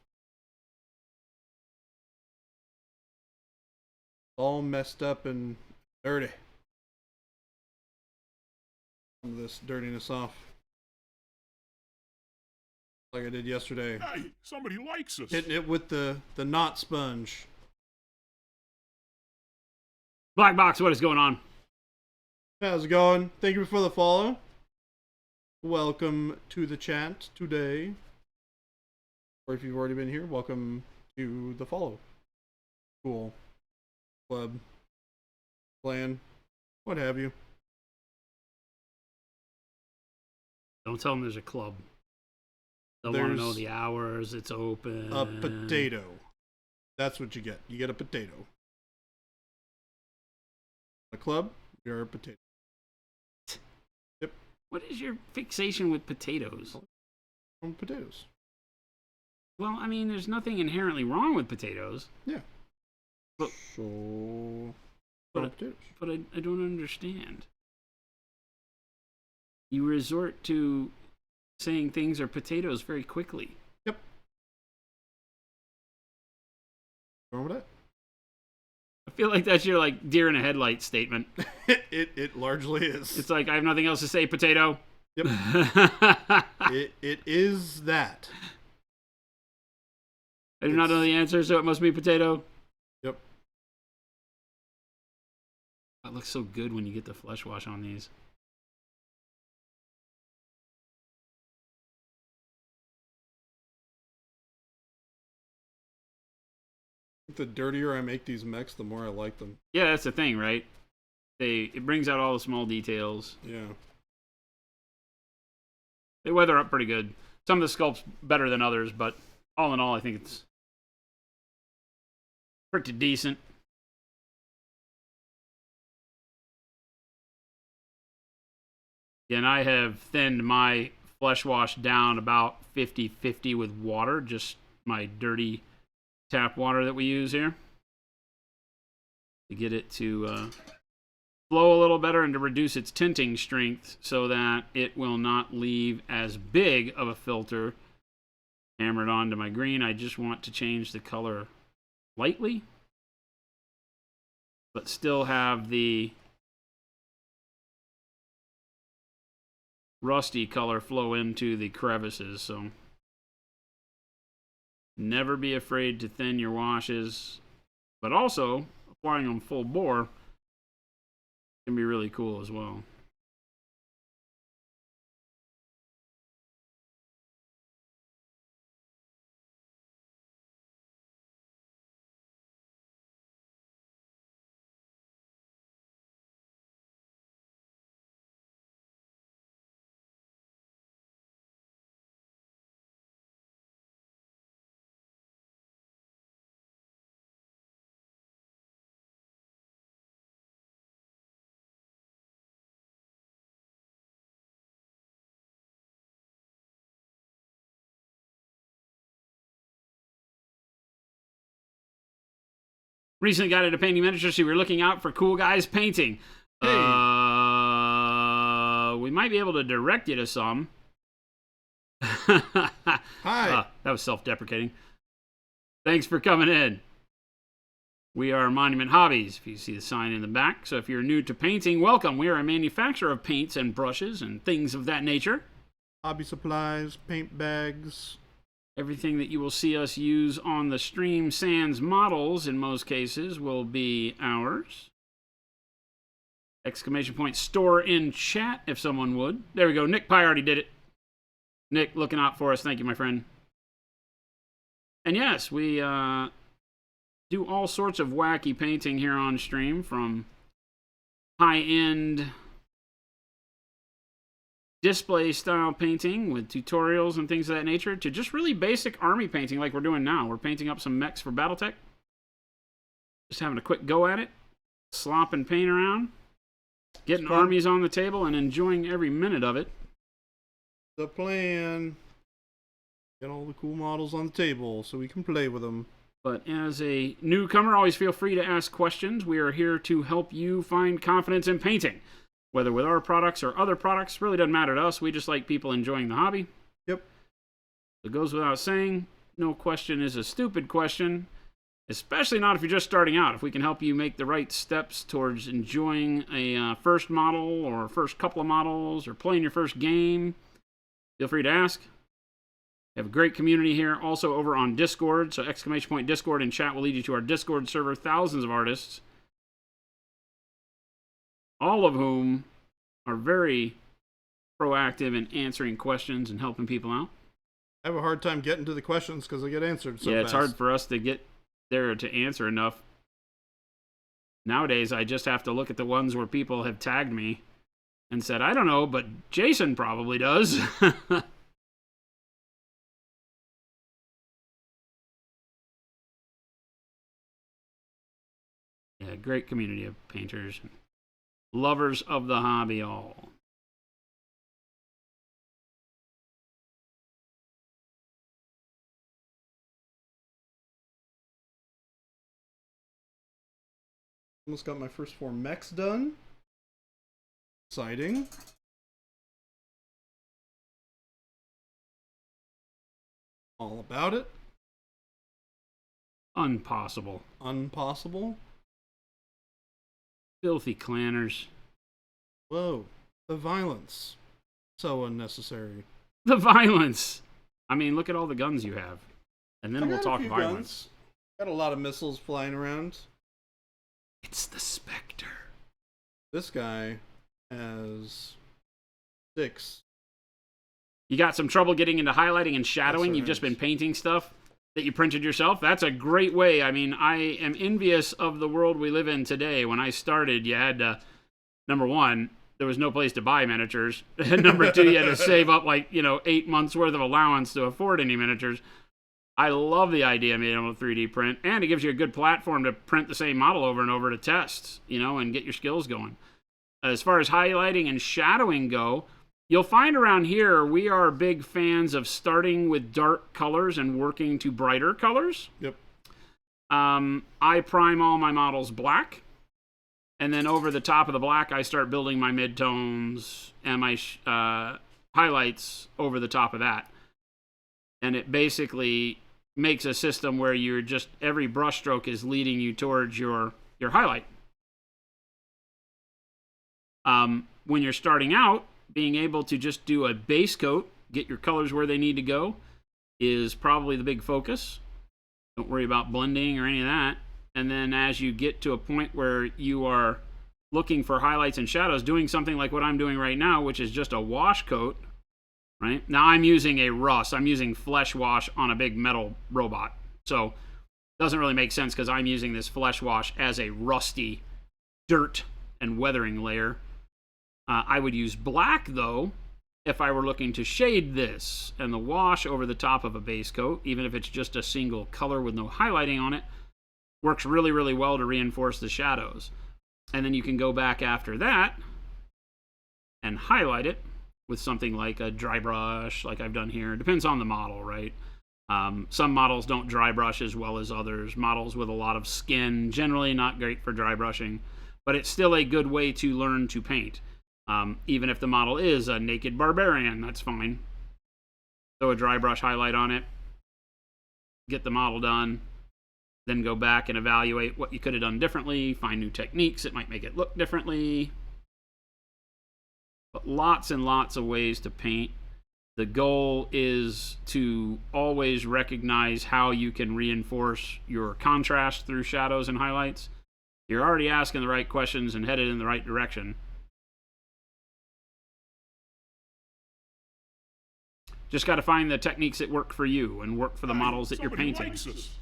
All messed up and dirty. Some of this dirtiness off. Like I did yesterday. Hey, somebody likes us. Hitting it with the knot sponge. Black Box, what is going on? How's it going? Thank you for the follow. Welcome to the chat today. Or if you've already been here, welcome to the follow. Cool. Club. Clan. What have you. Don't tell them there's a club. They'll want to know the hours it's open. A potato. That's what you get. You get a potato. A club, you're a potato. Yep. What is your fixation with potatoes? Potatoes. Well, I mean, there's nothing inherently wrong with potatoes. Yeah. But, potatoes. But I don't understand. You resort to saying things are potatoes very quickly. Yep. What's wrong with that? I feel like that's your like deer in a headlight statement. it largely is. It's like I have nothing else to say, potato. Yep. it is that. I do not know the answer, so it must be potato. Yep. That looks so good when you get the flesh wash on these. The dirtier I make these mechs, the more I like them. Yeah, that's the thing, right? It brings out all the small details. Yeah. They weather up pretty good. Some of the sculpts better than others, but all in all, I think it's pretty decent. And I have thinned my flesh wash down about 50-50 with water, just my dirty tap water that we use here, to get it to flow a little better and to reduce its tinting strength so that it will not leave as big of a filter hammered onto my green. I just want to change the color lightly, but still have the rusty color flow into the crevices. So never be afraid to thin your washes, but also applying them full bore can be really cool as well. Recently got into painting miniatures, so we were looking out for cool guys painting. Hey. We might be able to direct you to some. Hi. That was self-deprecating. Thanks for coming in. We are Monument Hobbies, if you see the sign in the back. So if you're new to painting, welcome. We are a manufacturer of paints and brushes and things of that nature. Hobby supplies, paint bags. Everything that you will see us use on the stream, sans models in most cases, will be ours. Exclamation point store in chat if someone would. There we go. Nick Pye already did it. Nick, looking out for us. Thank you, my friend. And yes, we do all sorts of wacky painting here on stream, from high-end display style painting with tutorials and things of that nature to just really basic army painting like we're doing now. We're painting up some mechs for Battletech. Just having a quick go at it, slopping paint around, getting armies on the table and enjoying every minute of it. The plan. Get all the cool models on the table so we can play with them. But as a newcomer, always feel free to ask questions. We are here to help you find confidence in painting. Whether with our products or other products, really doesn't matter to us. We just like people enjoying the hobby. Yep. It goes without saying, no question is a stupid question, especially not if you're just starting out. If we can help you make the right steps towards enjoying a first model or first couple of models or playing your first game, feel free to ask. We have a great community here, also over on Discord. So exclamation point Discord in chat will lead you to our Discord server. Thousands of artists, all of whom are very proactive in answering questions and helping people out. I have a hard time getting to the questions because they get answered so yeah, fast. it's hard for us to get there to answer enough. Nowadays, I just have to look at the ones where people have tagged me and said, I don't know, but Jason probably does. Yeah, great community of painters. Lovers of the hobby all. Almost got my first 4 mechs done. Exciting. All about it. Unpossible. Unpossible. Filthy clanners. Whoa. The violence. So unnecessary. The violence. I mean, look at all the guns you have. And then I we'll got a talk few violence. guns. Got a lot of missiles flying around. It's the Spectre. This guy has 6. You got some trouble getting into highlighting and shadowing. That's You've just right. been painting stuff that you printed yourself. That's a great way. I mean, I am envious of the world we live in today. When I started, you had to, number one, there was no place to buy miniatures. And number two, you had to save up 8 months worth of allowance to afford any miniatures. I love the idea of being able to 3D print, and it gives you a good platform to print the same model over and over to test, and get your skills going. As far as highlighting and shadowing go, you'll find around here we are big fans of starting with dark colors and working to brighter colors. Yep. I prime all my models black, and then over the top of the black, I start building my midtones and my highlights over the top of that. And it basically makes a system where you're just, every brush stroke is leading you towards your highlight. When you're starting out, being able to just do a base coat, get your colors where they need to go, is probably the big focus. Don't worry about blending or any of that. And then as you get to a point where you are looking for highlights and shadows, doing something like what I'm doing right now, which is just a wash coat, right? Now I'm using a rust. I'm using flesh wash on a big metal robot. So it doesn't really make sense because I'm using this flesh wash as a rusty dirt and weathering layer. I would use black, though, if I were looking to shade this. And the wash over the top of a base coat, even if it's just a single color with no highlighting on it, works really, really well to reinforce the shadows. And then you can go back after that and highlight it with something like a dry brush, like I've done here. It depends on the model, right? Some models don't dry brush as well as others. Models with a lot of skin, generally not great for dry brushing, but it's still a good way to learn to paint. Even if the model is a naked barbarian, that's fine. Throw a dry brush highlight on it, get the model done, then go back and evaluate what you could have done differently, find new techniques that might make it look differently. But lots and lots of ways to paint. The goal is to always recognize how you can reinforce your contrast through shadows and highlights. You're already asking the right questions and headed in the right direction. Just got to find the techniques that work for you and work for the models that you're Somebody painting. likes us.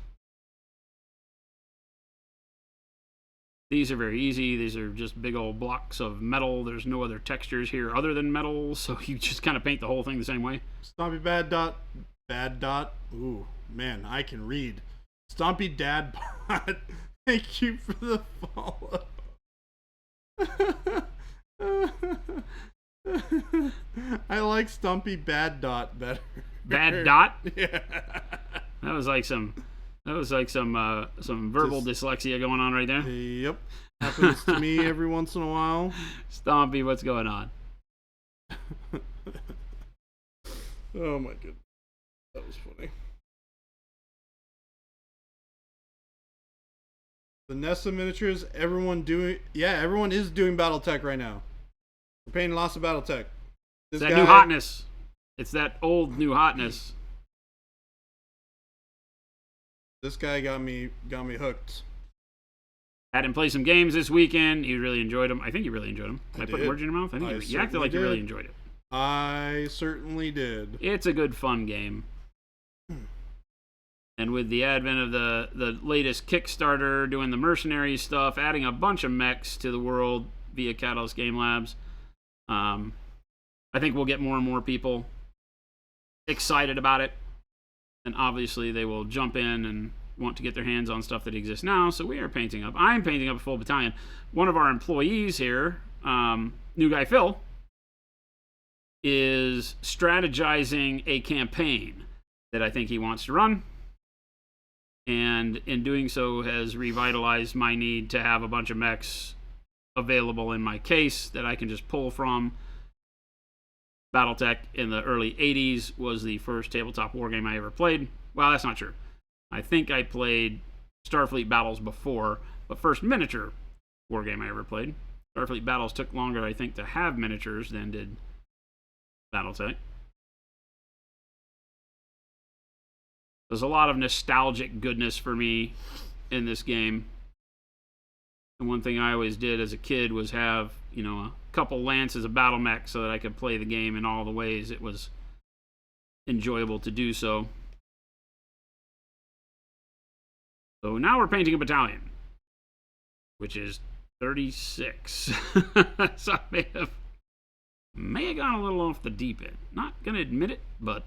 These are very easy. These are just big old blocks of metal. There's no other textures here other than metal, so you just kind of paint the whole thing the same way. Stompy bad dot. Ooh, man, I can read. Stompy Dad Bot. Thank you for the follow. I like Stumpy Bad Dot better. Bad dot? Yeah. That was like some verbal dyslexia going on right there. Yep. Happens to me every once in a while. Stompy, what's going on? Oh my goodness. That was funny. The Nessa miniatures, everyone is doing Battletech right now. We're painting lots of Battletech. It's that new hotness. It's that old new hotness. This guy got me hooked. Had him play some games this weekend. He really enjoyed them. I think you really enjoyed them. I I put did. words in your mouth? I think I you acted like certainly you really did. enjoyed it. I certainly did. It's a good, fun game. And with the advent of the latest Kickstarter, doing the mercenary stuff, adding a bunch of mechs to the world via Catalyst Game Labs, I think we'll get more and more people excited about it. And obviously they will jump in and want to get their hands on stuff that exists now. So we are painting up. I'm painting up a full battalion. One of our employees here, new guy Phil, is strategizing a campaign that I think he wants to run. And in doing so has revitalized my need to have a bunch of mechs available in my case that I can just pull from. Battletech in the early 80s was the first tabletop wargame I ever played. Well, that's not true. I think I played Starfleet Battles before, but first miniature wargame I ever played. Starfleet Battles took longer, I think, to have miniatures than did Battletech. There's a lot of nostalgic goodness for me in this game. And one thing I always did as a kid was have, a couple lances of battle mech so that I could play the game in all the ways it was enjoyable to do so. So now we're painting a battalion, which is 36. So I may have gone a little off the deep end. Not going to admit it, but...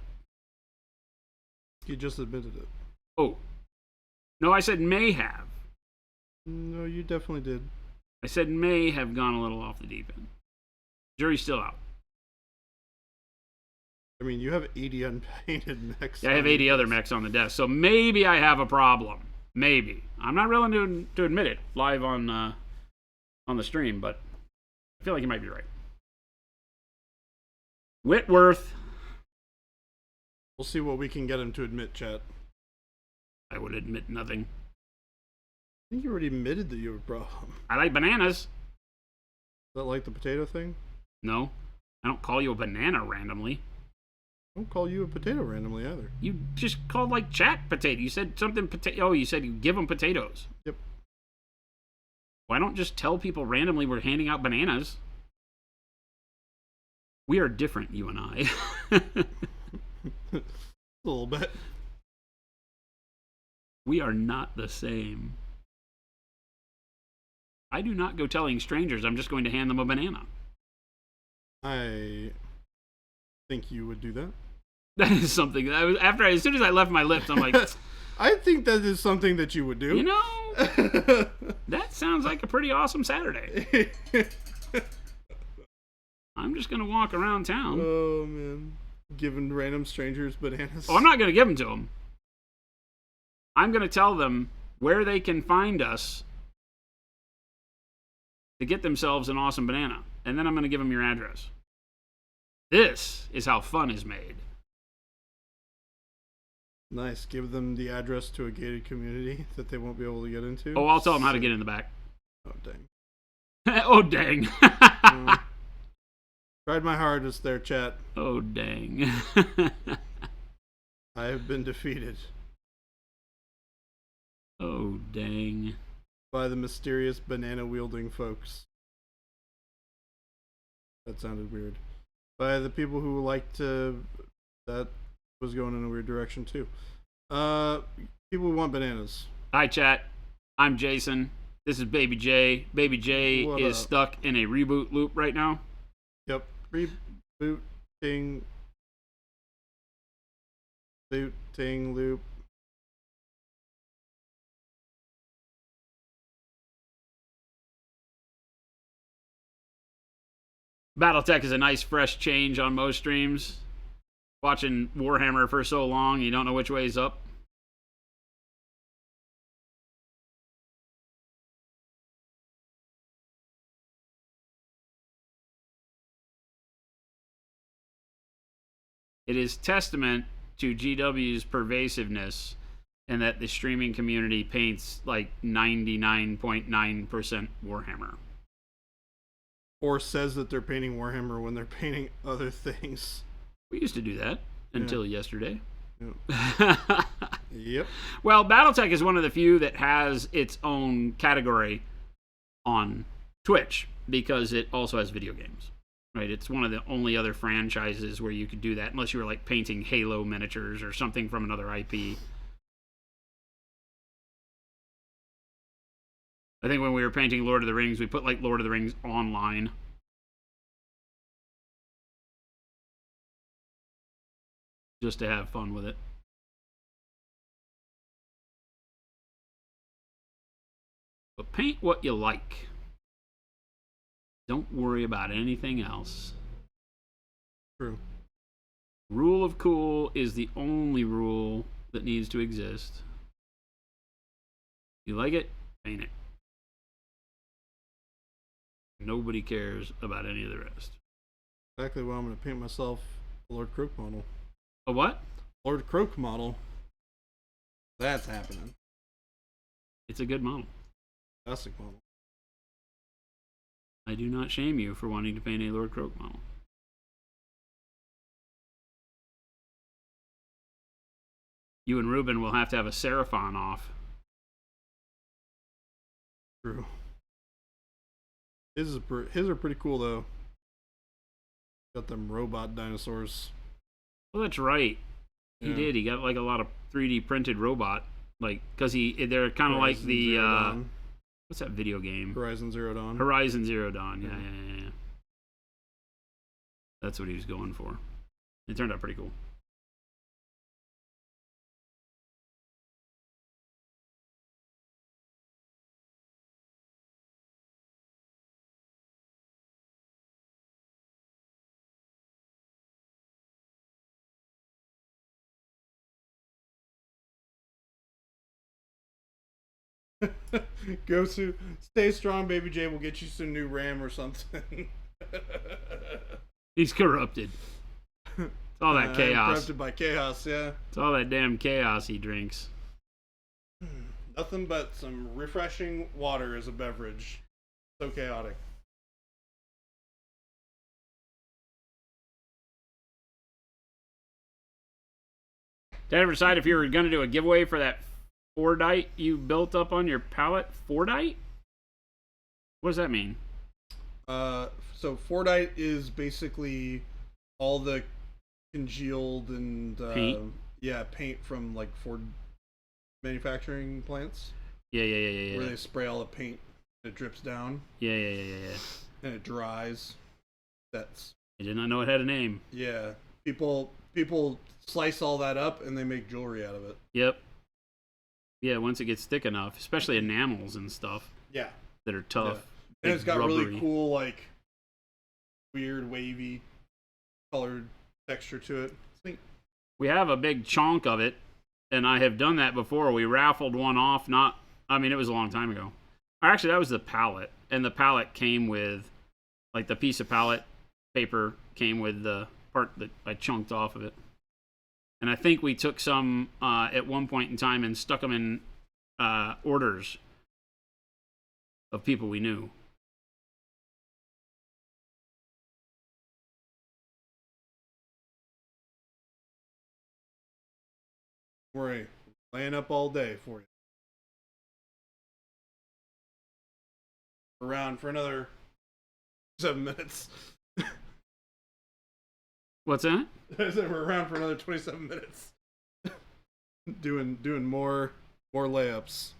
You just admitted it. Oh. No, I said may have. No, you definitely did. I said may have gone a little off the deep end. Jury's still out. I mean, you have 80 unpainted mechs. Yeah, I have 80 other mechs on the desk, so maybe I have a problem. Maybe. I'm not willing to admit it live on the stream, but I feel like you might be right. Whitworth. We'll see what we can get him to admit, chat. I would admit nothing. I think you already admitted that you have a problem. I like bananas. Is that like the potato thing? No. I don't call you a banana randomly. I don't call you a potato randomly either. You just called like chat potato. You said something potato. Oh, you said you give them potatoes. Yep. Why don't just tell people randomly we're handing out bananas? We are different, you and I. A little bit. We are not the same. I do not go telling strangers I'm just going to hand them a banana. I think you would do that. That is something that as soon as I left my lips, I'm like, I think that is something that you would do. That sounds like a pretty awesome Saturday. I'm just going to walk around town. Oh, man. Giving random strangers bananas. Oh, I'm not going to give them to them. I'm going to tell them where they can find us to get themselves an awesome banana. And then I'm going to give them your address. This is how fun is made. Nice. Give them the address to a gated community that they won't be able to get into. Oh, I'll tell them how to get in the back. Oh, dang. Oh, dang. Tried my hardest there, chat. Oh, dang. I have been defeated. Oh, dang. By the mysterious banana-wielding folks. That sounded weird. By the people who like to... That was going in a weird direction, too. People who want bananas. Hi, chat. I'm Jason. This is Baby J. Baby J What is up? stuck in a reboot loop right now. Yep. Rebooting. Booting loop. Battletech is a nice fresh change on most streams. Watching Warhammer for so long, you don't know which way is up. It is testament to GW's pervasiveness and that the streaming community paints like 99.9% Warhammer. Or says that they're painting Warhammer when they're painting other things. We used to do that until yesterday. Yep. Yep. Well, Battletech is one of the few that has its own category on Twitch because it also has video games. Right? It's one of the only other franchises where you could do that, unless you were like painting Halo miniatures or something from another IP. I think when we were painting Lord of the Rings, we put like Lord of the Rings online. Just to have fun with it. But paint what you like. Don't worry about anything else. True. Rule of cool is the only rule that needs to exist. You like it? Paint it. Nobody cares about any of the rest. Exactly why I'm going to paint myself a Lord Croak model. A what? Lord Croak model. That's happening. It's a good model. Classic model. I do not shame you for wanting to paint a Lord Croak model. You and Ruben will have to have a Seraphon off. True. His are pretty cool though. Got them robot dinosaurs. Well, that's right. He Yeah. did. He got like a lot of 3D printed robot, like because they're kind of like Horizon the Zero Dawn. what's that video game? Horizon Zero Dawn. Horizon Zero Dawn. Yeah. That's what he was going for. It turned out pretty cool. Go to stay strong, baby J. We'll get you some new RAM or something. He's corrupted. It's all that chaos. Corrupted by chaos, yeah. It's all that damn chaos he drinks. Nothing but some refreshing water as a beverage. So chaotic. Did I ever decide if you were going to do a giveaway for that Fordite you built up on your pallet? Fordite? What does that mean? So Fordite is basically all the congealed and Paint? paint from like Ford manufacturing plants Yeah. where they spray all the paint. It drips down Yeah. and it dries. That's I did not know it had a name. yeah. People slice all that up and they make jewelry out of it. Yep. Yeah, once it gets thick enough, especially enamels and stuff Yeah. that are tough. And it's got really rubbery. cool, like, weird, wavy, colored texture to it. It's neat. We have a big chunk of it, and I have done that before. We raffled one off. It was a long time ago. Actually, that was the pallet, and the pallet came with, like, the piece of pallet paper came with the part that I chunked off of it. And I think we took some at one point in time and stuck them in orders of people we knew. We're laying up all day for you. Around for another 7 minutes. What's that? I said we're around for another 27 minutes. doing more layups.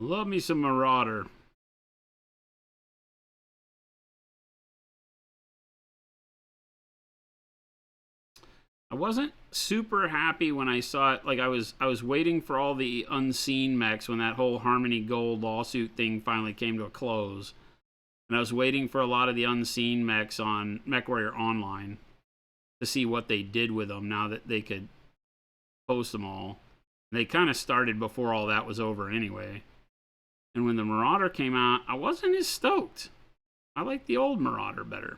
Love me some Marauder. I wasn't super happy when I saw it. Like I was waiting for all the unseen mechs when that whole Harmony Gold lawsuit thing finally came to a close. And I was waiting for a lot of the unseen mechs on MechWarrior Online to see what they did with them now that they could post them all. They kind of started before all that was over anyway. And when the Marauder came out, I wasn't as stoked. I like the old Marauder better.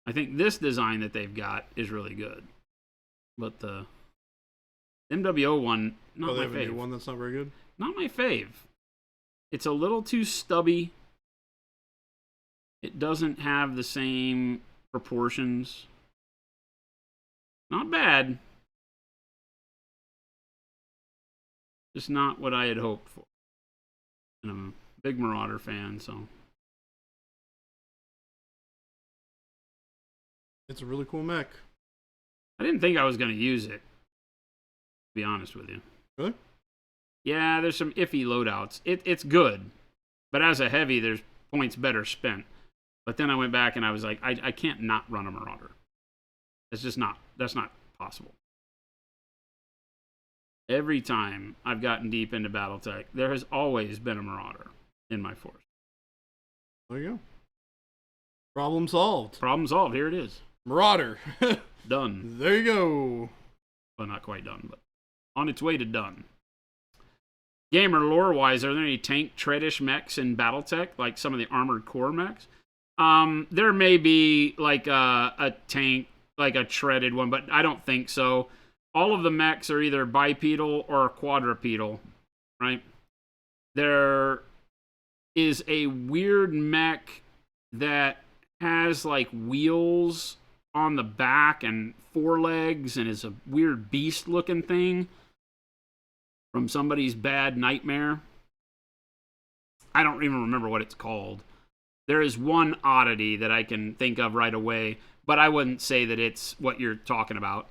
I think this design that they've got is really good. But the MWO one, not They my have a new fave. one that's not very good. Not my fave. It's a little too stubby. It doesn't have the same proportions. Not bad. Just not what I had hoped for. And I'm a big Marauder fan, so. It's a really cool mech. I didn't think I was going to use it, to be honest with you. Really? Yeah, there's some iffy loadouts. It's good, but as a heavy, there's points better spent. But then I went back and I was like, I can't not run a Marauder. That's not possible. Every time I've gotten deep into Battletech, there has always been a Marauder in my force. There you go. Problem solved. Problem solved. Here it is. Marauder. Done. There you go. Well, not quite done, but on its way to done. Gamer lore-wise, are there any tank treadish mechs in Battletech, like some of the Armored Core mechs? There may be like a tank, like a treaded one, but I don't think so. All of the mechs are either bipedal or quadrupedal, right? There is a weird mech that has like wheels on the back and forelegs and is a weird beast looking thing from somebody's bad nightmare. I don't even remember what it's called. There is one oddity that I can think of right away, but I wouldn't say that it's what you're talking about.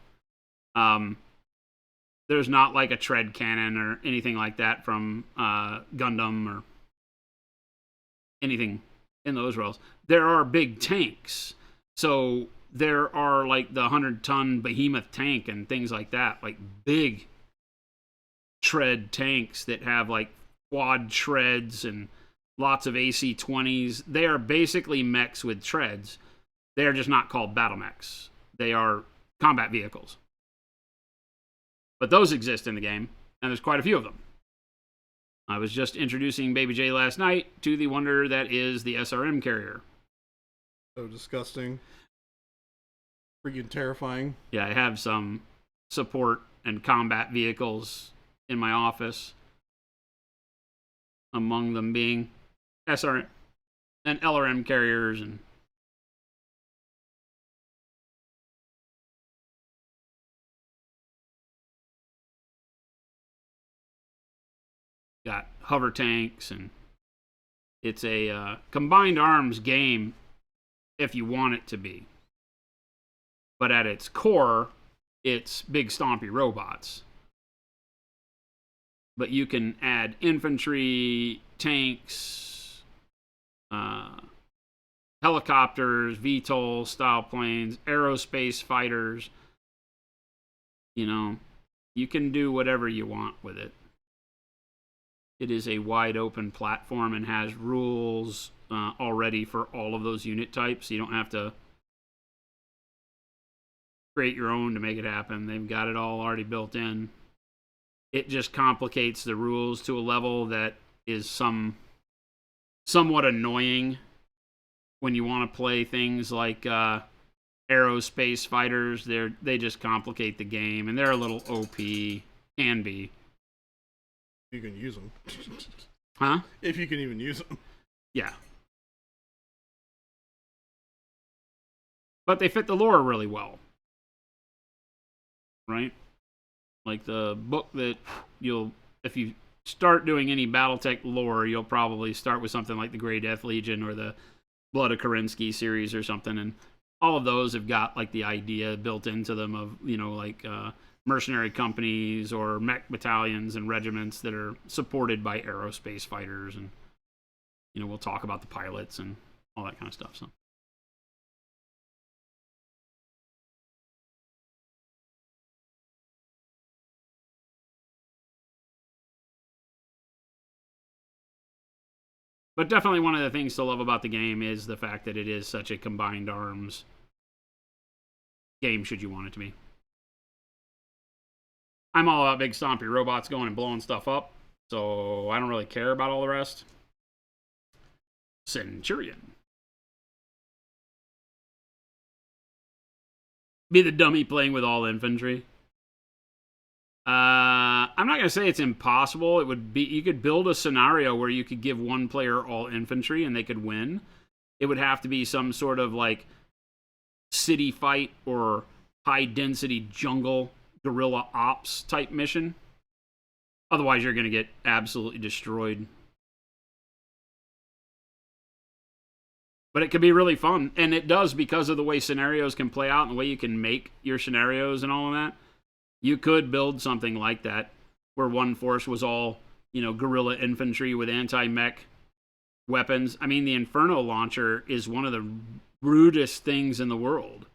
There's not like a tread cannon or anything like that from Gundam or anything in those realms. There are big tanks. So there are like the 100-ton behemoth tank and things like that, like big tread tanks that have like quad treads and lots of AC-20s. They are basically mechs with treads. They are just not called battle mechs. They are combat vehicles. But those exist in the game, and there's quite a few of them. I was just introducing Baby J last night to the wonder that is the SRM carrier. So disgusting. Freaking terrifying. Yeah, I have some support and combat vehicles in my office. Among them being SRM and LRM carriers and got hover tanks, and it's a combined arms game if you want it to be. But at its core, it's big stompy robots. But you can add infantry, tanks, helicopters, VTOL style planes, aerospace fighters. You know, you can do whatever you want with it. It is a wide open platform and has rules already for all of those unit types. You don't have to create your own to make it happen. They've got it all already built in. It just complicates the rules to a level that is somewhat annoying when you want to play things like aerospace fighters. They just complicate the game, and they're a little OP. Can be. You can use them. Huh? If you can even use them. Yeah. But they fit the lore really well. Right? Like the book that if you start doing any Battletech lore, you'll probably start with something like the Grey Death Legion or the Blood of Kerensky series or something. And all of those have got like the idea built into them of, like mercenary companies or mech battalions and regiments that are supported by aerospace fighters. And, we'll talk about the pilots and all that kind of stuff. So. But definitely one of the things to love about the game is the fact that it is such a combined arms game, should you want it to be. I'm all about big stompy robots going and blowing stuff up, so I don't really care about all the rest. Centurion. Be the dummy playing with all infantry. I'm not going to say it's impossible. It would be, you could build a scenario where you could give one player all infantry and they could win. It would have to be some sort of like city fight or high density jungle guerrilla ops type mission. Otherwise, you're going to get absolutely destroyed. But it could be really fun. And it does because of the way scenarios can play out and the way you can make your scenarios and all of that. You could build something like that where one force was all, guerrilla infantry with anti-mech weapons. I mean, the Inferno launcher is one of the rudest things in the world.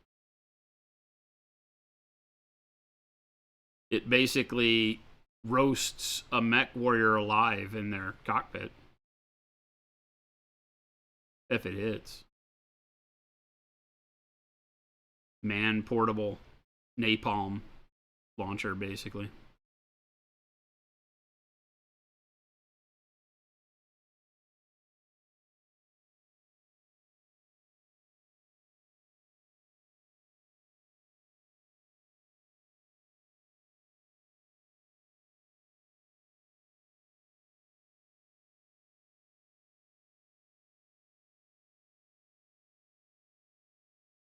It basically roasts a mech warrior alive in their cockpit. If it hits. Man-portable napalm launcher, basically.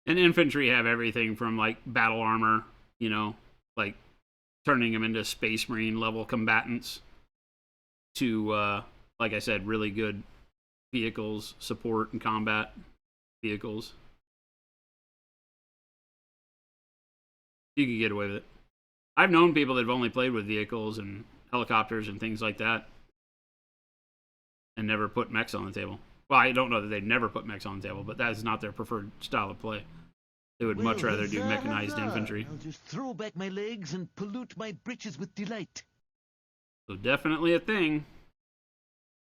And infantry have everything from like battle armor, you know, like turning them into Space Marine level combatants, to, like I said, really good vehicles, support and combat vehicles. You can get away with it. I've known people that have only played with vehicles and helicopters and things like that and never put mechs on the table. Well, I don't know that they'd never put mechs on the table, but that is not their preferred style of play. They would much rather do mechanized infantry. I'll just throw back my legs and pollute my breeches with delight. So definitely a thing.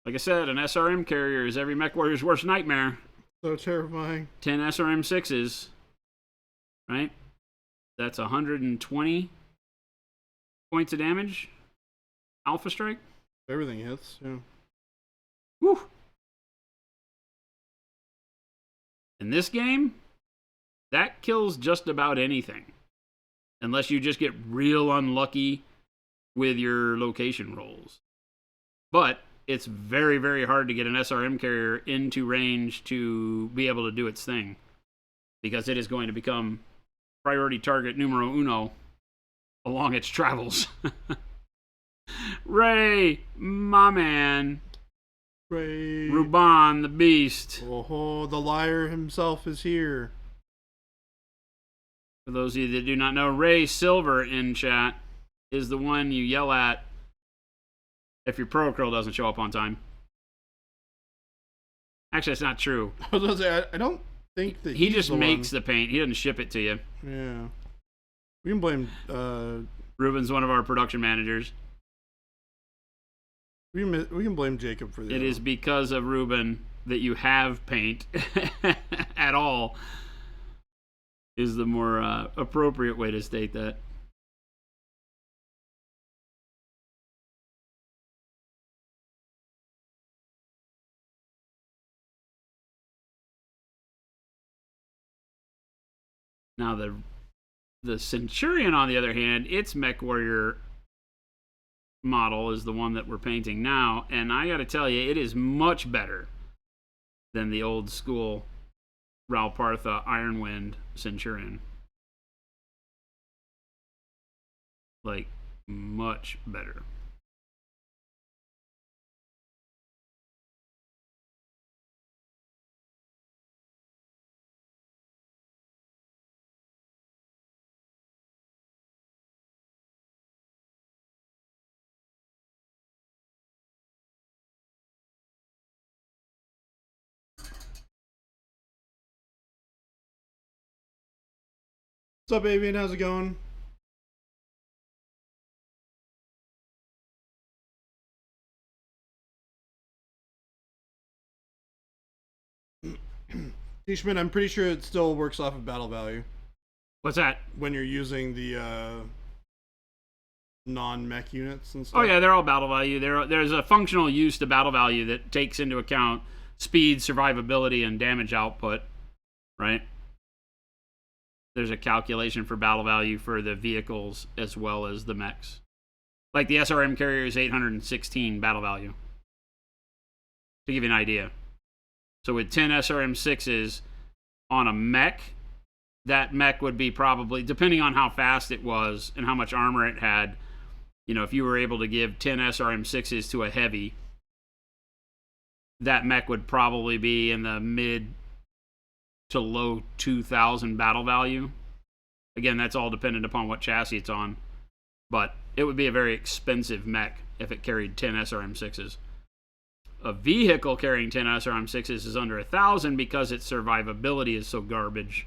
Like I said, an SRM carrier is every mech warrior's worst nightmare. So terrifying. 10 SRM 6s, right? That's 120 points of damage. Alpha strike. Everything hits, yeah. Whew. In this game, that kills just about anything. Unless you just get real unlucky with your location rolls. But it's very, very hard to get an SRM carrier into range to be able to do its thing. Because it is going to become priority target numero uno along its travels. Ray, my man. Ray. Ruban, the beast. Oh, the liar himself is here. For those of you that do not know, Ray Silver in chat is the one you yell at if your Pro Acryl doesn't show up on time. Actually, it's not true. I was gonna say, I don't think that He just the makes one. the paint. He doesn't ship it to you. Yeah. We can blame, Ruben's one of our production managers. we can blame Jacob for that. It is because of Ruben that you have paint at all, is the more appropriate way to state that. Now the Centurion, on the other hand, its Mech Warrior model is the one that we're painting now, and I gotta tell you, it is much better than the old school Ralpartha Ironwind Centurion. Like, much better. What's up, Avian? How's it going? T-Schmidt, I'm pretty sure it still works off of battle value What's that? when you're using the non-mech units and stuff. Oh yeah, they're all battle value. There's a functional use to battle value that takes into account speed, survivability, and damage output, right? There's a calculation for battle value for the vehicles as well as the mechs. Like the SRM carrier is 816 battle value, to give you an idea. So with 10 SRM 6s on a mech, that mech would be probably, depending on how fast it was and how much armor it had, you know, if you were able to give 10 SRM 6s to a heavy, that mech would probably be in the mid to low 2,000 battle value. Again, that's all dependent upon what chassis it's on. But it would be a very expensive mech if it carried 10 SRM 6s. A vehicle carrying 10 SRM 6s is under 1,000 because its survivability is so garbage.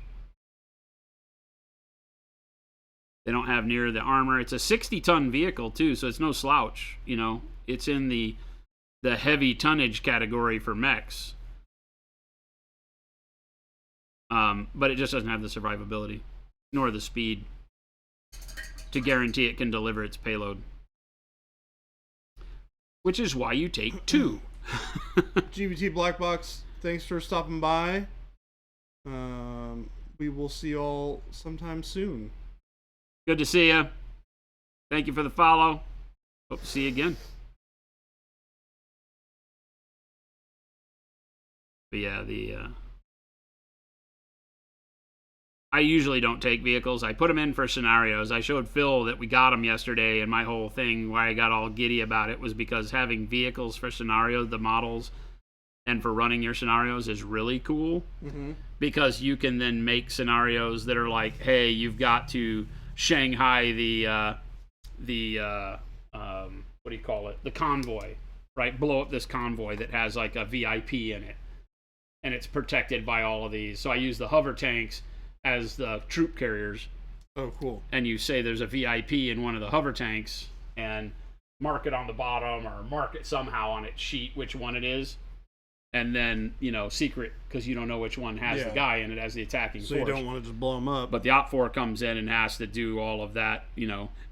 They don't have near the armor. It's a 60-ton vehicle, too, so it's no slouch. You know, it's in the heavy tonnage category for mechs. But it just doesn't have the survivability, nor the speed, to guarantee it can deliver its payload. Which is why you take 2. GVT Black Box, thanks for stopping by. We will see you all sometime soon. Good to see you. Thank you for the follow. Hope to see you again. But yeah, I usually don't take vehicles. I put them in for scenarios. I showed Phil that we got them yesterday, and my whole thing why I got all giddy about it was because having vehicles for scenarios, the models, and for running your scenarios is really cool. Mm-hmm. Because you can then make scenarios that are like, hey, you've got to Shanghai the what do you call it? The convoy, right? Blow up this convoy that has like a VIP in it, and it's protected by all of these. So I use the hover tanks as the troop carriers. Oh, cool. And you say there's a VIP in one of the hover tanks, and mark it on the bottom or mark it somehow on its sheet which one it is. And then, secret, because you don't know which one has the guy in it as the attacking so force. You don't want to just blow them up. But the Op 4 comes in and has to do all of that,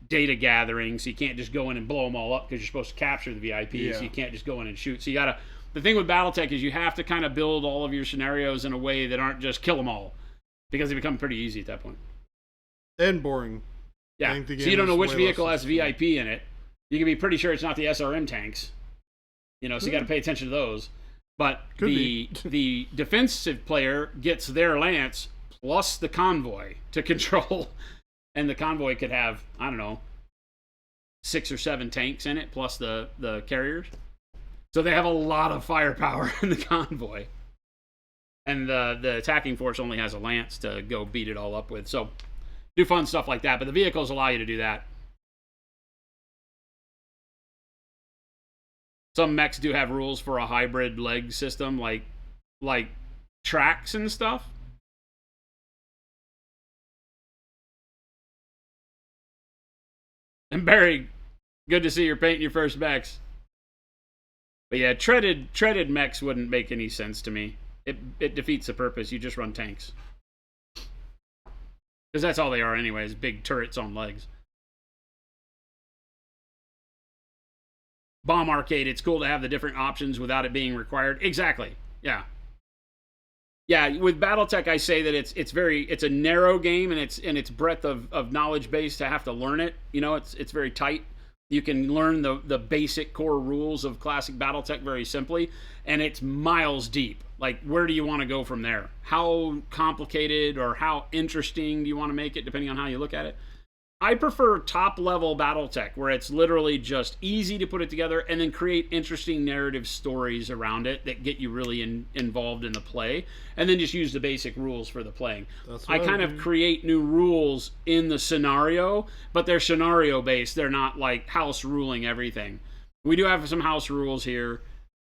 data gathering. So you can't just go in and blow them all up because you're supposed to capture the VIP. Yeah. So you can't just go in and shoot. So you got to... The thing with Battletech is you have to kind of build all of your scenarios in a way that aren't just kill them all. Because they become pretty easy at that point. And boring. Yeah. So you don't know which vehicle has VIP in it. You can be pretty sure it's not the SRM tanks. So you got to pay attention to those. But the defensive player gets their lance plus the convoy to control. And the convoy could have, 6 or 7 tanks in it plus the carriers. So they have a lot of firepower in the convoy. And the attacking force only has a lance to go beat it all up with. So do fun stuff like that. But the vehicles allow you to do that. Some mechs do have rules for a hybrid leg system, like tracks and stuff. And Barry, good to see you're painting your first mechs. But yeah, treaded mechs wouldn't make any sense to me. It defeats the purpose. You just run tanks. Because that's all they are anyways, big turrets on legs. Bomb Arcade, it's cool to have the different options without it being required. Exactly. Yeah. Yeah, with Battletech I say that it's a narrow game and its breadth of knowledge base to have to learn it. It's very tight. You can learn the basic core rules of classic Battletech very simply, and it's miles deep. Like, where do you want to go from there? How complicated or how interesting do you want to make it, depending on how you look at it? I prefer top-level Battletech, where it's literally just easy to put it together and then create interesting narrative stories around it that get you really involved in the play, and then just use the basic rules for the playing. I kind of create new rules in the scenario, but they're scenario-based. They're not like house ruling everything. We do have some house rules here,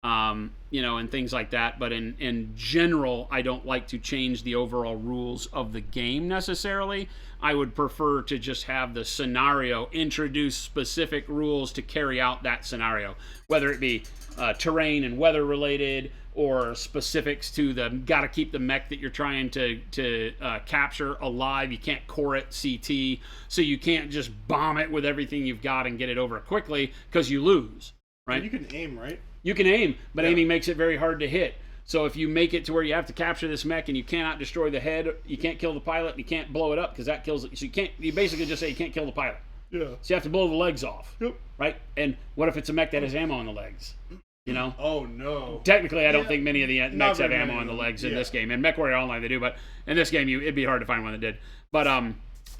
and things like that, but in general, I don't like to change the overall rules of the game necessarily. I would prefer to just have the scenario introduce specific rules to carry out that scenario, whether it be terrain and weather related or specifics to gotta keep the mech that you're trying to capture alive. You can't core it CT, so you can't just bomb it with everything you've got and get it over quickly because you lose, right? And you can aim, right? You can aim, but aiming makes it very hard to hit. So if you make it to where you have to capture this mech and you cannot destroy the head, you can't kill the pilot, and you can't blow it up because that kills it. So you basically just say you can't kill the pilot. Yeah. So you have to blow the legs off. Yep. Right? And what if it's a mech that has ammo on the legs? Oh no. Technically, I don't think many of the mechs have ammo on the legs in this game. In MechWarrior Online they do, but in this game it'd be hard to find one that did. But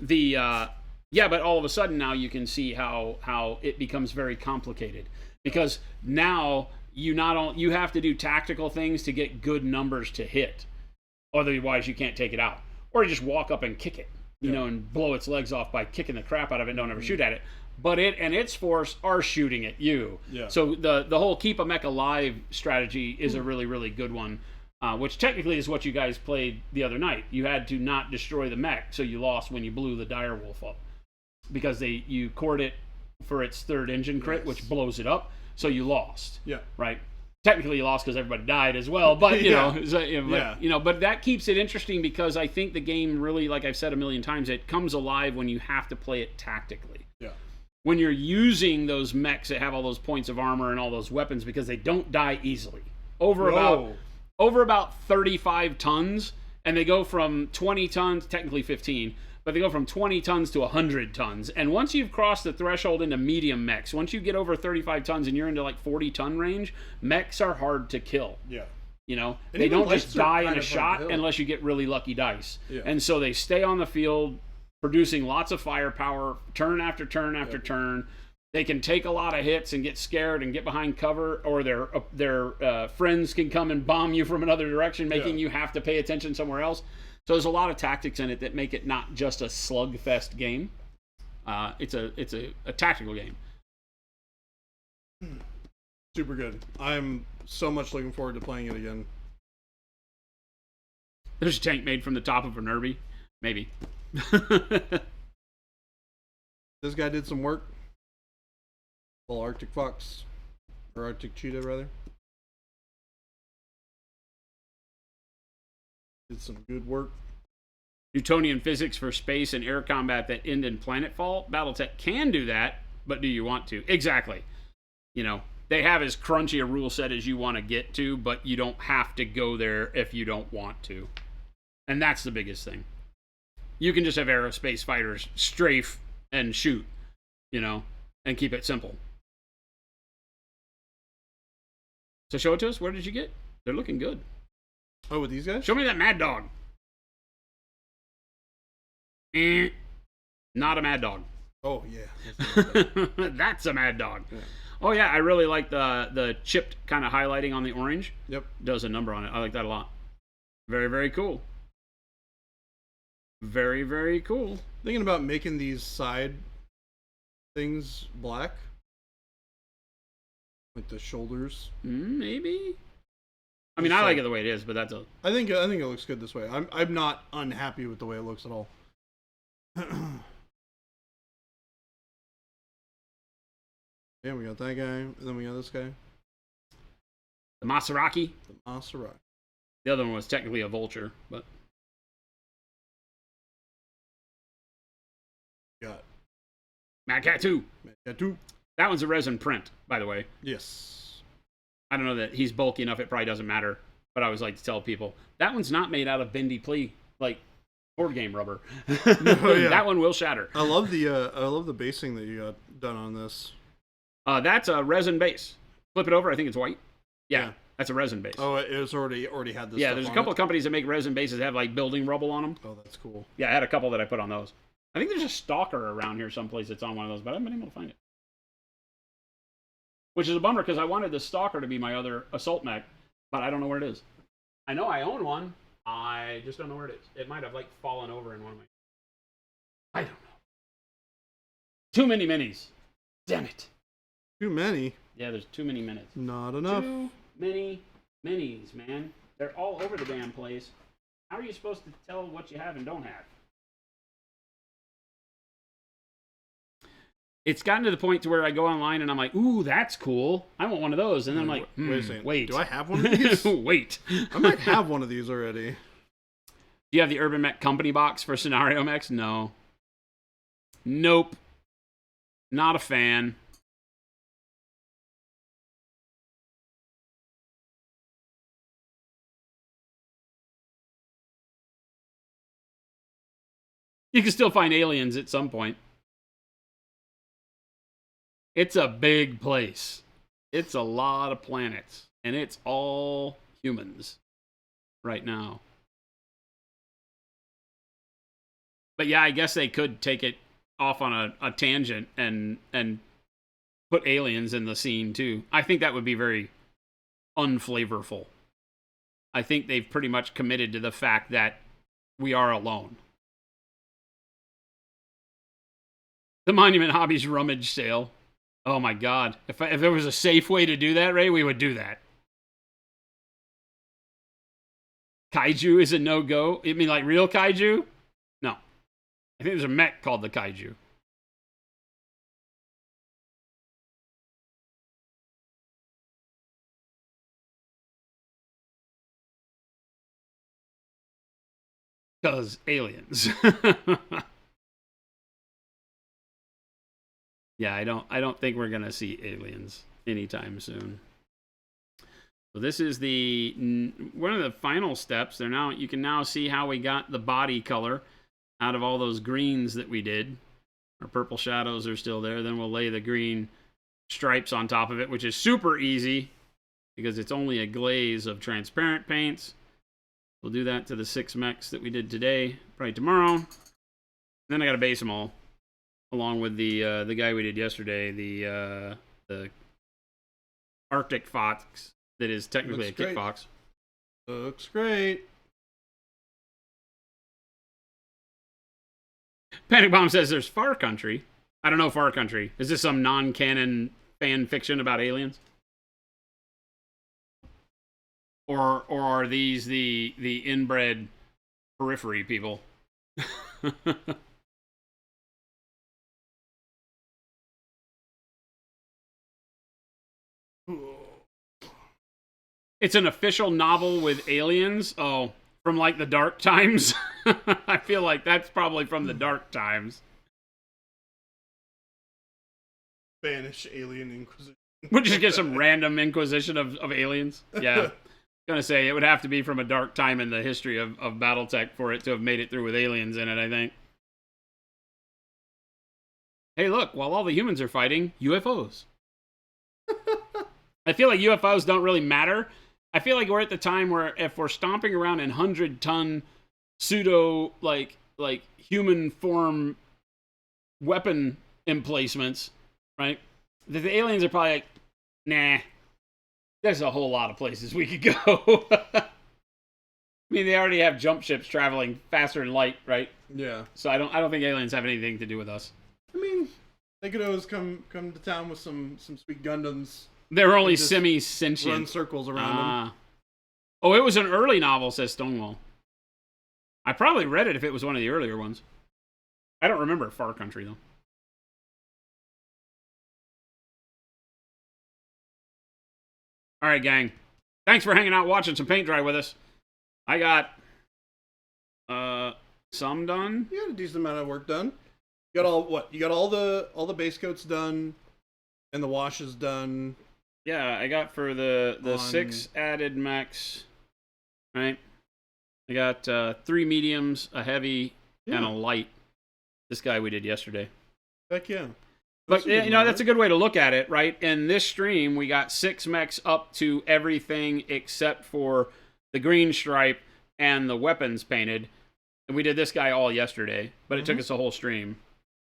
but all of a sudden now you can see how it becomes very complicated. Because now you have to do tactical things to get good numbers to hit. Otherwise you can't take it out. Or you just walk up and kick it, and blow its legs off by kicking the crap out of it and don't ever shoot at it. But it and its force are shooting at you. Yeah. So the whole keep a mech alive strategy is a really, really good one. Which technically is what you guys played the other night. You had to not destroy the mech, so you lost when you blew the direwolf up. Because you cored it for its third engine crit, which blows it up, so you lost. Yeah. Right? Technically you lost because everybody died as well, but but that keeps it interesting because I think the game really, like I've said a million times, it comes alive when you have to play it tactically. Yeah. When you're using those mechs that have all those points of armor and all those weapons because they don't die easily. Over about 35 tons, and they go from 20 tons, technically 15, but they go from 20 tons to 100 tons. And once you've crossed the threshold into medium mechs, once you get over 35 tons and you're into like 40 ton range, mechs are hard to kill. Yeah. You know, And they even don't lights just are die in kind a of shot hard to unless you get really lucky dice. Yeah. And so they stay on the field, producing lots of firepower, turn after turn after turn. They can take a lot of hits and get scared and get behind cover, or their friends can come and bomb you from another direction, making you have to pay attention somewhere else. So there's a lot of tactics in it that make it not just a slugfest game. It's a tactical game. Super good. I'm so much looking forward to playing it again. There's a tank made from the top of a Nerby. Maybe. This guy did some work. Little Arctic Fox. Or Arctic Cheetah, rather. Did some good work. Newtonian physics for space and air combat that end in planetfall. Battletech can do that, but do you want to? Exactly. You know, they have as crunchy a rule set as you want to get to, but you don't have to go there if you don't want to. And that's the biggest thing. You can just have aerospace fighters strafe and shoot, you know, and keep it simple. So show it to us. Where did you get? They're looking good. Oh, with these guys? Show me that Mad Dog. Not a Mad Dog. Oh, yeah. That's a Mad Dog. Yeah. Oh, yeah, I really like the chipped kind of highlighting on the orange. Yep. Does a number on it. I like that a lot. Very, very cool. Very, very cool. Thinking about making these side things black. Like the shoulders. Maybe. I mean, I like it the way it is, but that's a... I think it looks good this way. I'm not unhappy with the way it looks at all. Yeah, we got that guy, and then we got this guy. The Maserati. The Maserati. The other one was technically a vulture, but... Got Mad Cat 2. Cat 2. That one's a resin print, by the way. Yes. I don't know that he's bulky enough, it probably doesn't matter. But I always like to tell people, that one's not made out of bendy plea, like board game rubber. No, yeah. That one will shatter. I love the basing that you got done on this. That's a resin base. Flip it over, I think it's white. Yeah. That's a resin base. Oh, it was already had this. Yeah, stuff there's a on couple it? of companies that make resin bases that have like building rubble on them. Oh, that's cool. Yeah, I had a couple that I put on those. I think there's a stalker around here someplace that's on one of those, but I haven't been able to find it. Which is a bummer because I wanted the stalker to be my other assault mech, but I don't know where it is. I know I own one. I just don't know where it is. It might have like fallen over in one of my... I don't know. Too many minis. Damn it. Too many. Yeah, there's too many minutes. Not enough. Too many minis, man. They're all over the damn place. How are you supposed to tell what you have and don't have? It's gotten to the point to where I go online and I'm like, ooh, that's cool. I want one of those. And then I'm like, wait a second. wait. Do I have one of these? Wait. I might have one of these already. Do you have the Urban Mech Company box for Scenario Mechs? No. Nope. Not a fan. You can still find aliens at some point. It's a big place. It's a lot of planets. And it's all humans right now. But yeah, I guess they could take it off on a tangent and put aliens in the scene too. I think that would be very unflavorful. I think they've pretty much committed to the fact that we are alone. The Monument Hobbies rummage sale. Oh my God. If there was a safe way to do that, Ray, we would do that. Kaiju is a no-go? You mean like real kaiju? No. I think there's a mech called the Kaiju. Because aliens. Yeah, I don't think we're gonna see aliens anytime soon. So this is one of the final steps. You can now see how we got the body color out of all those greens that we did. Our purple shadows are still there. Then we'll lay the green stripes on top of it, which is super easy. because it's only a glaze of transparent paints. We'll do that to the 6 mechs that we did today, probably tomorrow. Then I got to base them all, along with the guy we did yesterday, the Arctic Fox that is technically a Kit Fox. Looks great. Panic Bomb says there's Far Country. I don't know Far Country. Is this some non-canon fan fiction about aliens? Or are these the inbred periphery people? It's an official novel with aliens? Oh, from like the Dark Times? I feel like that's probably from the Dark Times. Spanish alien inquisition. We'll just get some random inquisition of aliens. Yeah. Gonna say it would have to be from a dark time in the history of Battletech for it to have made it through with aliens in it, I think. Hey, look, while all the humans are fighting, UFOs. I feel like UFOs don't really matter. I feel like we're at the time where if we're stomping around in 100-ton pseudo like human form weapon emplacements, right? The aliens are probably like, nah. There's a whole lot of places we could go. I mean, they already have jump ships traveling faster than light, right? Yeah. So I don't think aliens have anything to do with us. I mean, they could always come to town with some sweet Gundams. They're only semi-sentient. Run circles around them. Oh, it was an early novel, says Stonewall. I probably read it if it was one of the earlier ones. I don't remember Far Country, though. All right, gang. Thanks for hanging out watching some paint dry with us. I got some done. You got a decent amount of work done. You got all the base coats done and the washes done. Yeah, I got for the 6 added mechs, right? I got 3 mediums, a heavy, and a light. This guy we did yesterday. Heck yeah. But, you know, that's a good way to look at it, right? In this stream, we got 6 mechs up to everything except for the green stripe and the weapons painted. And we did this guy all yesterday, but it took us a whole stream,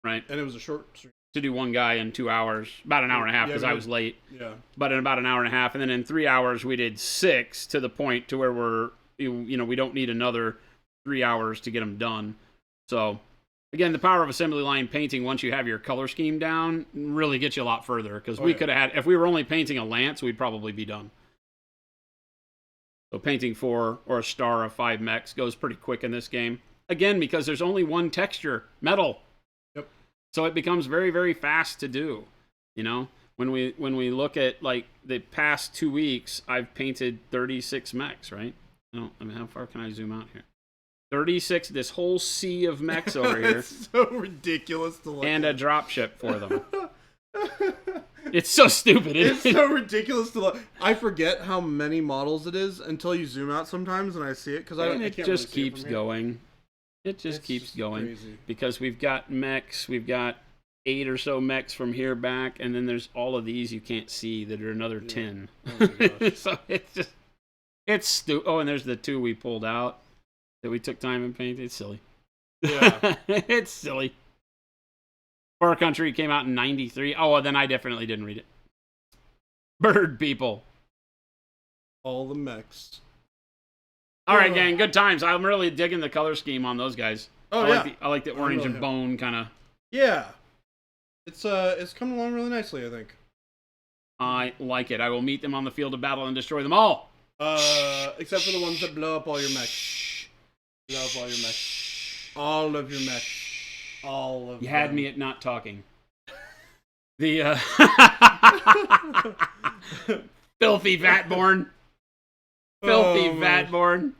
right? And it was a short stream. To do one guy in 2 hours, about an hour and a half because I was late. Yeah. But in about an hour and a half, and then in 3 hours we did 6 to the point to where we're, you know, we don't need another 3 hours to get them done. So again, the power of assembly line painting once you have your color scheme down really gets you a lot further because we could have had, if we were only painting a lance, we'd probably be done. So painting 4 or a star of 5 mechs goes pretty quick in this game. Again, because there's only one texture, metal. So it becomes very, very fast to do. You know, when we look at like the past 2 weeks, I've painted 36 mechs, right? I mean, how far can I zoom out here? 36. This whole sea of mechs over here. It's so ridiculous to look and at. A drop ship for them. It's so stupid. It's so ridiculous to look. I forget how many models it is until you zoom out sometimes and I see it because it just keeps going. It just keeps going crazy. Because we've got mechs. We've got 8 or so mechs from here back, and then there's all of these you can't see that are another 10. Oh my gosh. So it's stupid. Oh, and there's the 2 we pulled out that we took time and painted. It's silly. Yeah. It's silly. Far Country came out in 93. Oh, well, then I definitely didn't read it. Bird people. All the mechs. All right, gang, good times. I'm really digging the color scheme on those guys. Oh, I like the orange really and bone kind of. Yeah. It's coming along really nicely, I think. I like it. I will meet them on the field of battle and destroy them all. Except for the ones that blow up all your mechs. Blow up all your mechs. All of your mechs. All of You them. had me at not talking. The filthy Vatborn. Filthy Vatborn.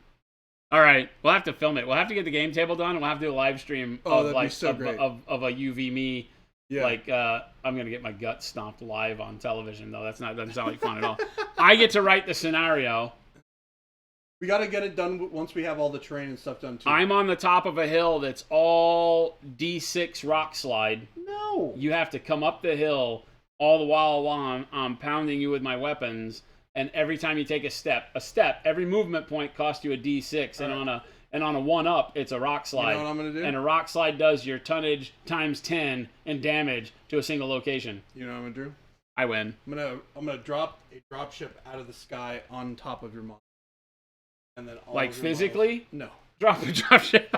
All right, we'll have to film it. We'll have to get the game table done, and we'll have to do a live stream of that'd be so great. of a UV me. Yeah. Like I'm gonna get my gut stomped live on television though. Doesn't sound like fun at all. I get to write the scenario. We got to get it done once we have all the terrain and stuff done too. I'm on the top of a hill that's all D6 rock slide. No. You have to come up the hill all the while I'm pounding you with my weapons, and every time you take a step, every movement point costs you a D6, and on a 1-up, it's a rock slide. You know what I'm gonna do? And a rock slide does your tonnage times 10 in damage to a single location. You know what I'm gonna do? I win. I'm gonna drop a drop ship out of the sky on top of your model, and then all Like of your physically? models, Drop a drop ship.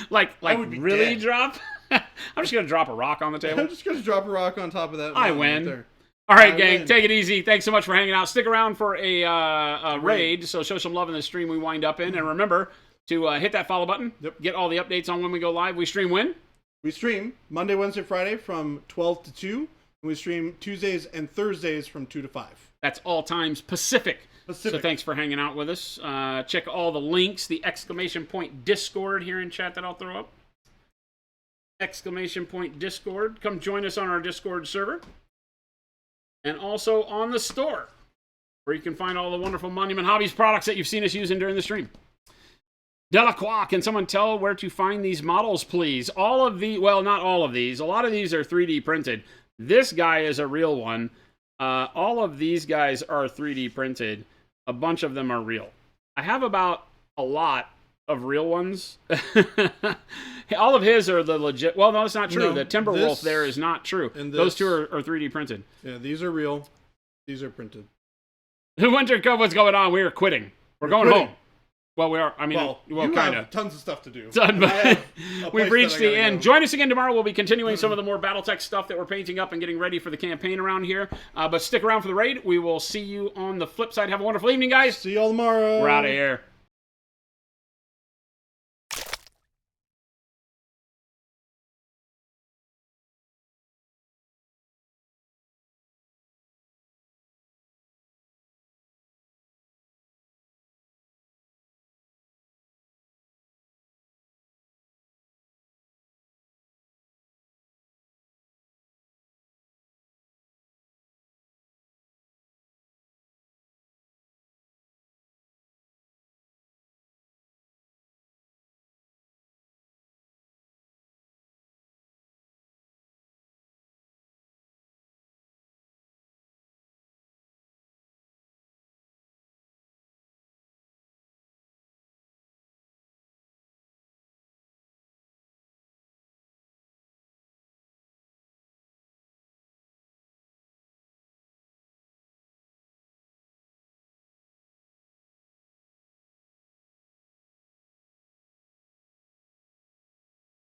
like would be really dead. drop? I'm just gonna drop a rock on the no. table. I'm just gonna drop a rock on top of that. I mountain win. Right there. All right, I gang, win. take it easy. Thanks so much for hanging out. Stick around for a raid, so show some love in the stream we wind up in. And remember to hit that follow button. Yep. Get all the updates on when we go live. We stream when? We stream Monday, Wednesday, Friday from 12 to 2, and we stream Tuesdays and Thursdays from 2 to 5. That's all times Pacific. So thanks for hanging out with us. Check all the links, the exclamation point Discord here in chat that I'll throw up. Exclamation point Discord. Come join us on our Discord server. And also on the store, where you can find all the wonderful Monument Hobbies products that you've seen us using during the stream. Delacroix, can someone tell where to find these models, please? All of the, well, not all of these. A lot of these are 3D printed. This guy is a real one. All of these guys are 3D printed. A bunch of them are real. I have about a lot of real ones. All of his are the legit. Well, no, it's not true. No, the Timberwolf this there is not true. and Those this- two are 3D printed. Yeah, these are real. These are printed. Winter Cove, what's going on? We are quitting. We're going quitting. home. Well, we are. I mean, Well, well you kind have of. tons of stuff to do. Done, I but have a place we've reached that I the gotta end. go. Join us again tomorrow. We'll be continuing some of the more BattleTech stuff that we're painting up and getting ready for the campaign around here. But stick around for the raid. We will see you on the flip side. Have a wonderful evening, guys. See y'all tomorrow. We're out of here.